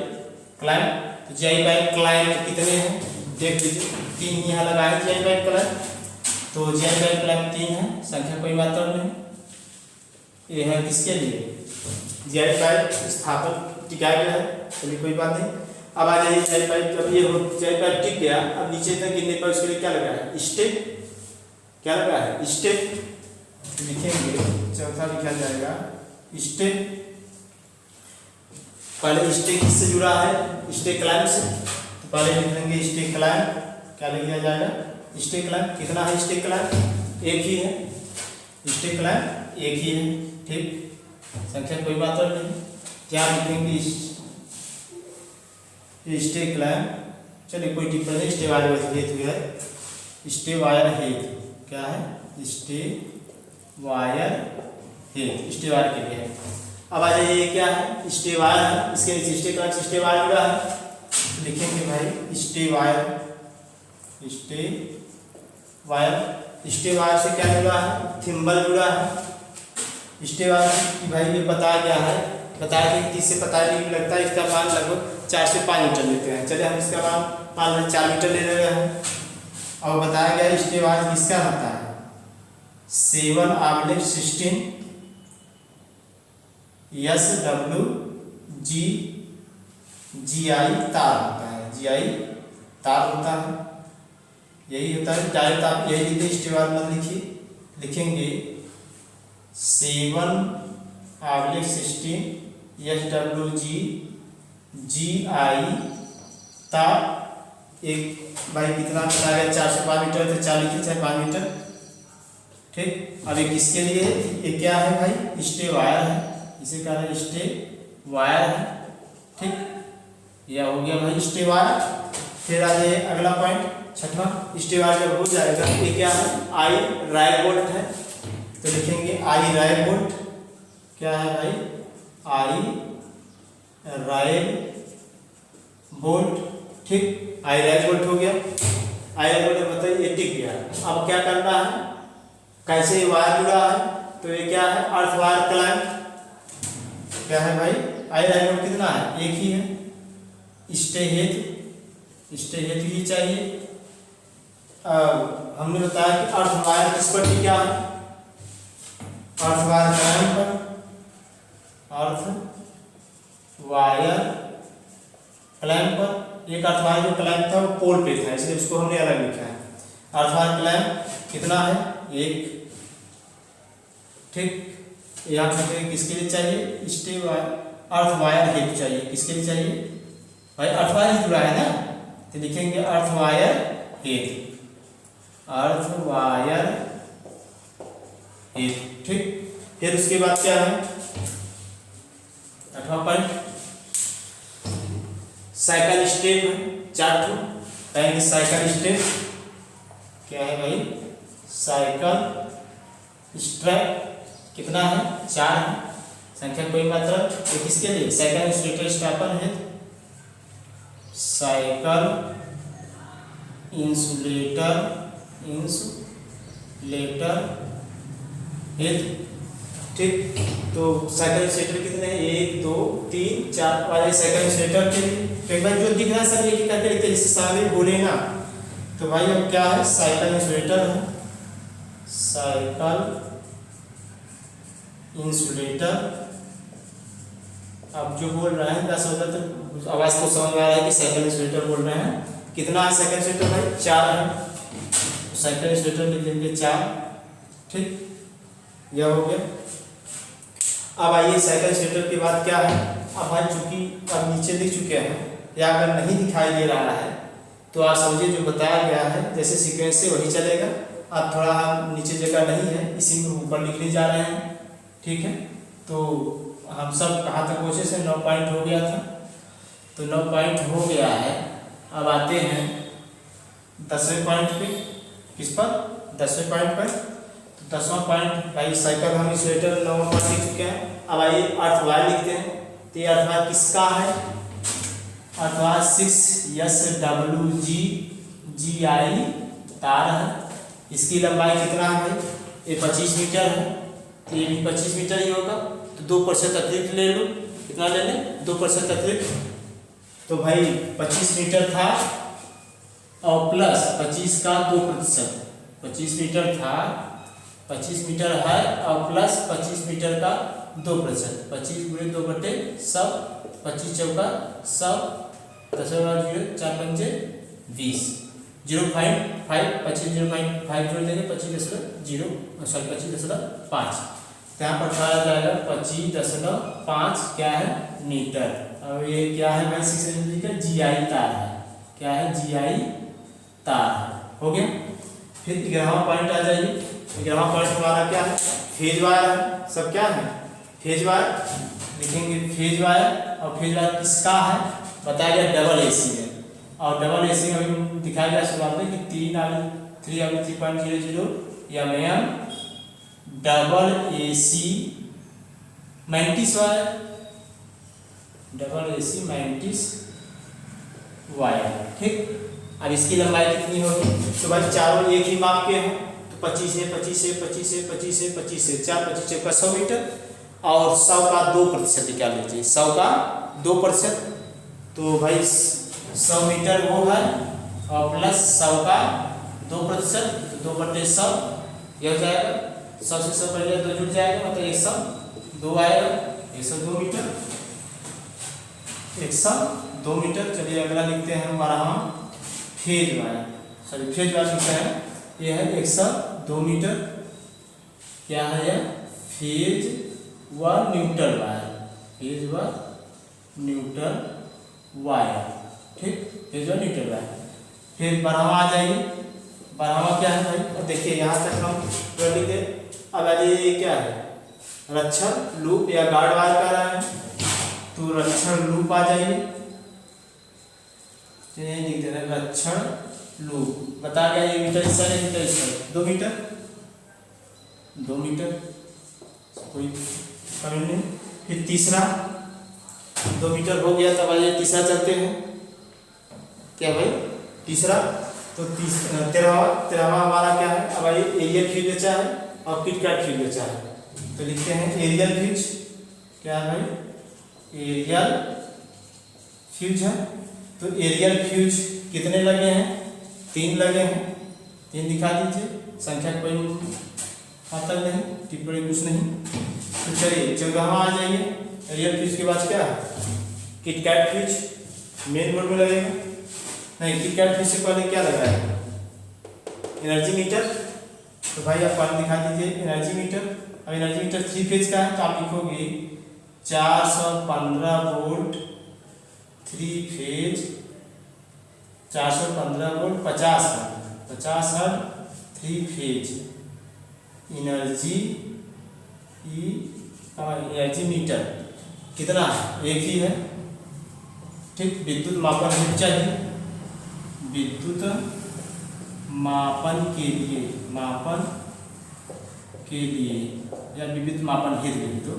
clamp. तो जीआई पाइप क्लैंप कितने हैं देख लीजिए, 3 ही यहाँ लगाए जीआई पाइप क्लैंप। तो जीआई पाइप क्लैंप 3 है, संख्या कोई मात्रा नहीं। ये है किसके लिए, जीआई पाइप स्थापन टिकाया गया है, चलिए कोई बात नहीं। अब आ जाइए जीआई पाइप, जब ये जीआई पाइप टिक गया, अब नीचे तक गिरने पर उसके लिए क्या लगा है, स्टेप। क्या लगा है, स्टेप। लिखेंगे चौथा लिखा जाएगा स्टेप। पहले स्टेक किससे जुड़ा है, स्टेक क्लैंप से, तो पहले लिख देंगे स्टेक क्लैंप। क्या लिख दिया जाएगा, स्टेक क्लैंप। कितना है स्टेक क्लैंप, एक ही है, स्टेक क्लैंप एक ही है। ठीक, संख्या कोई बात और नहीं, क्या लिखेंगे स्टेक क्लैंप। चलिए कोई टिप्पणी नहीं, स्टे वायर हेतु है, स्टे वायर हेतु क्या है, स्टे वायर हेतु, स्टे वायर के लिए है। अब आ जाइए ये क्या है, स्टे वायर है, इसके नीचे स्टे क्लैंप स्टे वायर जुड़ा है, लिखेंगे भाई stay wire, stay wire. Stay wire से क्या जुड़ा है, थिम्बल जुड़ा है। स्टे वायर की भाई ये बताया गया है, बताया कि इससे पता नहीं लगता है, इसका मान लगभग 4 से 5 मीटर लेते हैं। चलिए हम इसका मान 4 मीटर ले रहे हैं। और बताया गया स्टे वायर किसका होता है, 7/16 SWG तार होता है, GI तार होता है, यही होता है। डायरेक्ट आप यही लिखते, स्टे वायर मत लिखिए, लिखेंगे 7/16 SWG तार। एक भाई कितना बताया, 4 से 5 मीटर, तो 4 लिखिए चाहे 5 मीटर। ठीक, अब ये किसके लिए, ये क्या है भाई, स्टे वायर है, इसे कह रहे हैं स्टे वायर है। ठीक, यह हो गया भाई स्टे वायर। फिर आ जाइए अगला पॉइंट, छठवां। स्टे वायर जब हो जाएगा, ये क्या है, आई राय बोल्ट है, तो लिखेंगे आई राय बोल्ट। क्या है भाई, आई राय बोल्ट। ठीक, आई राय बोल्ट हो गया। आई राय बोल्ट बताइए ये टिक गया। अब क्या करना है, कैसे वायर जुड़ा है, तो ये क्या है, अर्थ वायर क्लैंप। क्या है भाई, आई राय बोल्ट कितना है, एक ही है, स्टे हेतु ही चाहिए। हमने बताया कि अर्थ वायर किस पर टिका है, अर्थ वायर क्लैंप पर, अर्थ वायर क्लैंप पर। एक अर्थ वायर जो क्लैंप था वो पोल पे था, इसलिए उसको हमने अलग लिखा है। अर्थ वायर क्लैंप कितना है, एक। ठीक, यहाँ पे किसके लिए चाहिए, स्टे वायर, अर्थ वायर हेतु चाहिए। किसके लिए चाहिए भाई, अर्थ वायर जुड़ा है ना, तो लिखेंगे अर्थ वायर हेतु, अर्थ वायर हेतु। ठीक, फिर उसके बाद क्या है, 8वां पॉइंट, साइकिल स्टेप है 4 ठो, कहेंगे साइकिल स्टेप क्या है भाई, साइकिल स्ट्रैप कितना है 4 है, संख्या कोई मात्रा तो किसके लिए साइकिल इंसुलेटर स्टापर है, साइकिल इंसुलेटर है, ठीक। तो साइकिल इंसुलेटर कितने हैं 1 2 3 4 वाले साइकिल इंसुलेटर के लिए भाई जो दिख रहा है सब एक करके लिखते हैं, इससे सारे बोले ना। तो भाई अब क्या है साइकिल इंसुलेटर है, साइकिल इंसुलेटर। अब जो बोल रहे हैं 10 होता तो आवाज को समझ में आ रहा है कि साइकिल इंसुलेटर बोल रहे हैं। कितना है साइकिल इंसुलेटर भाई 4 है, तो साइकिल इंसुलेटर लिख देंगे 4, ठीक, यह हो गया। अब आइए साइकिल इंसुलेटर के बाद क्या है, अब भाई चूंकि अब नीचे दिख चुके हैं या अगर नहीं दिखाई दे रहा है तो आप समझिए जो बताया गया है जैसे सीक्वेंस से वही चलेगा। अब थोड़ा नीचे जगह नहीं है इसी में ऊपर लिखने जा रहे हैं, ठीक है। तो हम सब कहाँ तक पहुँचे से 9 पॉइंट हो गया था, तो 9 पॉइंट हो गया है। अब आते हैं 10वें पॉइंट पे, किस पर 10वें पॉइंट पर। तो 10वां पॉइंट भाई साइकिल हम इंसुलेटर 9वां पॉइंट लिख चुके हैं। अब आइए अर्थवायर लिखते हैं, तो ये अर्थवायर किसका है, अर्थवायर 6SWGI तार है। इसकी लंबाई कितना है भाई, ये 25 मीटर है, तो ये भी 25 मीटर ही होगा। तो 2% अतिरिक्त ले लो, कितना ले लें 2% अतिरिक्त। तो भाई 25 मीटर था और प्लस 25 का 2%, 25 मीटर था 25 मीटर है और प्लस 25 मीटर का 2%, 25 गुणे 2 बटे सब 25 चौका सब 10 0 4 पंजे 20 0.5 25 0.5 जोड़ देंगे 25.5, यहाँ पर पाया जाएगा 25.5 क्या है मीटर। और ये क्या है भाई 6 का GI तार है, क्या है GI तार है, हो गया। फिर 11वां पॉइंट आ जाइए, 11वां पॉइंट हमारा क्या है फेज वायर है। सब क्या है फेज वायर लिखेंगे, फेज वायर। और फेज वायर किसका है बताया गया डबल AC है, और डबल AC में अभी दिखाया गया शुरुआत में कि 3.00 mm double AC mantis wire, double AC mantis wire, ठीक। अब इसकी लंबाई कितनी होगी, तो भाई चारों एक ही माप के हैं, तो 25 है 25 है 25 है 25 है 25 है 4 25 चौका 100 मीटर, और 100 का 2% निकाल लीजिए, 100 का 2%। तो भाई 100 मीटर वो है और प्लस 100 का 2%, तो 2/100 यह हो जाएगा। 100 से 100 पहले 2 जुड़ जाएगा, मतलब 102 आएगा, 102 मीटर, 102 मीटर। चलिए अगला लिखते हैं हमारा हम phase wire, sorry phase wire लिखते हैं, यह है 102 मीटर, क्या है यह फेज व न्यूट्रल वायर, फेज व न्यूट्रल वायर, ठीक, फेज व न्यूट्रल वायर। फिर 12वां आ जाएगी, 12वां क्या है भाई, देखिए यहाँ तक हम लिख दे। अब ये क्या है रक्षण लूप या गार्ड वायर कह रहा है, तो रक्षण लूप आ जाएगी, लिख दे रहे रक्षण लूप। बता गया ये मीटर इस तरह मीटर इस तरह 2 मीटर 2 मीटर, कोई कमी नहीं। फिर तीसरा 2 मीटर हो गया, तब आइए तीसरा चलते हैं, क्या भाई तीसरा। तो 13वां हमारा क्या है, अब आइए एरियल फ्यूज बचा है और किटकैट फ्यूज बचा है, तो लिखते हैं एरियल फ्यूज, क्या है भाई एरियल फ्यूज है। तो एरियल फ्यूज कितने लगे हैं 3 लगे हैं, 3 दिखा दीजिए, संख्या कोई आता नहीं, टिप्पणी कुछ नहीं। तो चलिए 14वां आ जाइए, एरियल फ्यूज के बाद क्या है किटकैट फ्यूज, मेन बोर्ड में लगेगा नहीं, किटकैट फ्यूज से पहले क्या लगा है एनर्जी मीटर, तो भाई आप पानी दिखा दीजिए एनर्जी मीटर। अब एनर्जी मीटर 3 फेज का है, तो आप लिखोगे 415 volt 3 phase 415 volt 50 hertz 3 phase energy energy meter कितना है एक ही है, ठीक, विद्युत मापन हेतु चाहिए, विद्युत मापन के लिए, मापन के लिए या विद्युत मापन हेतु लिख दो,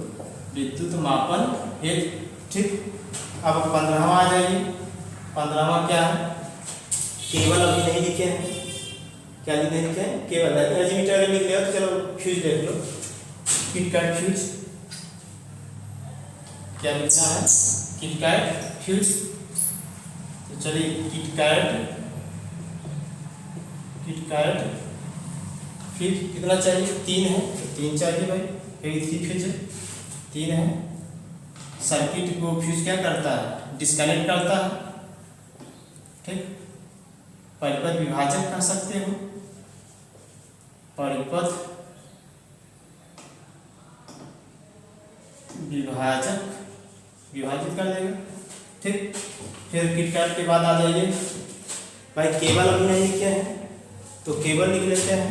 विद्युत मापन हेतु। ठीक, अब 15वां आ जाइए। 15वां क्या है, केवल अभी नहीं लिखे हैं, क्या नहीं लिखे हैं, केवल एनर्जी मीटर लिख लिया तो चलो फ्यूज देख लो, किटकैट फ्यूज, क्या लिखना है, किटकैट फ्यूज। तो चलिए किटकैट फ्यूज कितना चाहिए, 3 है तो 3 चाहिए भाई, क्योंकि 3 फ्यूज है, 3 है। सर्किट को फ्यूज क्या करता है, डिस्कनेक्ट करता है। ठीक, परिपथ विभाजक कर सकते हो, परिपथ विभाजित कर देगा। ठीक, फिर किटकैट के बाद आ जाइए भाई, केबल अभी नहीं लिखे हैं तो केबल लिख लेते हैं।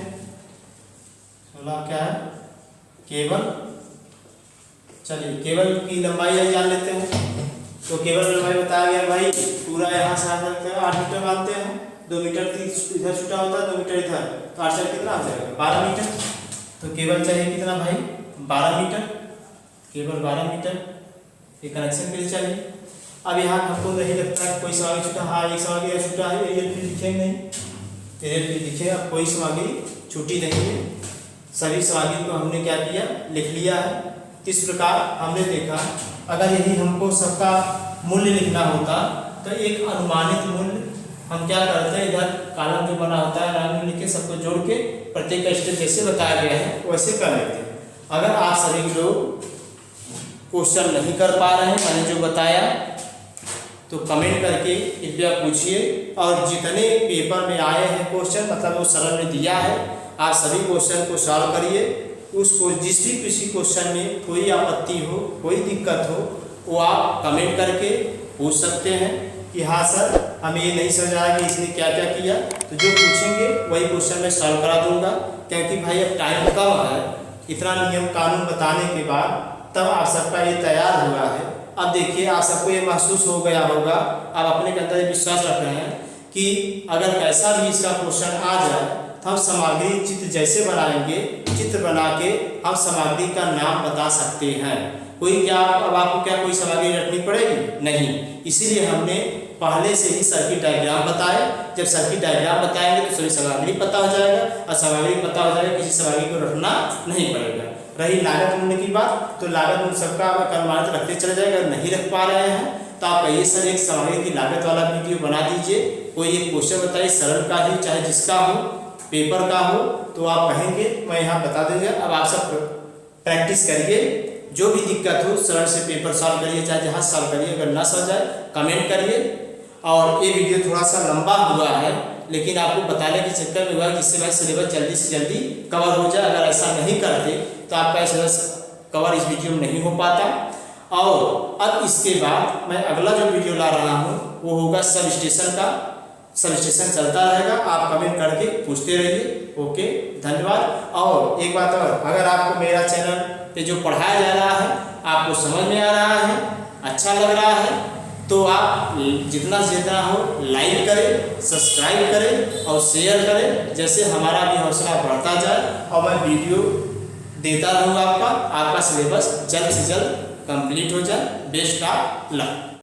16 क्या है, केबल। चलिए केबल की लंबाई जान लेते हैं। तो केबल लंबाई बताया गया भाई, पूरा यहाँ से 8 मीटर मानते हैं, 2 मीटर इधर छुटा होता है, 2 मीटर इधर, तो 8 से कितना आ जाएगा, 12 मीटर। तो केबल चाहिए कितना भाई, 12 मीटर, केबल 12 मीटर ये कनेक्शन के लिए चाहिए। अब यहाँ हमको नहीं लगता है कोई सामग्री छूटा, हाँ एक सामग्री छूटा है, ये लिखेंगे नहीं, लिखे, अब कोई सामग्री छूटी नहीं है, सभी सामग्री को हमने क्या किया, लिख लिया है। इस प्रकार हमने देखा, अगर यही हमको सबका मूल्य लिखना होता तो एक अनुमानित मूल्य हम क्या करते हैं, इधर कॉलम जो बना होता है नाम लिख के सबको जोड़ के प्रत्येक स्टेप जैसे बताया गया है वैसे कर लेते हैं। अगर आप सभी लोग क्वेश्चन नहीं कर पा रहे हैं मैंने जो बताया, तो कमेंट करके कृपया पूछिए, और जितने पेपर में आए हैं क्वेश्चन, मतलब वो सरल में दिया है, आप सभी क्वेश्चन को सॉल्व करिए। उसको जिस भी किसी क्वेश्चन में कोई आपत्ति हो, कोई दिक्कत हो, वो आप कमेंट करके पूछ सकते हैं कि हाँ सर हमें ये नहीं समझ आया कि इसने क्या क्या किया, तो जो पूछेंगे वही क्वेश्चन मैं सॉल्व करा दूंगा। क्योंकि भाई अब टाइम कम है, इतना नियम कानून बताने के बाद तब आप सबका ये तैयार हुआ है। अब देखिए आप सबको ये महसूस हो गया होगा, आप अपने के अंदर विश्वास रख रहे हैं कि अगर कैसा भी इसका क्वेश्चन आ जाए तो हम सामग्री चित्र जैसे बनाएंगे, चित्र बना के हम सामग्री का नाम बता सकते हैं। कोई क्या अब आपको क्या कोई सामग्री रखनी पड़ेगी, नहीं, इसीलिए हमने पहले से ही सर्किट डायग्राम बताए। जब सर्किट डायग्राम बताएंगे तो सभी सामग्री पता हो जाएगा, और सामग्री पता हो जाएगा, किसी सामग्री को रखना नहीं पड़ेगा। रही लागत मूल्य की बात, तो लागत मूल्य सबका अनुमानित रखते चले जाएगा। अगर नहीं रख पा रहे हैं तो आप कहिए सर एक सामग्री की लागत वाला वीडियो बना दीजिए, कोई एक क्वेश्चन बताइए सरल का ही, चाहे जिसका हो, पेपर का हो, तो आप कहेंगे मैं यहाँ बता दूंगा। अब आप सब प्रैक्टिस करिए, जो भी दिक्कत हो सरल से पेपर सॉल्व करिए, चाहे जहाँ सॉल्व करिए, अगर ना समझ आए कमेंट करिए। और ये वीडियो थोड़ा सा लंबा हुआ है, लेकिन आपको बताने के चक्कर में हुआ जिससे भाई सिलेबस जल्दी से जल्दी कवर हो जाए। अगर ऐसा नहीं करते तो आपका सिलेबस कवर इस वीडियो में नहीं हो पाता। और अब इसके बाद मैं अगला जो वीडियो ला रहा हूँ वो होगा सब स्टेशन का। सब स्टेशन चलता रहेगा, आप कमेंट करके पूछते रहिए। ओके, धन्यवाद। और एक बात और, अगर आपको मेरा चैनल पे जो पढ़ाया जा रहा है आपको समझ में आ रहा है, अच्छा लग रहा है, तो आप जितना से जितना हो लाइक करें, सब्सक्राइब करें और शेयर करें, जैसे हमारा भी हौसला बढ़ता जाए और मैं वीडियो देता रहूँगा। आपका सिलेबस जल्द से जल्द कंप्लीट हो जाए। Best of luck.